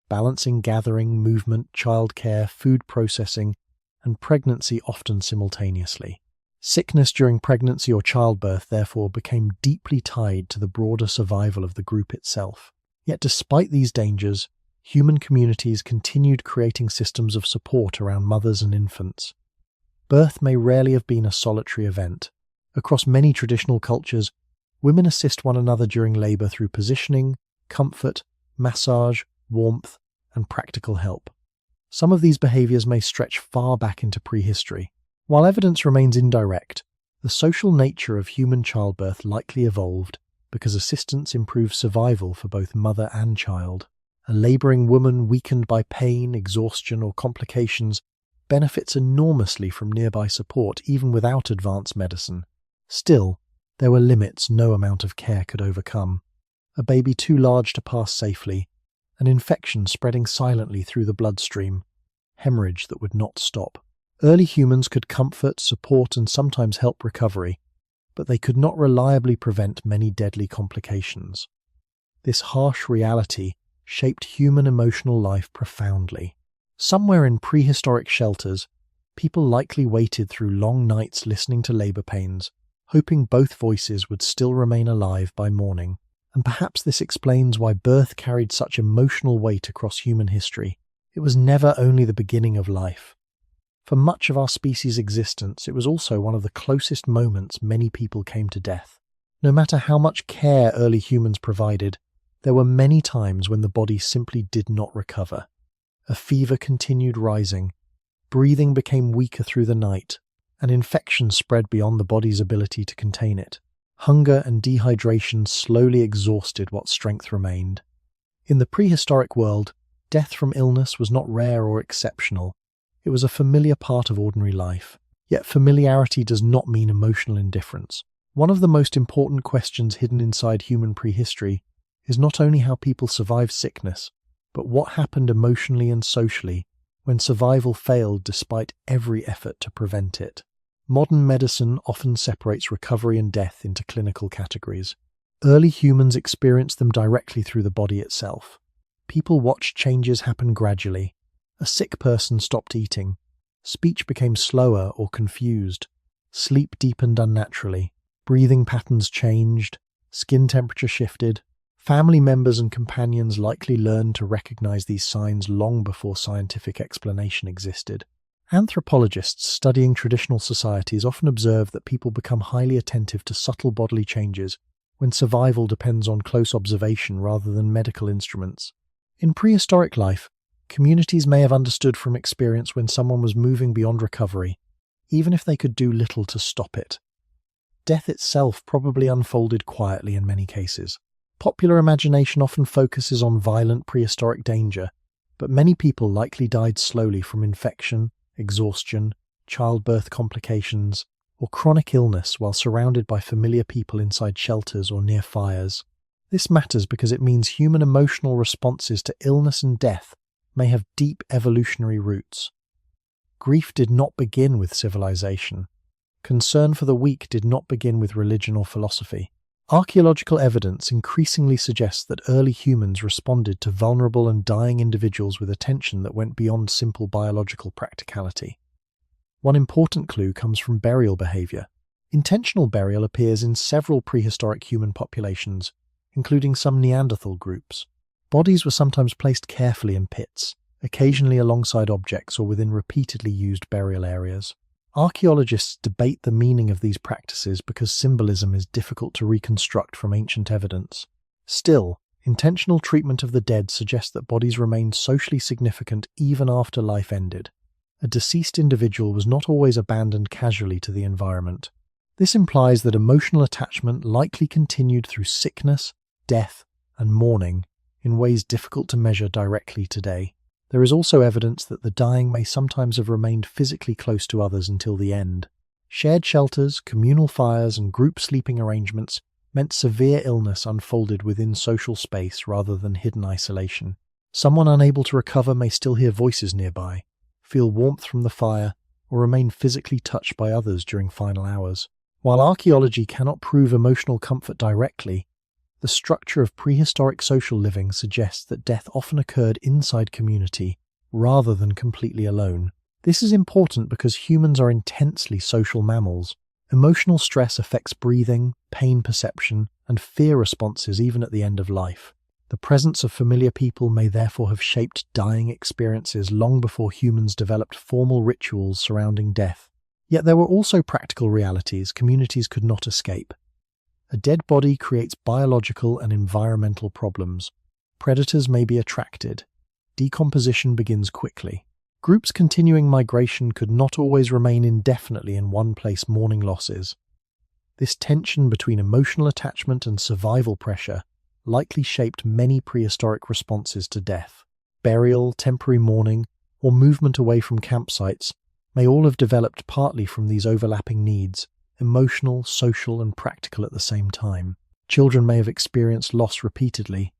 balancing gathering, movement, childcare, food processing, and pregnancy often simultaneously. Sickness during pregnancy or childbirth therefore became deeply tied to the broader survival of the group itself. Yet despite these dangers, human communities continued creating systems of support around mothers and infants. Birth may rarely have been a solitary event. Across many traditional cultures, women assist one another during labor through positioning, comfort, massage, warmth, and practical help. Some of these behaviors may stretch far back into prehistory. While evidence remains indirect, the social nature of human childbirth likely evolved because assistance improves survival for both mother and child. A laboring woman weakened by pain, exhaustion, or complications benefits enormously from nearby support even without advanced medicine. Still, there were limits no amount of care could overcome. A baby too large to pass safely, an infection spreading silently through the bloodstream, hemorrhage that would not stop. Early humans could comfort, support, and sometimes help recovery, but they could not reliably prevent many deadly complications. This harsh reality shaped human emotional life profoundly. Somewhere in prehistoric shelters, people likely waited through long nights listening to labor pains, hoping both voices would still remain alive by morning. And perhaps this explains why birth carried such emotional weight across human history. It was never only the beginning of life. For much of our species' existence, it was also one of the closest moments many people came to death. No matter how much care early humans provided, there were many times when the body simply did not recover. A fever continued rising, breathing became weaker through the night, and infection spread beyond the body's ability to contain it. Hunger and dehydration slowly exhausted what strength remained. In the prehistoric world, death from illness was not rare or exceptional. It was a familiar part of ordinary life. Yet familiarity does not mean emotional indifference. One of the most important questions hidden inside human prehistory is not only how people survived sickness, but what happened emotionally and socially when survival failed despite every effort to prevent it. Modern medicine often separates recovery and death into clinical categories. Early humans experienced them directly through the body itself. People watched changes happen gradually. A sick person stopped eating. Speech became slower or confused. Sleep deepened unnaturally. Breathing patterns changed. Skin temperature shifted. Family members and companions likely learned to recognize these signs long before scientific explanation existed. Anthropologists studying traditional societies often observe that people become highly attentive to subtle bodily changes when survival depends on close observation rather than medical instruments. In prehistoric life, communities may have understood from experience when someone was moving beyond recovery, even if they could do little to stop it. Death itself probably unfolded quietly in many cases. Popular imagination often focuses on violent prehistoric danger, but many people likely died slowly from infection, exhaustion, childbirth complications, or chronic illness while surrounded by familiar people inside shelters or near fires. This matters because it means human emotional responses to illness and death may have deep evolutionary roots. Grief did not begin with civilization. Concern for the weak did not begin with religion or philosophy. Archaeological evidence increasingly suggests that early humans responded to vulnerable and dying individuals with attention that went beyond simple biological practicality. One important clue comes from burial behavior. Intentional burial appears in several prehistoric human populations, including some Neanderthal groups. Bodies were sometimes placed carefully in pits, occasionally alongside objects or within repeatedly used burial areas. Archaeologists debate the meaning of these practices because symbolism is difficult to reconstruct from ancient evidence. Still, intentional treatment of the dead suggests that bodies remained socially significant even after life ended. A deceased individual was not always abandoned casually to the environment. This implies that emotional attachment likely continued through sickness, death, and mourning in ways difficult to measure directly today. There is also evidence that the dying may sometimes have remained physically close to others until the end. Shared shelters, communal fires, and group sleeping arrangements meant severe illness unfolded within social space rather than hidden isolation. Someone unable to recover may still hear voices nearby, feel warmth from the fire, or remain physically touched by others during final hours. While archaeology cannot prove emotional comfort directly, the structure of prehistoric social living suggests that death often occurred inside community rather than completely alone. This is important because humans are intensely social mammals. Emotional stress affects breathing, pain perception, and fear responses even at the end of life. The presence of familiar people may therefore have shaped dying experiences long before humans developed formal rituals surrounding death. Yet there were also practical realities communities could not escape. A dead body creates biological and environmental problems. Predators may be attracted. Decomposition begins quickly. Groups continuing migration could not always remain indefinitely in one place mourning losses. This tension between emotional attachment and survival pressure likely shaped many prehistoric responses to death. Burial, temporary mourning, or movement away from campsites may all have developed partly from these overlapping needs, emotional, social, and practical at the same time. Children may have experienced loss repeatedly.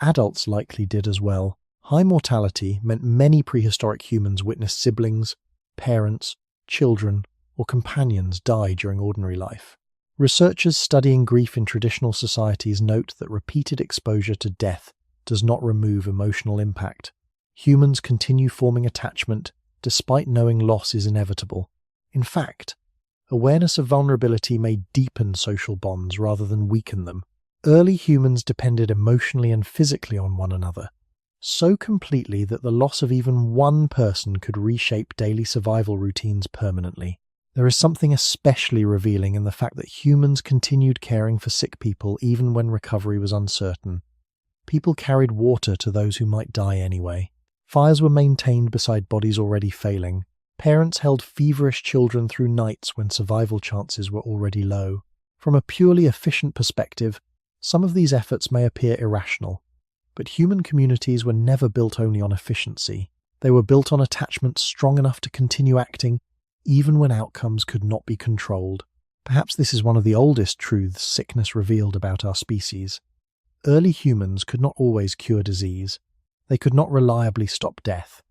Adults likely did as well. High mortality meant many prehistoric humans witnessed siblings, parents, children, or companions die during ordinary life. Researchers studying grief in traditional societies note that repeated exposure to death does not remove emotional impact. Humans continue forming attachment despite knowing loss is inevitable. In fact, awareness of vulnerability may deepen social bonds rather than weaken them. Early humans depended emotionally and physically on one another, so completely that the loss of even one person could reshape daily survival routines permanently. There is something especially revealing in the fact that humans continued caring for sick people even when recovery was uncertain. People carried water to those who might die anyway. Fires were maintained beside bodies already failing. Parents held feverish children through nights when survival chances were already low. From a purely efficient perspective, some of these efforts may appear irrational, but human communities were never built only on efficiency. They were built on attachment strong enough to continue acting even when outcomes could not be controlled. Perhaps this is one of the oldest truths sickness revealed about our species. Early humans could not always cure disease. They could not reliably stop death.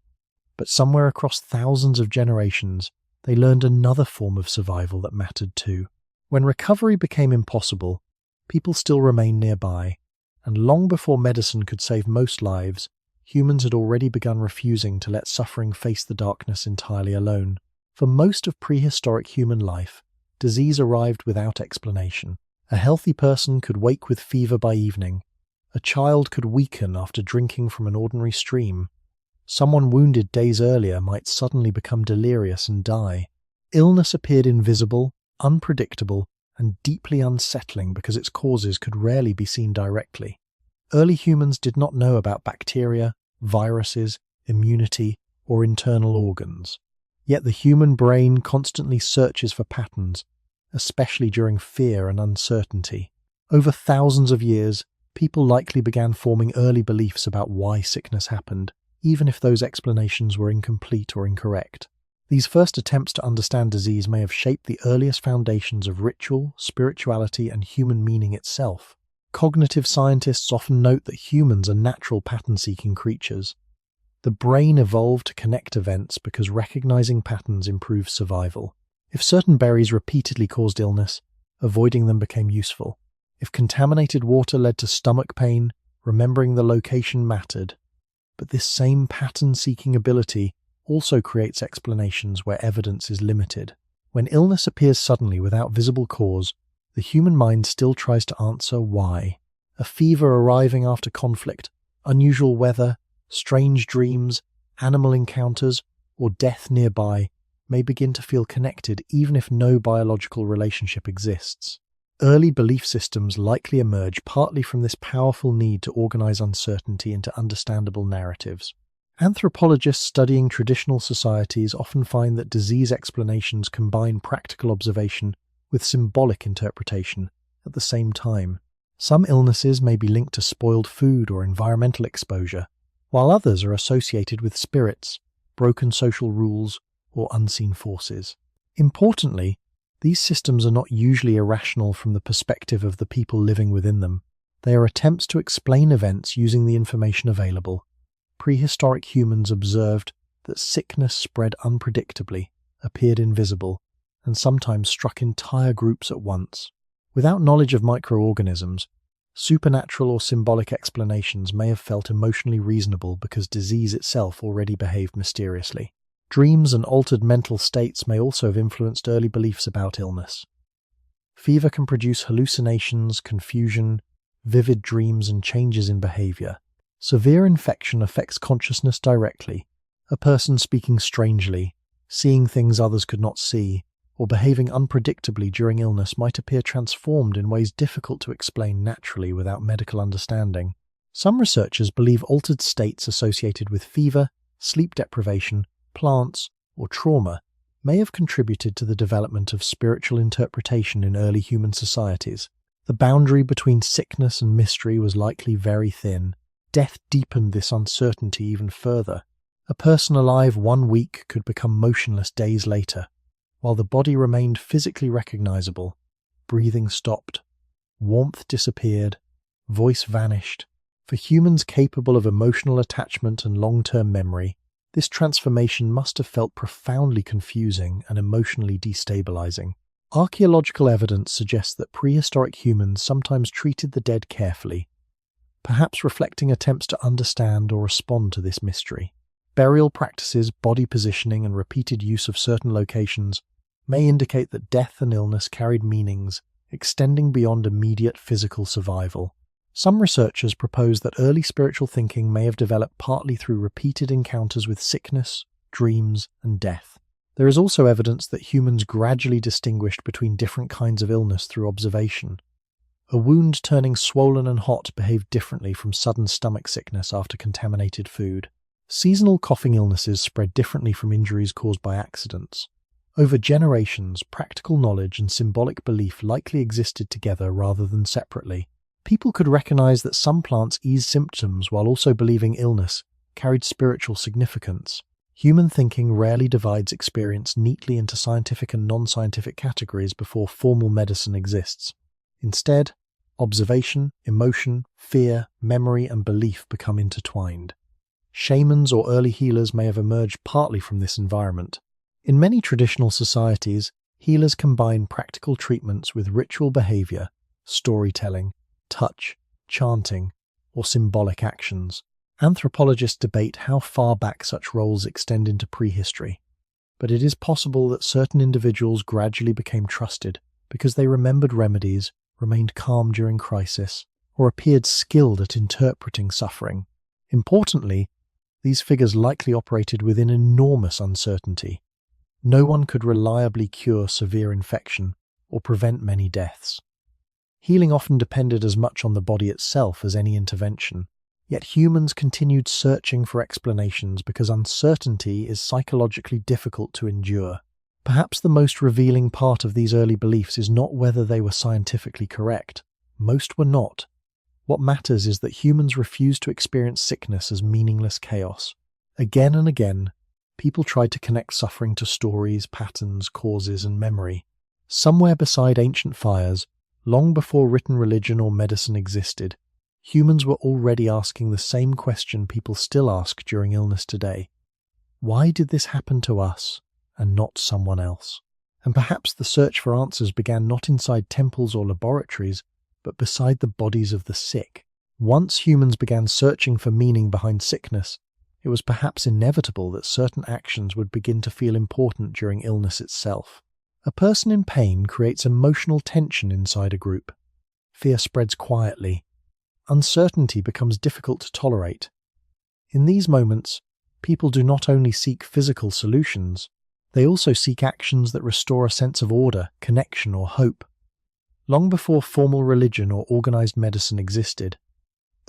But somewhere across thousands of generations, they learned another form of survival that mattered too. When recovery became impossible, people still remained nearby, and long before medicine could save most lives, humans had already begun refusing to let suffering face the darkness entirely alone. For most of prehistoric human life, disease arrived without explanation. A healthy person could wake with fever by evening. A child could weaken after drinking from an ordinary stream. Someone wounded days earlier might suddenly become delirious and die. Illness appeared invisible, unpredictable, and deeply unsettling because its causes could rarely be seen directly. Early humans did not know about bacteria, viruses, immunity, or internal organs. Yet the human brain constantly searches for patterns, especially during fear and uncertainty. Over thousands of years, people likely began forming early beliefs about why sickness happened, even if those explanations were incomplete or incorrect. These first attempts to understand disease may have shaped the earliest foundations of ritual, spirituality, and human meaning itself. Cognitive scientists often note that humans are natural pattern-seeking creatures. The brain evolved to connect events because recognizing patterns improves survival. If certain berries repeatedly caused illness, avoiding them became useful. If contaminated water led to stomach pain, remembering the location mattered. But this same pattern-seeking ability also creates explanations where evidence is limited. When illness appears suddenly without visible cause, the human mind still tries to answer why. A fever arriving after conflict, unusual weather, strange dreams, animal encounters, or death nearby may begin to feel connected even if no biological relationship exists. Early belief systems likely emerge partly from this powerful need to organize uncertainty into understandable narratives. Anthropologists studying traditional societies often find that disease explanations combine practical observation with symbolic interpretation at the same time. Some illnesses may be linked to spoiled food or environmental exposure, while others are associated with spirits, broken social rules, or unseen forces. Importantly, these systems are not usually irrational from the perspective of the people living within them. They are attempts to explain events using the information available. Prehistoric humans observed that sickness spread unpredictably, appeared invisible, and sometimes struck entire groups at once. Without knowledge of microorganisms, supernatural or symbolic explanations may have felt emotionally reasonable because disease itself already behaved mysteriously. Dreams and altered mental states may also have influenced early beliefs about illness. Fever can produce hallucinations, confusion, vivid dreams, and changes in behavior. Severe infection affects consciousness directly. A person speaking strangely, seeing things others could not see, or behaving unpredictably during illness might appear transformed in ways difficult to explain naturally without medical understanding. Some researchers believe altered states associated with fever, sleep deprivation, plants, or trauma may have contributed to the development of spiritual interpretation in early human societies. The boundary between sickness and mystery was likely very thin. Death deepened this uncertainty even further. A person alive 1 week could become motionless days later. While the body remained physically recognizable, breathing stopped, warmth disappeared, voice vanished. For humans capable of emotional attachment and long-term memory, this transformation must have felt profoundly confusing and emotionally destabilizing. Archaeological evidence suggests that prehistoric humans sometimes treated the dead carefully, perhaps reflecting attempts to understand or respond to this mystery. Burial practices, body positioning, and repeated use of certain locations may indicate that death and illness carried meanings extending beyond immediate physical survival. Some researchers propose that early spiritual thinking may have developed partly through repeated encounters with sickness, dreams, and death. There is also evidence that humans gradually distinguished between different kinds of illness through observation. A wound turning swollen and hot behaved differently from sudden stomach sickness after contaminated food. Seasonal coughing illnesses spread differently from injuries caused by accidents. Over generations, practical knowledge and symbolic belief likely existed together rather than separately. People could recognize that some plants ease symptoms while also believing illness carried spiritual significance. Human thinking rarely divides experience neatly into scientific and non-scientific categories before formal medicine exists. Instead, observation, emotion, fear, memory, and belief become intertwined. Shamans or early healers may have emerged partly from this environment. In many traditional societies, healers combine practical treatments with ritual behavior, storytelling, touch, chanting, or symbolic actions. Anthropologists debate how far back such roles extend into prehistory, but it is possible that certain individuals gradually became trusted because they remembered remedies, remained calm during crisis, or appeared skilled at interpreting suffering. Importantly, these figures likely operated within enormous uncertainty. No one could reliably cure severe infection or prevent many deaths. Healing often depended as much on the body itself as any intervention. Yet humans continued searching for explanations because uncertainty is psychologically difficult to endure. Perhaps the most revealing part of these early beliefs is not whether they were scientifically correct. Most were not. What matters is that humans refused to experience sickness as meaningless chaos. Again and again, people tried to connect suffering to stories, patterns, causes, and memory. Somewhere beside ancient fires, long before written religion or medicine existed, humans were already asking the same question people still ask during illness today. Why did this happen to us and not someone else? And perhaps the search for answers began not inside temples or laboratories, but beside the bodies of the sick. Once humans began searching for meaning behind sickness, it was perhaps inevitable that certain actions would begin to feel important during illness itself. A person in pain creates emotional tension inside a group. Fear spreads quietly. Uncertainty becomes difficult to tolerate. In these moments, people do not only seek physical solutions, they also seek actions that restore a sense of order, connection, or hope. Long before formal religion or organized medicine existed,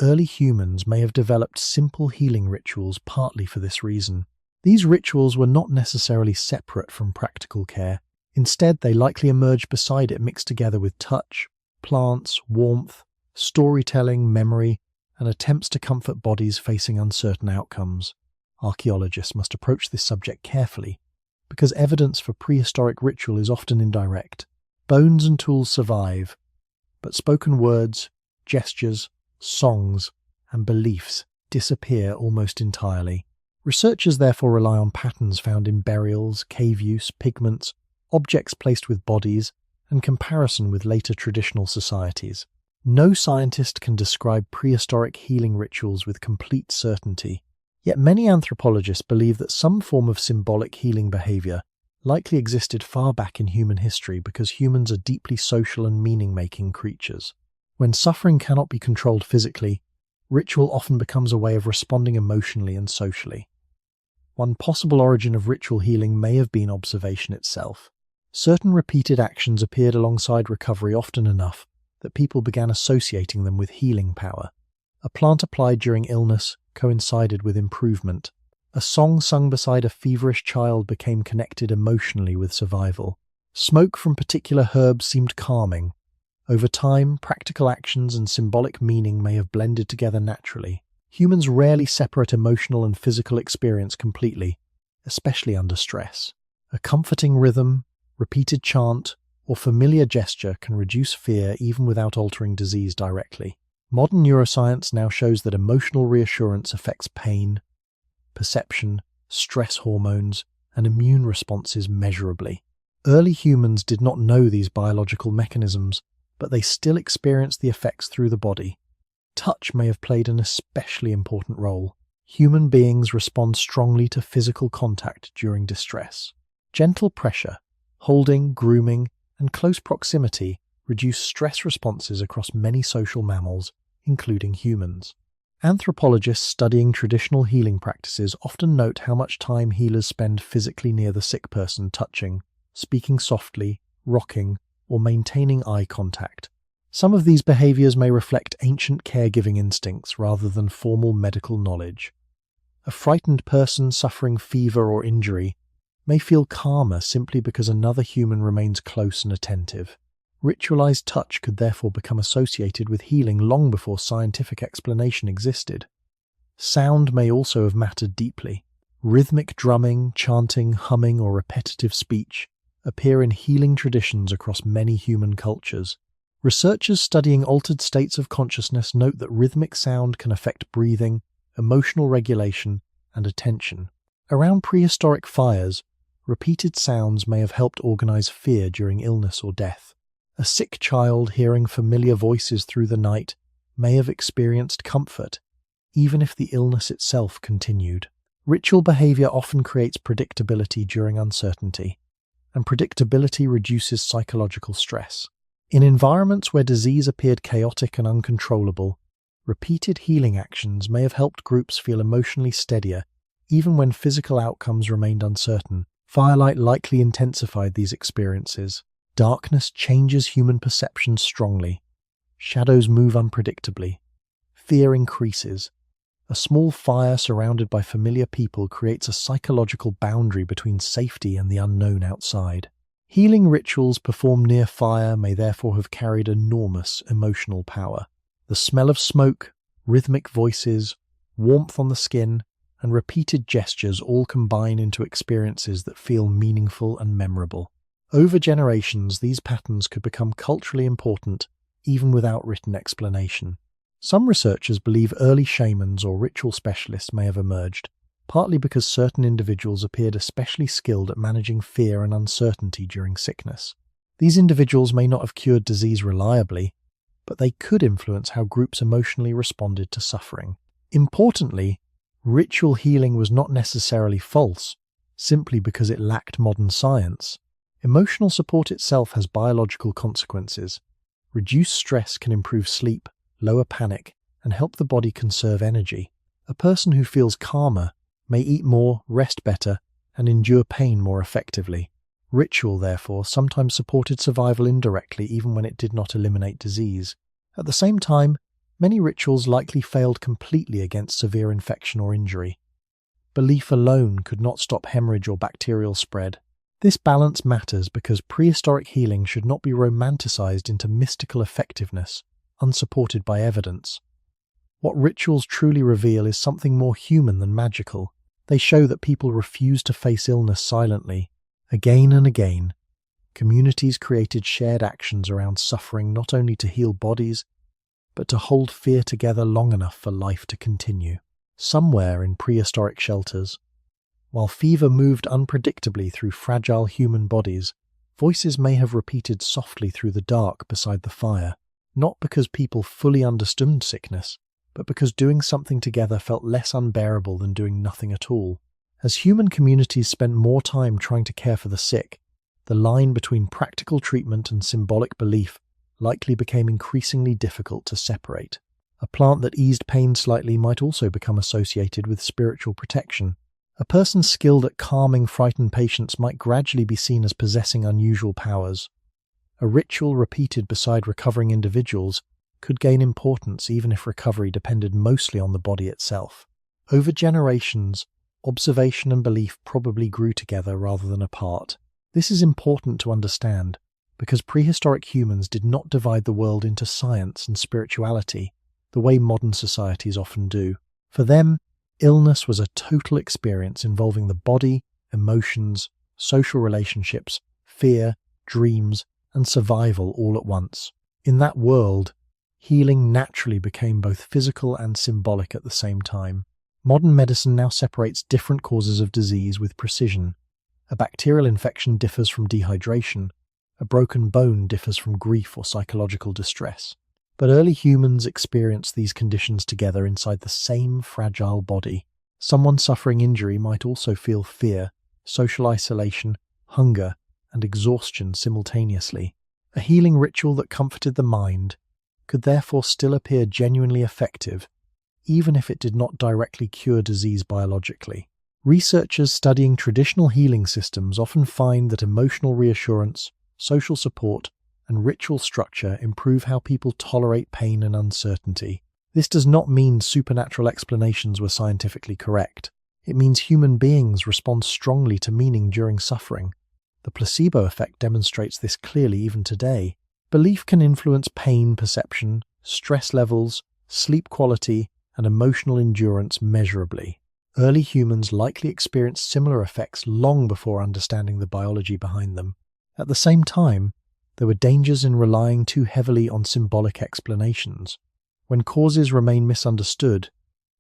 early humans may have developed simple healing rituals partly for this reason. These rituals were not necessarily separate from practical care. Instead, they likely emerged beside it, mixed together with touch, plants, warmth, storytelling, memory, and attempts to comfort bodies facing uncertain outcomes. Archaeologists must approach this subject carefully, because evidence for prehistoric ritual is often indirect. Bones and tools survive, but spoken words, gestures, songs, and beliefs disappear almost entirely. Researchers therefore rely on patterns found in burials, cave use, pigments, objects placed with bodies, and comparison with later traditional societies. No scientist can describe prehistoric healing rituals with complete certainty, yet many anthropologists believe that some form of symbolic healing behavior likely existed far back in human history because humans are deeply social and meaning-making creatures. When suffering cannot be controlled physically, ritual often becomes a way of responding emotionally and socially. One possible origin of ritual healing may have been observation itself. Certain repeated actions appeared alongside recovery often enough that people began associating them with healing power. A plant applied during illness coincided with improvement. A song sung beside a feverish child became connected emotionally with survival. Smoke from particular herbs seemed calming. Over time, practical actions and symbolic meaning may have blended together naturally. Humans rarely separate emotional and physical experience completely, especially under stress. A comforting rhythm, repeated chant, or familiar gesture can reduce fear even without altering disease directly. Modern neuroscience now shows that emotional reassurance affects pain, perception, stress hormones, and immune responses measurably. Early humans did not know these biological mechanisms, but they still experienced the effects through the body. Touch may have played an especially important role. Human beings respond strongly to physical contact during distress. Gentle pressure, holding, grooming, and close proximity reduce stress responses across many social mammals, including humans. Anthropologists studying traditional healing practices often note how much time healers spend physically near the sick person, touching, speaking softly, rocking, or maintaining eye contact. Some of these behaviors may reflect ancient caregiving instincts rather than formal medical knowledge. A frightened person suffering fever or injury may feel calmer simply because another human remains close and attentive. Ritualized touch could therefore become associated with healing long before scientific explanation existed. Sound may also have mattered deeply. Rhythmic drumming, chanting, humming, or repetitive speech appear in healing traditions across many human cultures. Researchers studying altered states of consciousness note that rhythmic sound can affect breathing, emotional regulation, and attention. Around prehistoric fires, repeated sounds may have helped organize fear during illness or death. A sick child hearing familiar voices through the night may have experienced comfort, even if the illness itself continued. Ritual behavior often creates predictability during uncertainty, and predictability reduces psychological stress. In environments where disease appeared chaotic and uncontrollable, repeated healing actions may have helped groups feel emotionally steadier, even when physical outcomes remained uncertain. Firelight likely intensified these experiences. Darkness changes human perception strongly. Shadows move unpredictably. Fear increases. A small fire surrounded by familiar people creates a psychological boundary between safety and the unknown outside. Healing rituals performed near fire may therefore have carried enormous emotional power. The smell of smoke, rhythmic voices, warmth on the skin, and repeated gestures all combine into experiences that feel meaningful and memorable. Over generations, these patterns could become culturally important, even without written explanation. Some researchers believe early shamans or ritual specialists may have emerged, partly because certain individuals appeared especially skilled at managing fear and uncertainty during sickness. These individuals may not have cured disease reliably, but they could influence how groups emotionally responded to suffering. Importantly, ritual healing was not necessarily false, simply because it lacked modern science. Emotional support itself has biological consequences. Reduced stress can improve sleep, lower panic, and help the body conserve energy. A person who feels calmer may eat more, rest better, and endure pain more effectively. Ritual, therefore, sometimes supported survival indirectly even when it did not eliminate disease. At the same time, many rituals likely failed completely against severe infection or injury. Belief alone could not stop hemorrhage or bacterial spread. This balance matters because prehistoric healing should not be romanticized into mystical effectiveness, unsupported by evidence. What rituals truly reveal is something more human than magical. They show that people refuse to face illness silently. Again and again, communities created shared actions around suffering not only to heal bodies, but to hold fear together long enough for life to continue. Somewhere in prehistoric shelters, while fever moved unpredictably through fragile human bodies, Voices may have repeated softly through the dark beside the fire, not because people fully understood sickness, but because doing something together felt less unbearable than doing nothing at all. As human communities spent more time trying to care for the sick, the line between practical treatment and symbolic belief likely became increasingly difficult to separate. A plant that eased pain slightly might also become associated with spiritual protection. A person skilled at calming frightened patients might gradually be seen as possessing unusual powers. A ritual repeated beside recovering individuals could gain importance even if recovery depended mostly on the body itself. Over generations, observation and belief probably grew together rather than apart. This is important to understand because prehistoric humans did not divide the world into science and spirituality the way modern societies often do. For them, illness was a total experience involving the body, emotions, social relationships, fear, dreams, and survival all at once. In that world, healing naturally became both physical and symbolic at the same time. Modern medicine now separates different causes of disease with precision. A bacterial infection differs from dehydration. A broken bone differs from grief or psychological distress. But early humans experienced these conditions together inside the same fragile body. Someone suffering injury might also feel fear, social isolation, hunger, and exhaustion simultaneously. A healing ritual that comforted the mind could therefore still appear genuinely effective, even if it did not directly cure disease biologically. Researchers studying traditional healing systems often find that emotional reassurance, social support, and ritual structure improve how people tolerate pain and uncertainty. This does not mean supernatural explanations were scientifically correct. It means human beings respond strongly to meaning during suffering. The placebo effect demonstrates this clearly even today. Belief can influence pain perception, stress levels, sleep quality, and emotional endurance measurably. Early humans likely experienced similar effects long before understanding the biology behind them. At the same time, there were dangers in relying too heavily on symbolic explanations. When causes remain misunderstood,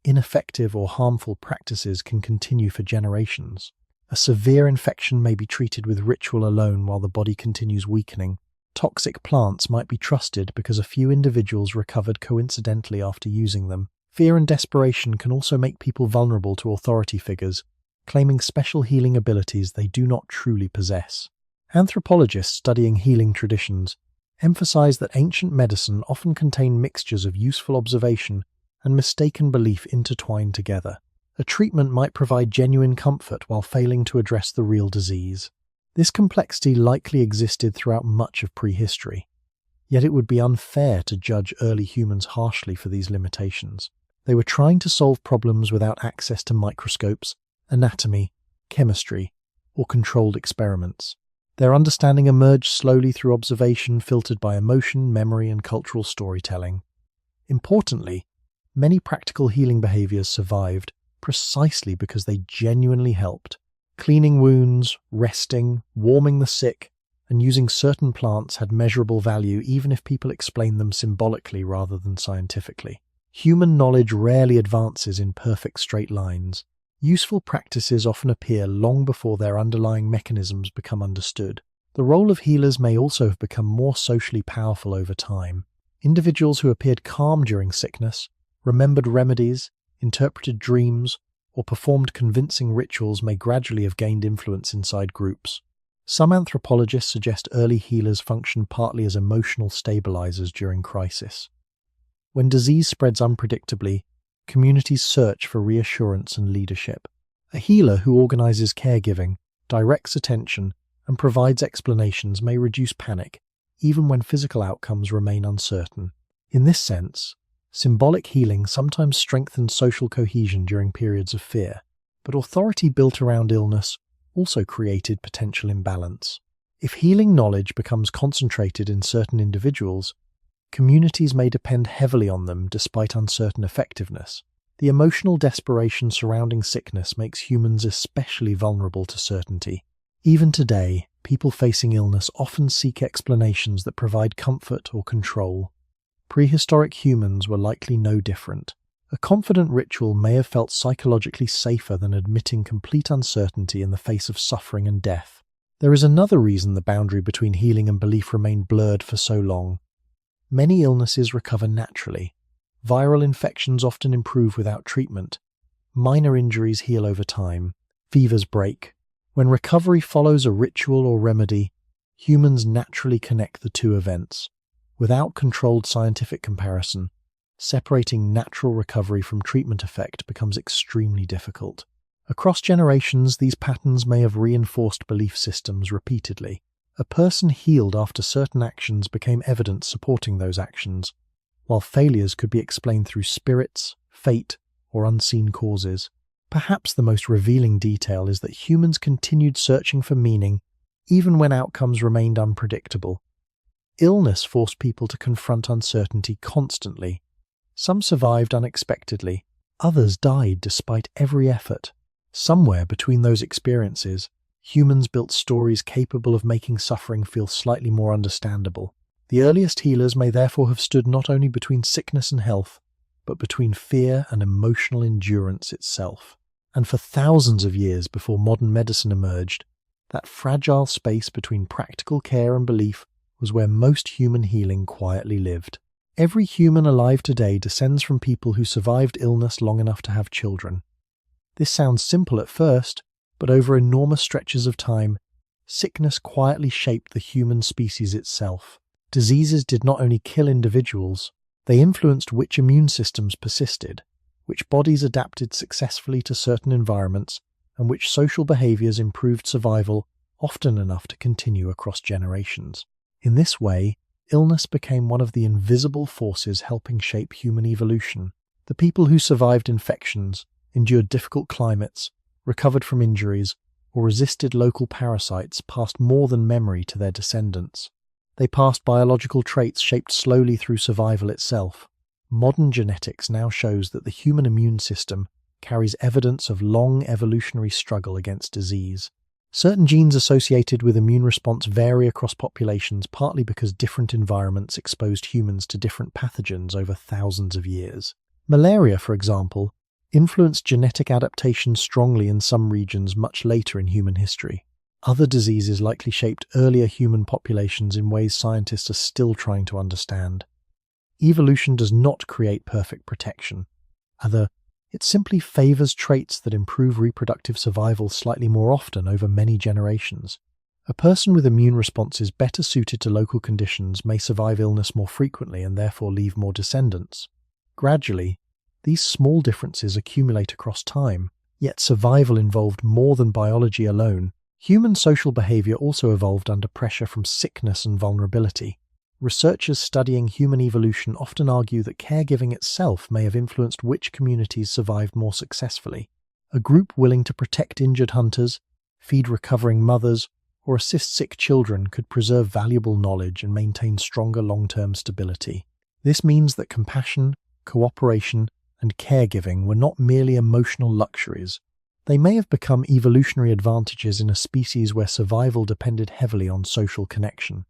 ineffective or harmful practices can continue for generations. A severe infection may be treated with ritual alone while the body continues weakening. Toxic plants might be trusted because a few individuals recovered coincidentally after using them. Fear and desperation can also make people vulnerable to authority figures, claiming special healing abilities they do not truly possess. Anthropologists studying healing traditions emphasize that ancient medicine often contained mixtures of useful observation and mistaken belief intertwined together. A treatment might provide genuine comfort while failing to address the real disease. This complexity likely existed throughout much of prehistory, yet it would be unfair to judge early humans harshly for these limitations. They were trying to solve problems without access to microscopes, anatomy, chemistry, or controlled experiments. Their understanding emerged slowly through observation filtered by emotion, memory, and cultural storytelling. Importantly, many practical healing behaviors survived precisely because they genuinely helped. Cleaning wounds, resting, warming the sick, and using certain plants had measurable value even if people explained them symbolically rather than scientifically. Human knowledge rarely advances in perfect straight lines. Useful practices often appear long before their underlying mechanisms become understood. The role of healers may also have become more socially powerful over time. Individuals who appeared calm during sickness, remembered remedies, interpreted dreams, or performed convincing rituals may gradually have gained influence inside groups. Some anthropologists suggest early healers functioned partly as emotional stabilizers during crisis. When disease spreads unpredictably, communities search for reassurance and leadership. A healer who organizes caregiving, directs attention, and provides explanations may reduce panic, even when physical outcomes remain uncertain. In this sense, symbolic healing sometimes strengthens social cohesion during periods of fear, but authority built around illness also created potential imbalance. If healing knowledge becomes concentrated in certain individuals, communities may depend heavily on them despite uncertain effectiveness. The emotional desperation surrounding sickness makes humans especially vulnerable to certainty. Even today, people facing illness often seek explanations that provide comfort or control. Prehistoric humans were likely no different. A confident ritual may have felt psychologically safer than admitting complete uncertainty in the face of suffering and death. There is another reason the boundary between healing and belief remained blurred for so long. Many illnesses recover naturally. Viral infections often improve without treatment. Minor injuries heal over time. Fevers break. When recovery follows a ritual or remedy, humans naturally connect the two events. Without controlled scientific comparison, separating natural recovery from treatment effect becomes extremely difficult. Across generations, these patterns may have reinforced belief systems repeatedly. A person healed after certain actions became evidence supporting those actions, while failures could be explained through spirits, fate, or unseen causes. Perhaps the most revealing detail is that humans continued searching for meaning even when outcomes remained unpredictable. Illness forced people to confront uncertainty constantly. Some survived unexpectedly, others died despite every effort. Somewhere between those experiences, humans built stories capable of making suffering feel slightly more understandable. The earliest healers may therefore have stood not only between sickness and health, but between fear and emotional endurance itself. And for thousands of years before modern medicine emerged, that fragile space between practical care and belief was where most human healing quietly lived. Every human alive today descends from people who survived illness long enough to have children. This sounds simple at first, but over enormous stretches of time, sickness quietly shaped the human species itself. Diseases did not only kill individuals, they influenced which immune systems persisted, which bodies adapted successfully to certain environments, and which social behaviors improved survival often enough to continue across generations. In this way, illness became one of the invisible forces helping shape human evolution. The people who survived infections, endured difficult climates, recovered from injuries, or resisted local parasites passed more than memory to their descendants. They passed biological traits shaped slowly through survival itself. Modern genetics now shows that the human immune system carries evidence of long evolutionary struggle against disease. Certain genes associated with immune response vary across populations, partly because different environments exposed humans to different pathogens over thousands of years. Malaria, for example, influenced genetic adaptation strongly in some regions much later in human history. Other diseases likely shaped earlier human populations in ways scientists are still trying to understand. Evolution does not create perfect protection. Rather, it simply favors traits that improve reproductive survival slightly more often over many generations. A person with immune responses better suited to local conditions may survive illness more frequently and therefore leave more descendants. Gradually, these small differences accumulate across time, yet survival involved more than biology alone. Human social behavior also evolved under pressure from sickness and vulnerability. Researchers studying human evolution often argue that caregiving itself may have influenced which communities survived more successfully. A group willing to protect injured hunters, feed recovering mothers, or assist sick children could preserve valuable knowledge and maintain stronger long-term stability. This means that compassion, cooperation, and caregiving were not merely emotional luxuries. They may have become evolutionary advantages in a species where survival depended heavily on social connection.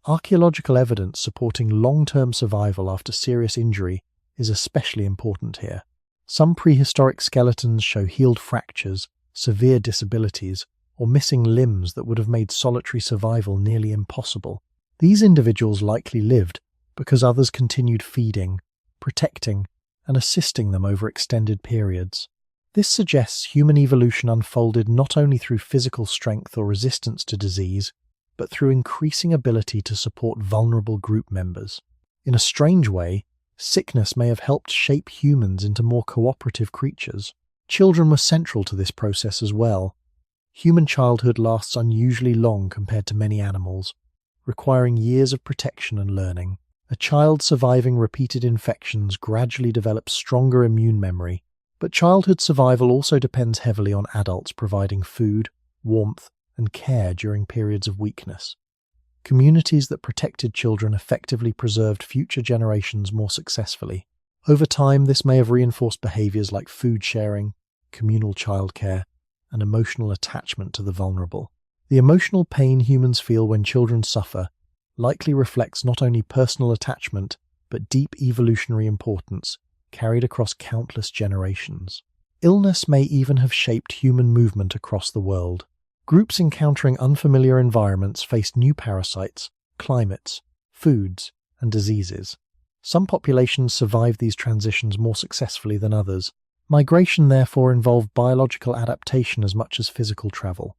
Archaeological evidence supporting long-term survival after serious injury is especially important here. Some prehistoric skeletons show healed fractures, severe disabilities, or missing limbs that would have made solitary survival nearly impossible. These individuals likely lived because others continued feeding, protecting, and assisting them over extended periods. This suggests human evolution unfolded not only through physical strength or resistance to disease, but through increasing ability to support vulnerable group members. In a strange way, sickness may have helped shape humans into more cooperative creatures. Children were central to this process as well. Human childhood lasts unusually long compared to many animals, requiring years of protection and learning. A child surviving repeated infections gradually develops stronger immune memory, but childhood survival also depends heavily on adults providing food, warmth, and care during periods of weakness. Communities that protected children effectively preserved future generations more successfully. Over time, this may have reinforced behaviors like food sharing, communal childcare, and emotional attachment to the vulnerable. The emotional pain humans feel when children suffer likely reflects not only personal attachment, but deep evolutionary importance carried across countless generations. Illness may even have shaped human movement across the world. Groups encountering unfamiliar environments faced new parasites, climates, foods, and diseases. Some populations survived these transitions more successfully than others. Migration therefore involved biological adaptation as much as physical travel.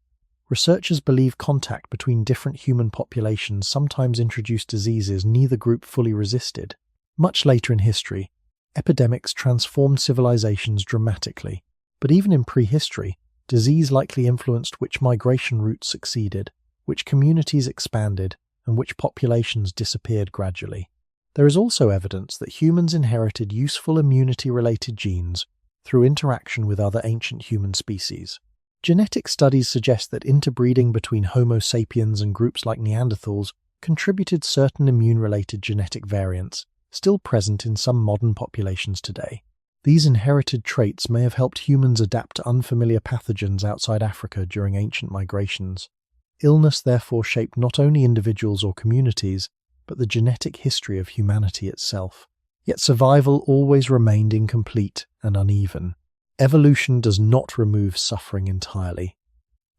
Researchers believe contact between different human populations sometimes introduced diseases neither group fully resisted. Much later in history, epidemics transformed civilizations dramatically, but even in prehistory, disease likely influenced which migration routes succeeded, which communities expanded, and which populations disappeared gradually. There is also evidence that humans inherited useful immunity-related genes through interaction with other ancient human species. Genetic studies suggest that interbreeding between Homo sapiens and groups like Neanderthals contributed certain immune-related genetic variants, still present in some modern populations today. These inherited traits may have helped humans adapt to unfamiliar pathogens outside Africa during ancient migrations. Illness therefore shaped not only individuals or communities, but the genetic history of humanity itself. Yet survival always remained incomplete and uneven. Evolution does not remove suffering entirely.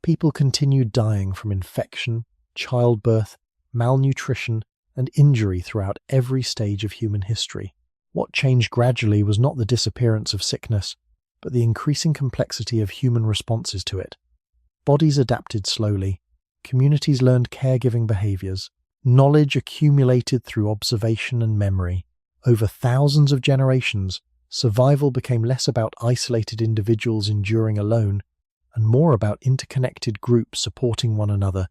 People continued dying from infection, childbirth, malnutrition, and injury throughout every stage of human history. What changed gradually was not the disappearance of sickness, but the increasing complexity of human responses to it. Bodies adapted slowly, communities learned caregiving behaviors, knowledge accumulated through observation and memory. Over thousands of generations, survival became less about isolated individuals enduring alone, and more about interconnected groups supporting one another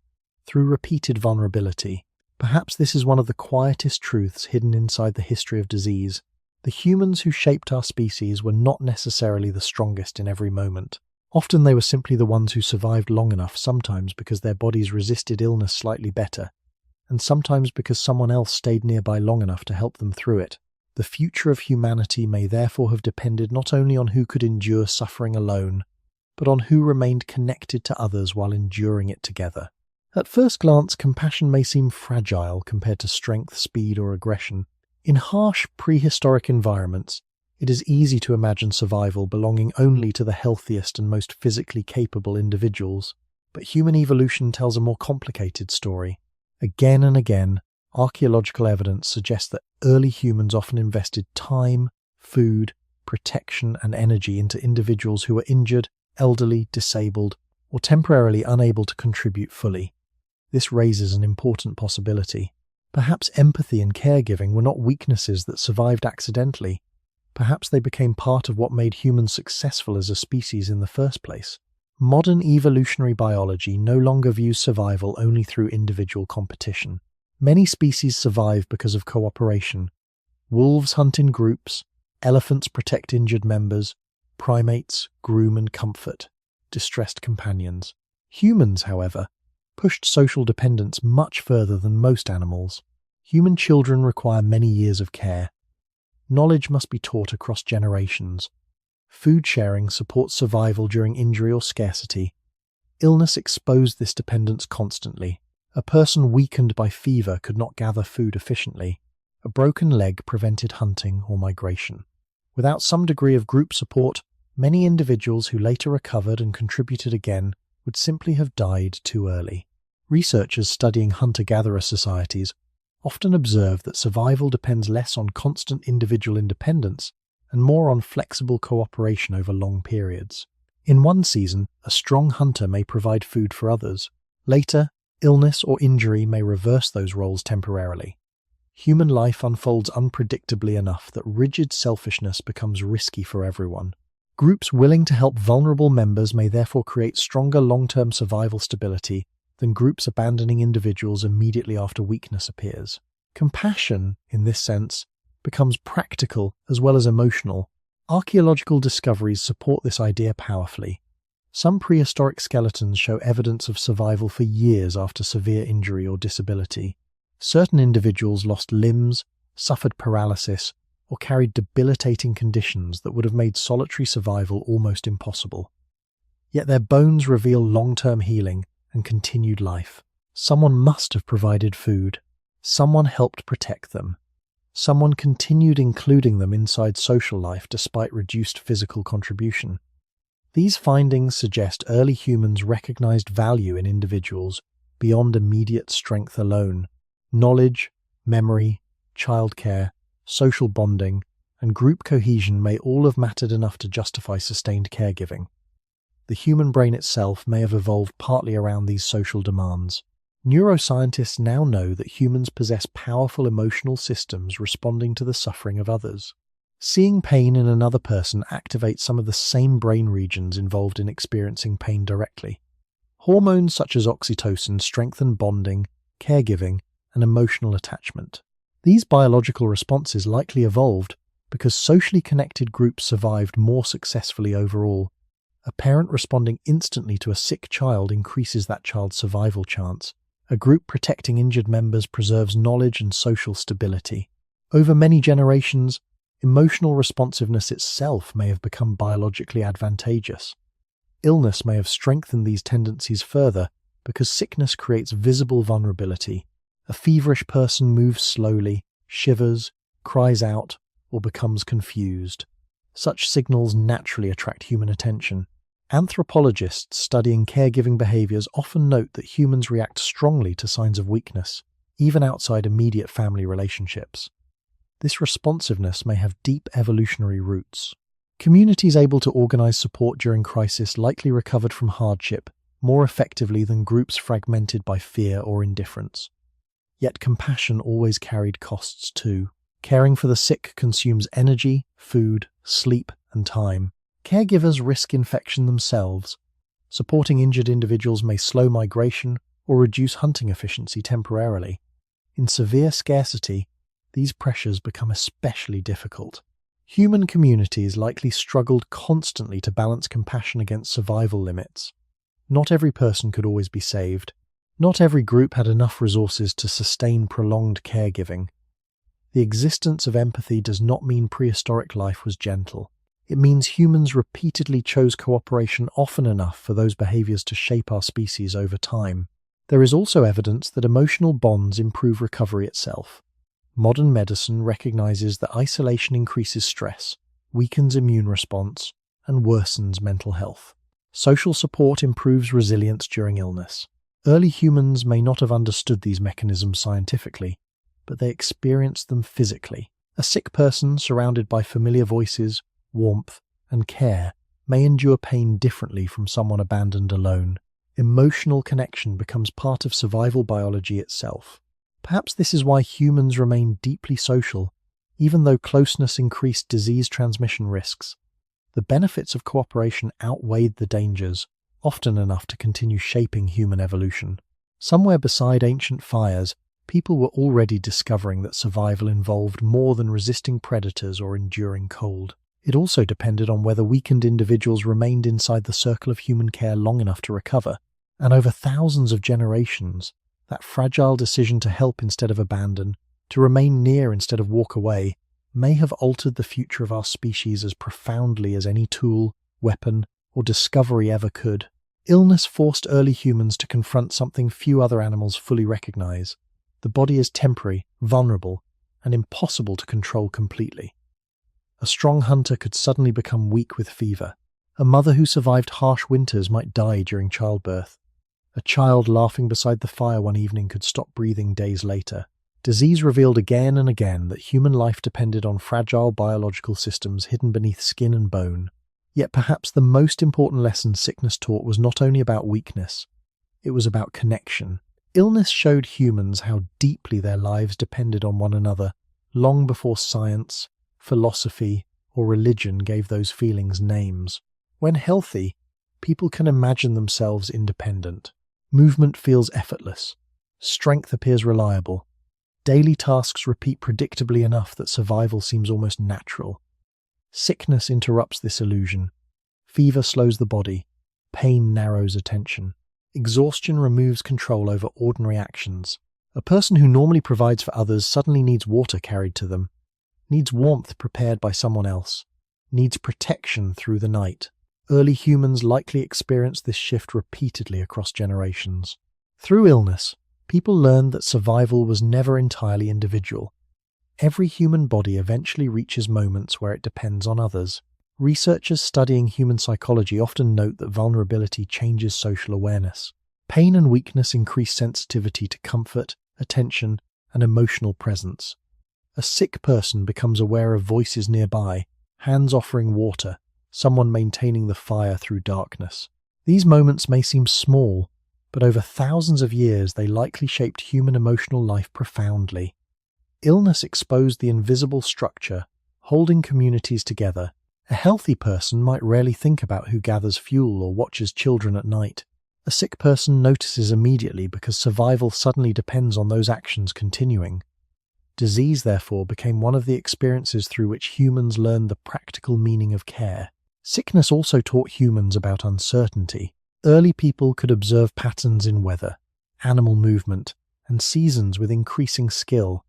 through repeated vulnerability. Perhaps this is one of the quietest truths hidden inside the history of disease. The humans who shaped our species were not necessarily the strongest in every moment. Often they were simply the ones who survived long enough, sometimes because their bodies resisted illness slightly better, and sometimes because someone else stayed nearby long enough to help them through it. The future of humanity may therefore have depended not only on who could endure suffering alone, but on who remained connected to others while enduring it together. At first glance, compassion may seem fragile compared to strength, speed, or aggression. In harsh, prehistoric environments, it is easy to imagine survival belonging only to the healthiest and most physically capable individuals. But human evolution tells a more complicated story. Again and again, archaeological evidence suggests that early humans often invested time, food, protection, and energy into individuals who were injured, elderly, disabled, or temporarily unable to contribute fully. This raises an important possibility. Perhaps empathy and caregiving were not weaknesses that survived accidentally. Perhaps they became part of what made humans successful as a species in the first place. Modern evolutionary biology no longer views survival only through individual competition. Many species survive because of cooperation. Wolves hunt in groups, elephants protect injured members, primates groom and comfort distressed companions. Humans, however, pushed social dependence much further than most animals. Human children require many years of care. Knowledge must be taught across generations. Food sharing supports survival during injury or scarcity. Illness exposed this dependence constantly. A person weakened by fever could not gather food efficiently. A broken leg prevented hunting or migration. Without some degree of group support, many individuals who later recovered and contributed again would simply have died too early. Researchers studying hunter-gatherer societies often observe that survival depends less on constant individual independence and more on flexible cooperation over long periods. In one season, a strong hunter may provide food for others. Later, illness or injury may reverse those roles temporarily. Human life unfolds unpredictably enough that rigid selfishness becomes risky for everyone. Groups willing to help vulnerable members may therefore create stronger long-term survival stability than groups abandoning individuals immediately after weakness appears. Compassion, in this sense, becomes practical as well as emotional. Archaeological discoveries support this idea powerfully. Some prehistoric skeletons show evidence of survival for years after severe injury or disability. Certain individuals lost limbs, suffered paralysis, or carried debilitating conditions that would have made solitary survival almost impossible. Yet their bones reveal long-term healing and continued life. Someone must have provided food. Someone helped protect them. Someone continued including them inside social life despite reduced physical contribution. These findings suggest early humans recognized value in individuals beyond immediate strength alone. Knowledge, memory, childcare, social bonding, and group cohesion may all have mattered enough to justify sustained caregiving. The human brain itself may have evolved partly around these social demands. Neuroscientists now know that humans possess powerful emotional systems responding to the suffering of others. Seeing pain in another person activates some of the same brain regions involved in experiencing pain directly. Hormones such as oxytocin strengthen bonding, caregiving, and emotional attachment. These biological responses likely evolved because socially connected groups survived more successfully overall. A parent responding instantly to a sick child increases that child's survival chance. A group protecting injured members preserves knowledge and social stability. Over many generations, emotional responsiveness itself may have become biologically advantageous. Illness may have strengthened these tendencies further because sickness creates visible vulnerability. A feverish person moves slowly, shivers, cries out, or becomes confused. Such signals naturally attract human attention. Anthropologists studying caregiving behaviors often note that humans react strongly to signs of weakness, even outside immediate family relationships. This responsiveness may have deep evolutionary roots. Communities able to organize support during crisis likely recovered from hardship more effectively than groups fragmented by fear or indifference. Yet compassion always carried costs too. Caring for the sick consumes energy, food, sleep, and time. Caregivers risk infection themselves. Supporting injured individuals may slow migration or reduce hunting efficiency temporarily. In severe scarcity, these pressures become especially difficult. Human communities likely struggled constantly to balance compassion against survival limits. Not every person could always be saved. Not every group had enough resources to sustain prolonged caregiving. The existence of empathy does not mean prehistoric life was gentle. It means humans repeatedly chose cooperation often enough for those behaviors to shape our species over time. There is also evidence that emotional bonds improve recovery itself. Modern medicine recognizes that isolation increases stress, weakens immune response, and worsens mental health. Social support improves resilience during illness. Early humans may not have understood these mechanisms scientifically, but they experienced them physically. A sick person surrounded by familiar voices, warmth, and care may endure pain differently from someone abandoned alone. Emotional connection becomes part of survival biology itself. Perhaps this is why humans remain deeply social, even though closeness increased disease transmission risks. The benefits of cooperation outweighed the dangers, often enough to continue shaping human evolution. Somewhere beside ancient fires, people were already discovering that survival involved more than resisting predators or enduring cold. It also depended on whether weakened individuals remained inside the circle of human care long enough to recover. And over thousands of generations, that fragile decision to help instead of abandon, to remain near instead of walk away, may have altered the future of our species as profoundly as any tool, weapon, or discovery ever could. Illness forced early humans to confront something few other animals fully recognize. The body is temporary, vulnerable, and impossible to control completely. A strong hunter could suddenly become weak with fever. A mother who survived harsh winters might die during childbirth. A child laughing beside the fire one evening could stop breathing days later. Disease revealed again and again that human life depended on fragile biological systems hidden beneath skin and bone. Yet perhaps the most important lesson sickness taught was not only about weakness, it was about connection. Illness showed humans how deeply their lives depended on one another, long before science, philosophy, or religion gave those feelings names. When healthy, people can imagine themselves independent. Movement feels effortless. Strength appears reliable. Daily tasks repeat predictably enough that survival seems almost natural. Sickness interrupts this illusion. Fever slows the body. Pain narrows attention. Exhaustion removes control over ordinary actions. A person who normally provides for others suddenly needs water carried to them, needs warmth prepared by someone else, needs protection through the night. Early humans likely experienced this shift repeatedly across generations. Through illness, people learned that survival was never entirely individual. Every human body eventually reaches moments where it depends on others. Researchers studying human psychology often note that vulnerability changes social awareness. Pain and weakness increase sensitivity to comfort, attention, and emotional presence. A sick person becomes aware of voices nearby, hands offering water, someone maintaining the fire through darkness. These moments may seem small, but over thousands of years they likely shaped human emotional life profoundly. Illness exposed the invisible structure, holding communities together. A healthy person might rarely think about who gathers fuel or watches children at night. A sick person notices immediately because survival suddenly depends on those actions continuing. Disease, therefore, became one of the experiences through which humans learned the practical meaning of care. Sickness also taught humans about uncertainty. Early people could observe patterns in weather, animal movement, and seasons with increasing skill,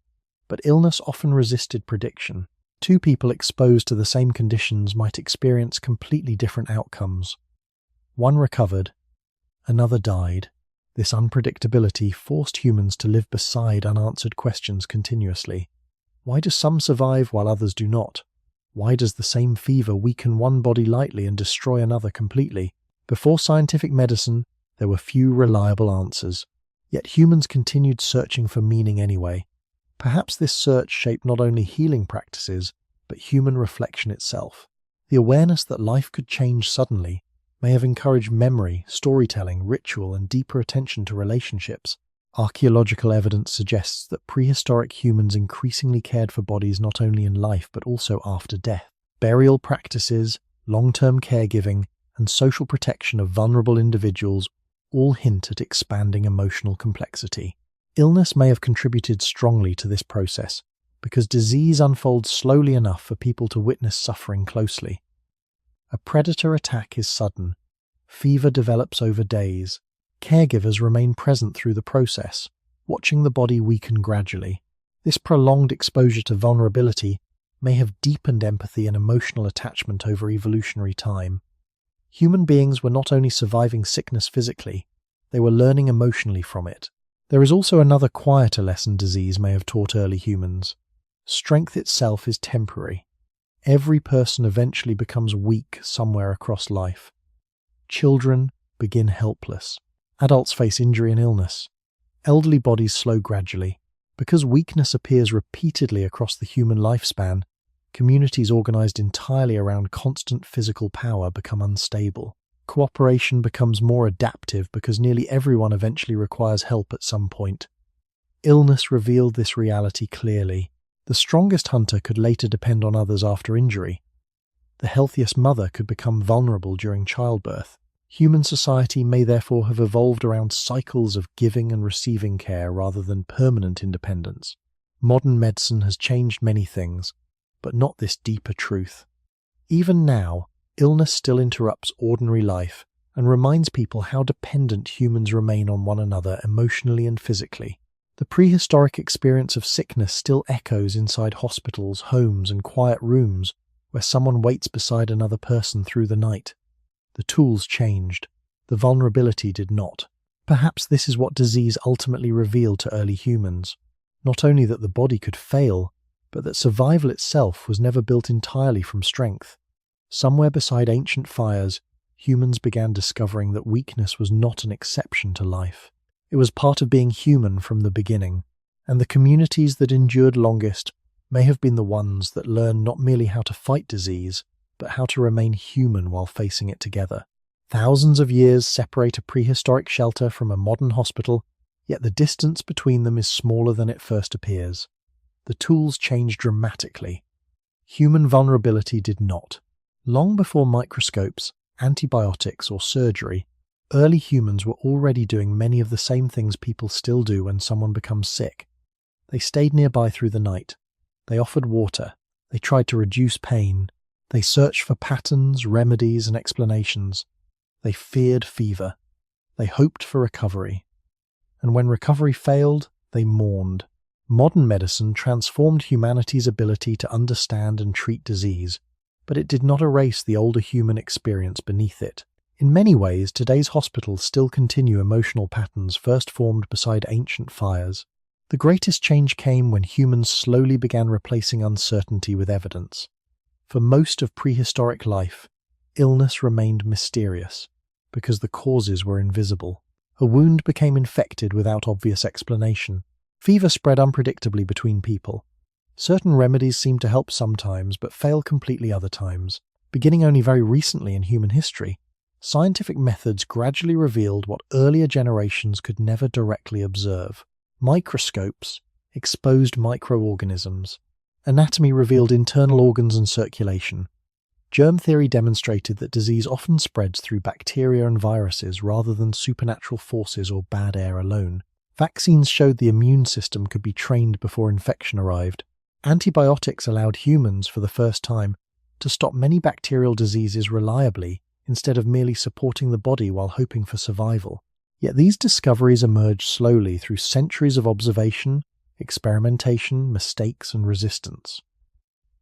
but illness often resisted prediction. Two people exposed to the same conditions might experience completely different outcomes. One recovered, another died. This unpredictability forced humans to live beside unanswered questions continuously. Why do some survive while others do not? Why does the same fever weaken one body lightly and destroy another completely? Before scientific medicine, there were few reliable answers. Yet humans continued searching for meaning anyway. Perhaps this search shaped not only healing practices, but human reflection itself. The awareness that life could change suddenly may have encouraged memory, storytelling, ritual, and deeper attention to relationships. Archaeological evidence suggests that prehistoric humans increasingly cared for bodies not only in life but also after death. Burial practices, long-term caregiving, and social protection of vulnerable individuals all hint at expanding emotional complexity. Illness may have contributed strongly to this process, because disease unfolds slowly enough for people to witness suffering closely. A predator attack is sudden. Fever develops over days. Caregivers remain present through the process, watching the body weaken gradually. This prolonged exposure to vulnerability may have deepened empathy and emotional attachment over evolutionary time. Human beings were not only surviving sickness physically, they were learning emotionally from it. There is also another quieter lesson disease may have taught early humans. Strength itself is temporary. Every person eventually becomes weak somewhere across life. Children begin helpless. Adults face injury and illness. Elderly bodies slow gradually. Because weakness appears repeatedly across the human lifespan, communities organized entirely around constant physical power become unstable. Cooperation becomes more adaptive because nearly everyone eventually requires help at some point. Illness revealed this reality clearly. The strongest hunter could later depend on others after injury. The healthiest mother could become vulnerable during childbirth. Human society may therefore have evolved around cycles of giving and receiving care rather than permanent independence. Modern medicine has changed many things, but not this deeper truth. Even now, illness still interrupts ordinary life and reminds people how dependent humans remain on one another emotionally and physically. The prehistoric experience of sickness still echoes inside hospitals, homes, and quiet rooms where someone waits beside another person through the night. The tools changed. The vulnerability did not. Perhaps this is what disease ultimately revealed to early humans. Not only that the body could fail, but that survival itself was never built entirely from strength. Somewhere beside ancient fires, humans began discovering that weakness was not an exception to life. It was part of being human from the beginning, and the communities that endured longest may have been the ones that learned not merely how to fight disease, but how to remain human while facing it together. Thousands of years separate a prehistoric shelter from a modern hospital, yet the distance between them is smaller than it first appears. The tools changed dramatically. Human vulnerability did not. Long before microscopes, antibiotics, or surgery, early humans were already doing many of the same things people still do when someone becomes sick. They stayed nearby through the night. They offered water. They tried to reduce pain. They searched for patterns, remedies, and explanations. They feared fever. They hoped for recovery. And when recovery failed, they mourned. Modern medicine transformed humanity's ability to understand and treat disease, but it did not erase the older human experience beneath it. In many ways, today's hospitals still continue emotional patterns first formed beside ancient fires. The greatest change came when humans slowly began replacing uncertainty with evidence. For most of prehistoric life, illness remained mysterious because the causes were invisible. A wound became infected without obvious explanation. Fever spread unpredictably between people. Certain remedies seemed to help sometimes, but fail completely other times. Beginning only very recently in human history, scientific methods gradually revealed what earlier generations could never directly observe. Microscopes exposed microorganisms. Anatomy revealed internal organs and circulation. Germ theory demonstrated that disease often spreads through bacteria and viruses rather than supernatural forces or bad air alone. Vaccines showed the immune system could be trained before infection arrived. Antibiotics allowed humans, for the first time, to stop many bacterial diseases reliably instead of merely supporting the body while hoping for survival. Yet these discoveries emerged slowly through centuries of observation, experimentation, mistakes, and resistance.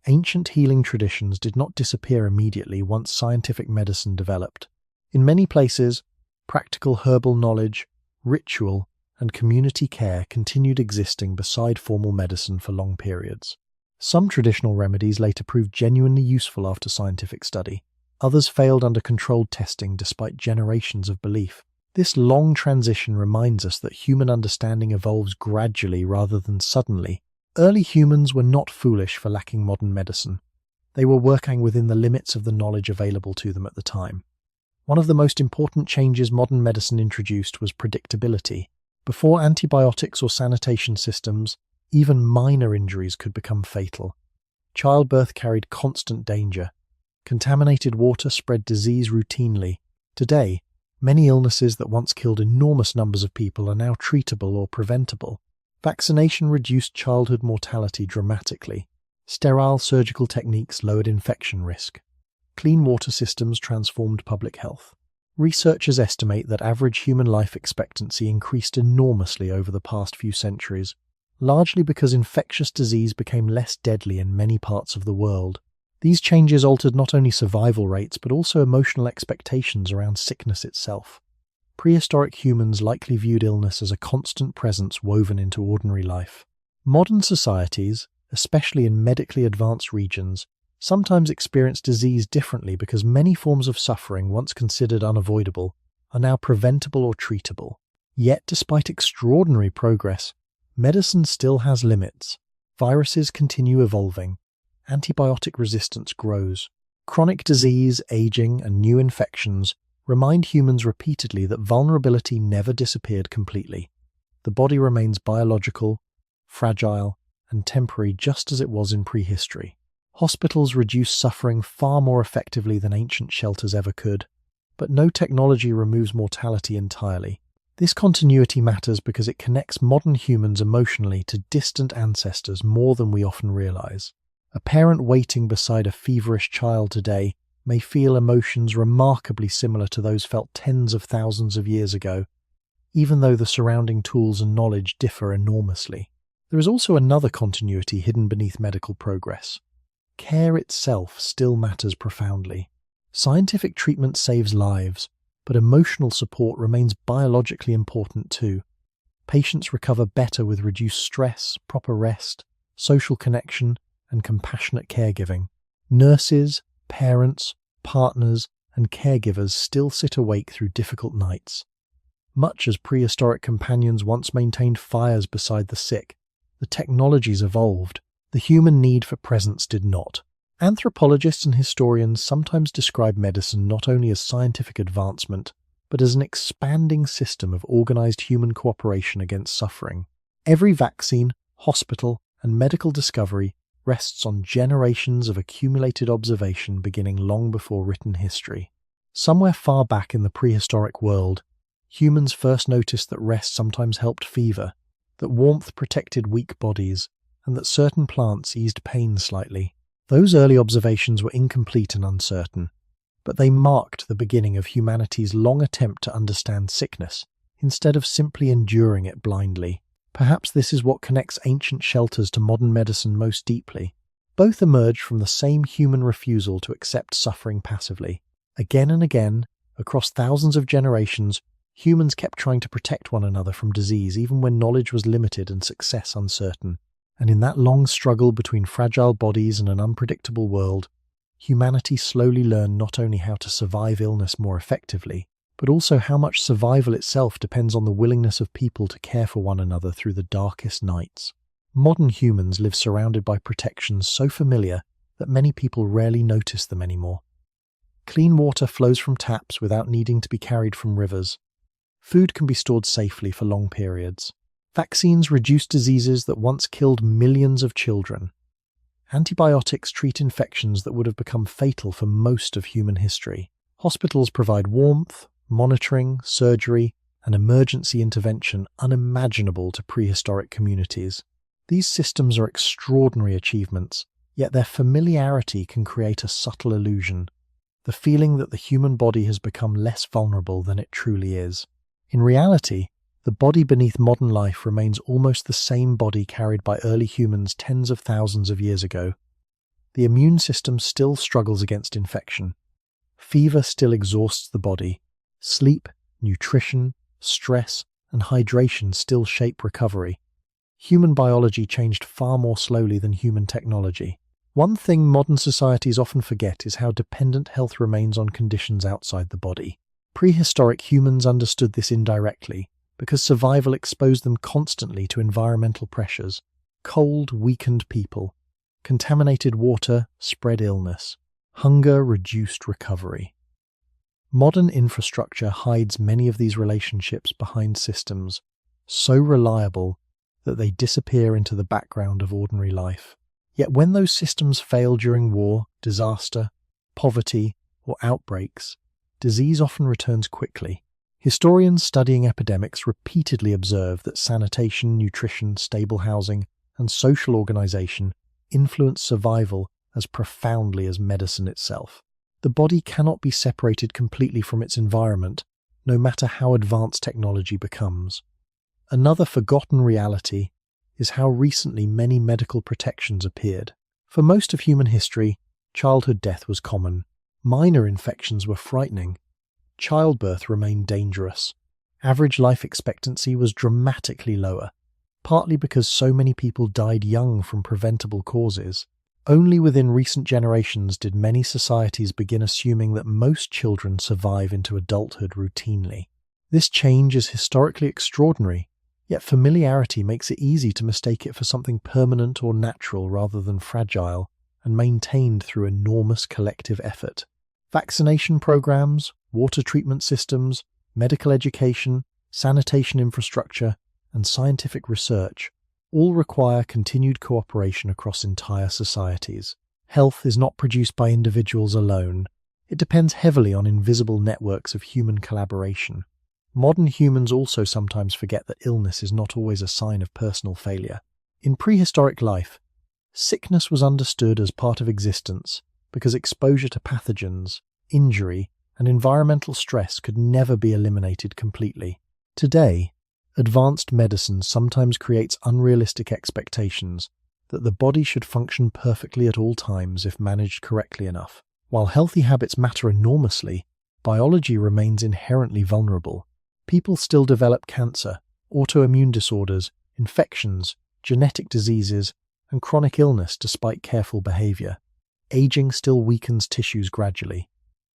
Ancient healing traditions did not disappear immediately once scientific medicine developed. In many places, practical herbal knowledge, ritual, and community care continued existing beside formal medicine for long periods. Some traditional remedies later proved genuinely useful after scientific study. Others failed under controlled testing despite generations of belief. This long transition reminds us that human understanding evolves gradually rather than suddenly. Early humans were not foolish for lacking modern medicine. They were working within the limits of the knowledge available to them at the time. One of the most important changes modern medicine introduced was predictability. Before antibiotics or sanitation systems, even minor injuries could become fatal. Childbirth carried constant danger. Contaminated water spread disease routinely. Today, many illnesses that once killed enormous numbers of people are now treatable or preventable. Vaccination reduced childhood mortality dramatically. Sterile surgical techniques lowered infection risk. Clean water systems transformed public health. Researchers estimate that average human life expectancy increased enormously over the past few centuries, largely because infectious disease became less deadly in many parts of the world. These changes altered not only survival rates but also emotional expectations around sickness itself. Prehistoric humans likely viewed illness as a constant presence woven into ordinary life. Modern societies, especially in medically advanced regions, sometimes experience disease differently because many forms of suffering once considered unavoidable are now preventable or treatable. Yet, despite extraordinary progress, medicine still has limits. Viruses continue evolving. Antibiotic resistance grows. Chronic disease, aging, and new infections remind humans repeatedly that vulnerability never disappeared completely. The body remains biological, fragile, and temporary just as it was in prehistory. Hospitals reduce suffering far more effectively than ancient shelters ever could, but no technology removes mortality entirely. This continuity matters because it connects modern humans emotionally to distant ancestors more than we often realize. A parent waiting beside a feverish child today may feel emotions remarkably similar to those felt tens of thousands of years ago, even though the surrounding tools and knowledge differ enormously. There is also another continuity hidden beneath medical progress. Care itself still matters profoundly. Scientific treatment saves lives, but emotional support remains biologically important too. Patients recover better with reduced stress, proper rest, social connection, and compassionate caregiving. Nurses, parents, partners, and caregivers still sit awake through difficult nights. Much as prehistoric companions once maintained fires beside the sick, the technologies evolved. The human need for presence did not. Anthropologists and historians sometimes describe medicine not only as scientific advancement, but as an expanding system of organized human cooperation against suffering. Every vaccine, hospital, and medical discovery rests on generations of accumulated observation beginning long before written history. Somewhere far back in the prehistoric world, humans first noticed that rest sometimes helped fever, that warmth protected weak bodies, and that certain plants eased pain slightly. Those early observations were incomplete and uncertain, but they marked the beginning of humanity's long attempt to understand sickness, instead of simply enduring it blindly. Perhaps this is what connects ancient shelters to modern medicine most deeply. Both emerged from the same human refusal to accept suffering passively. Again and again, across thousands of generations, humans kept trying to protect one another from disease even when knowledge was limited and success uncertain. And in that long struggle between fragile bodies and an unpredictable world, humanity slowly learned not only how to survive illness more effectively, but also how much survival itself depends on the willingness of people to care for one another through the darkest nights. Modern humans live surrounded by protections so familiar that many people rarely notice them anymore. Clean water flows from taps without needing to be carried from rivers. Food can be stored safely for long periods. Vaccines reduce diseases that once killed millions of children. Antibiotics treat infections that would have become fatal for most of human history. Hospitals provide warmth, monitoring, surgery, and emergency intervention unimaginable to prehistoric communities. These systems are extraordinary achievements, yet their familiarity can create a subtle illusion, the feeling that the human body has become less vulnerable than it truly is. In reality, the body beneath modern life remains almost the same body carried by early humans tens of thousands of years ago. The immune system still struggles against infection. Fever still exhausts the body. Sleep, nutrition, stress, and hydration still shape recovery. Human biology changed far more slowly than human technology. One thing modern societies often forget is how dependent health remains on conditions outside the body. Prehistoric humans understood this indirectly, because survival exposed them constantly to environmental pressures. Cold weakened people. Contaminated water spread illness. Hunger reduced recovery. Modern infrastructure hides many of these relationships behind systems so reliable that they disappear into the background of ordinary life. Yet when those systems fail during war, disaster, poverty, or outbreaks, disease often returns quickly. Historians studying epidemics repeatedly observe that sanitation, nutrition, stable housing, and social organization influence survival as profoundly as medicine itself. The body cannot be separated completely from its environment, no matter how advanced technology becomes. Another forgotten reality is how recently many medical protections appeared. For most of human history, childhood death was common. Minor infections were frightening. Childbirth remained dangerous. Average life expectancy was dramatically lower, partly because so many people died young from preventable causes. Only within recent generations did many societies begin assuming that most children survive into adulthood routinely. This change is historically extraordinary, yet familiarity makes it easy to mistake it for something permanent or natural rather than fragile and maintained through enormous collective effort. Vaccination programs, water treatment systems, medical education, sanitation infrastructure, and scientific research all require continued cooperation across entire societies. Health is not produced by individuals alone. It depends heavily on invisible networks of human collaboration. Modern humans also sometimes forget that illness is not always a sign of personal failure. In prehistoric life, sickness was understood as part of existence because exposure to pathogens, injury, and environmental stress could never be eliminated completely. Today, advanced medicine sometimes creates unrealistic expectations that the body should function perfectly at all times if managed correctly enough. While healthy habits matter enormously, biology remains inherently vulnerable. People still develop cancer, autoimmune disorders, infections, genetic diseases, and chronic illness despite careful behavior. Aging still weakens tissues gradually.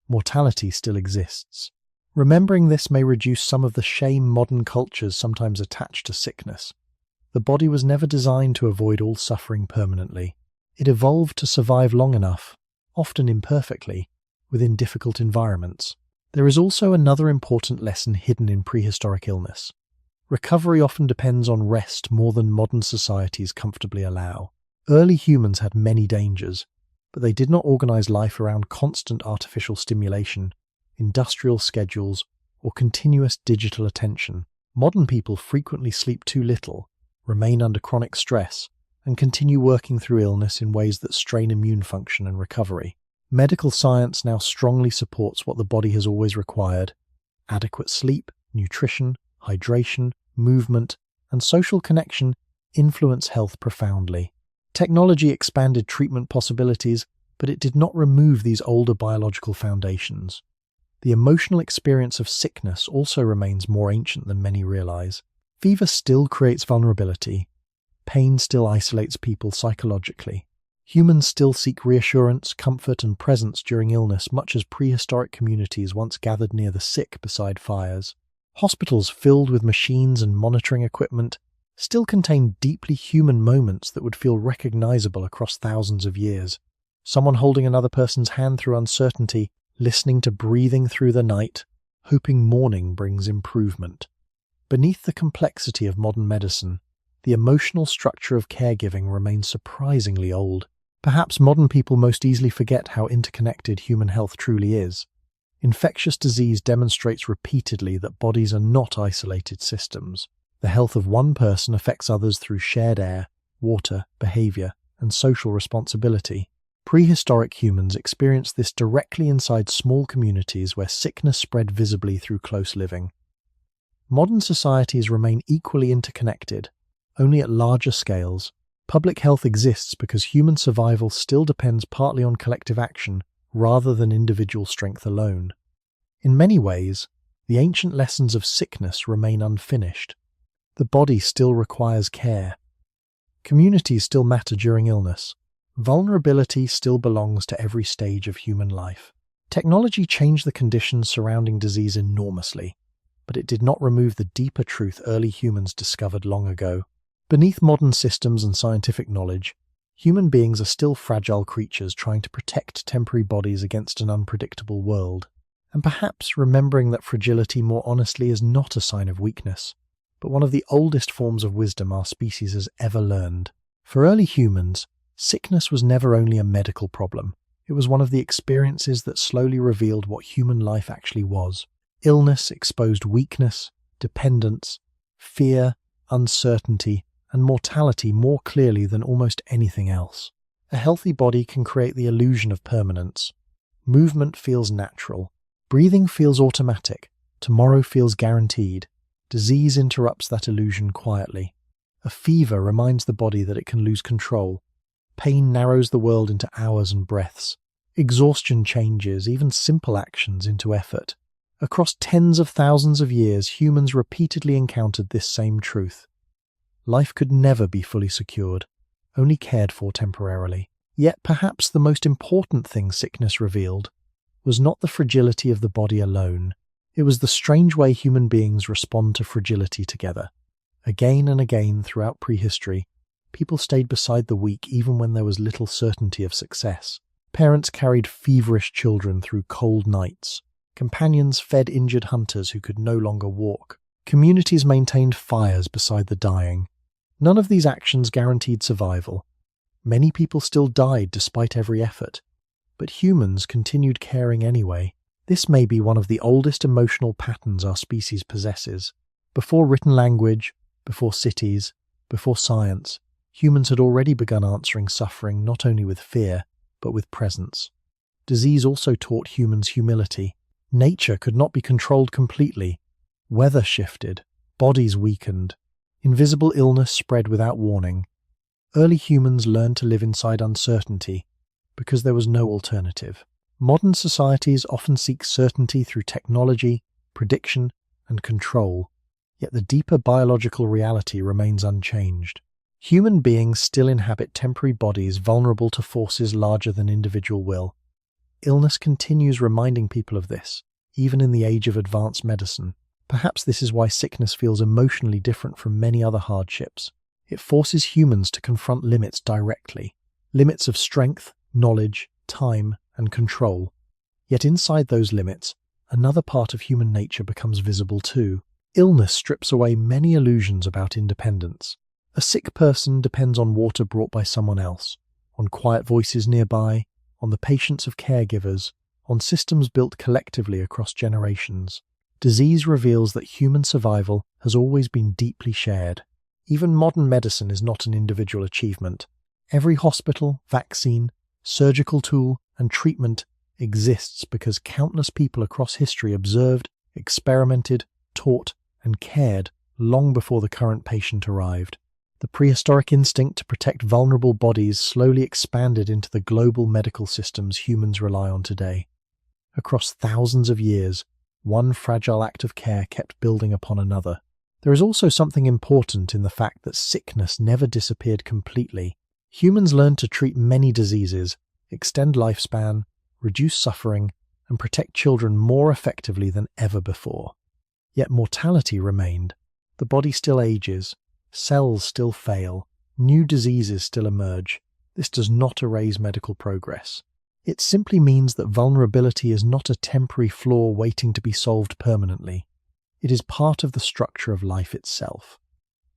Mortality still exists. Remembering this may reduce some of the shame modern cultures sometimes attach to sickness. The body was never designed to avoid all suffering permanently. It evolved to survive long enough, often imperfectly, within difficult environments. There is also another important lesson hidden in prehistoric illness. Recovery often depends on rest more than modern societies comfortably allow. Early humans had many dangers, but they did not organize life around constant artificial stimulation, industrial schedules, or continuous digital attention. Modern people frequently sleep too little, remain under chronic stress, and continue working through illness in ways that strain immune function and recovery. Medical science now strongly supports what the body has always required: adequate sleep, nutrition, hydration, movement, and social connection influence health profoundly. Technology expanded treatment possibilities, but it did not remove these older biological foundations. The emotional experience of sickness also remains more ancient than many realize. Fever still creates vulnerability. Pain still isolates people psychologically. Humans still seek reassurance, comfort, and presence during illness, much as prehistoric communities once gathered near the sick beside fires. Hospitals filled with machines and monitoring equipment still contain deeply human moments that would feel recognizable across thousands of years. Someone holding another person's hand through uncertainty, listening to breathing through the night, hoping morning brings improvement. Beneath the complexity of modern medicine, the emotional structure of caregiving remains surprisingly old. Perhaps modern people most easily forget how interconnected human health truly is. Infectious disease demonstrates repeatedly that bodies are not isolated systems. The health of one person affects others through shared air, water, behavior, and social responsibility. Prehistoric humans experienced this directly inside small communities where sickness spread visibly through close living. Modern societies remain equally interconnected, only at larger scales. Public health exists because human survival still depends partly on collective action rather than individual strength alone. In many ways, the ancient lessons of sickness remain unfinished. The body still requires care. Communities still matter during illness. Vulnerability still belongs to every stage of human life. Technology changed the conditions surrounding disease enormously, but it did not remove the deeper truth early humans discovered long ago. Beneath modern systems and scientific knowledge, human beings are still fragile creatures trying to protect temporary bodies against an unpredictable world. And perhaps remembering that fragility more honestly is not a sign of weakness, but one of the oldest forms of wisdom our species has ever learned. For early humans, sickness was never only a medical problem. It was one of the experiences that slowly revealed what human life actually was. Illness exposed weakness, dependence, fear, uncertainty, and mortality more clearly than almost anything else. A healthy body can create the illusion of permanence. Movement feels natural. Breathing feels automatic. Tomorrow feels guaranteed. Disease interrupts that illusion quietly. A fever reminds the body that it can lose control. Pain narrows the world into hours and breaths. Exhaustion changes even simple actions into effort. Across tens of thousands of years, humans repeatedly encountered this same truth. Life could never be fully secured, only cared for temporarily. Yet perhaps the most important thing sickness revealed was not the fragility of the body alone. It was the strange way human beings respond to fragility together. Again and again throughout prehistory, people stayed beside the weak even when there was little certainty of success. Parents carried feverish children through cold nights. Companions fed injured hunters who could no longer walk. Communities maintained fires beside the dying. None of these actions guaranteed survival. Many people still died despite every effort. But humans continued caring anyway. This may be one of the oldest emotional patterns our species possesses. Before written language, before cities, before science, humans had already begun answering suffering not only with fear, but with presence. Disease also taught humans humility. Nature could not be controlled completely. Weather shifted, bodies weakened. Invisible illness spread without warning. Early humans learned to live inside uncertainty because there was no alternative. Modern societies often seek certainty through technology, prediction, and control, yet the deeper biological reality remains unchanged. Human beings still inhabit temporary bodies vulnerable to forces larger than individual will. Illness continues reminding people of this, even in the age of advanced medicine. Perhaps this is why sickness feels emotionally different from many other hardships. It forces humans to confront limits directly, limits of strength, knowledge, time, and control. Yet inside those limits, another part of human nature becomes visible too. Illness strips away many illusions about independence. A sick person depends on water brought by someone else, on quiet voices nearby, on the patience of caregivers, on systems built collectively across generations. Disease reveals that human survival has always been deeply shared. Even modern medicine is not an individual achievement. Every hospital, vaccine, surgical tool, and treatment exists because countless people across history observed, experimented, taught, and cared long before the current patient arrived. The prehistoric instinct to protect vulnerable bodies slowly expanded into the global medical systems humans rely on today. Across thousands of years, one fragile act of care kept building upon another. There is also something important in the fact that sickness never disappeared completely. Humans learned to treat many diseases, extend lifespan, reduce suffering, and protect children more effectively than ever before. Yet mortality remained. The body still ages, cells still fail, new diseases still emerge. This does not erase medical progress. It simply means that vulnerability is not a temporary flaw waiting to be solved permanently. It is part of the structure of life itself.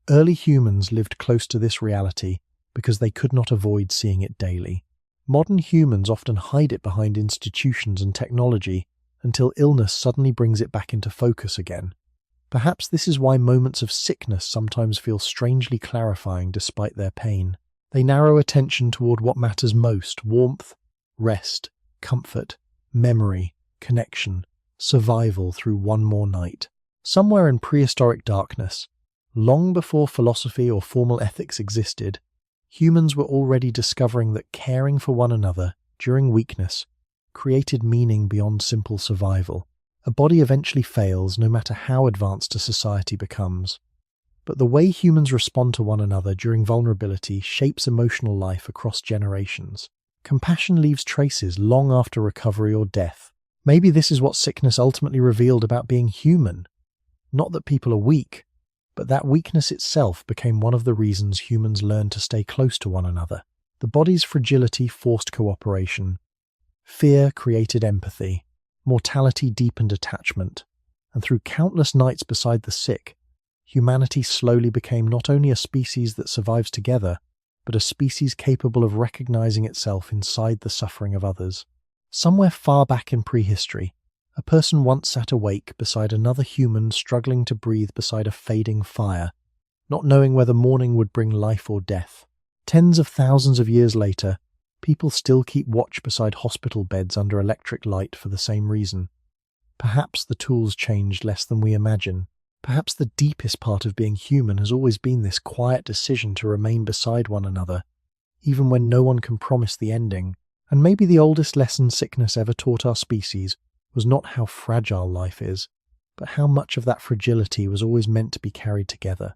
Early humans lived close to this reality because they could not avoid seeing it daily. Modern humans often hide it behind institutions and technology until illness suddenly brings it back into focus again. Perhaps this is why moments of sickness sometimes feel strangely clarifying despite their pain. They narrow attention toward what matters most: warmth, rest, comfort, memory, connection, survival through one more night. Somewhere in prehistoric darkness, long before philosophy or formal ethics existed, humans were already discovering that caring for one another during weakness created meaning beyond simple survival. A body eventually fails no matter how advanced a society becomes. But the way humans respond to one another during vulnerability shapes emotional life across generations. Compassion leaves traces long after recovery or death. Maybe this is what sickness ultimately revealed about being human. Not that people are weak, but that weakness itself became one of the reasons humans learned to stay close to one another. The body's fragility forced cooperation. Fear created empathy. Mortality deepened attachment. And through countless nights beside the sick, humanity slowly became not only a species that survives together, but a species capable of recognizing itself inside the suffering of others. Somewhere far back in prehistory, a person once sat awake beside another human struggling to breathe beside a fading fire, not knowing whether morning would bring life or death. Tens of thousands of years later, people still keep watch beside hospital beds under electric light for the same reason. Perhaps the tools changed less than we imagine. Perhaps the deepest part of being human has always been this quiet decision to remain beside one another, even when no one can promise the ending. And maybe the oldest lesson sickness ever taught our species was not how fragile life is, but how much of that fragility was always meant to be carried together.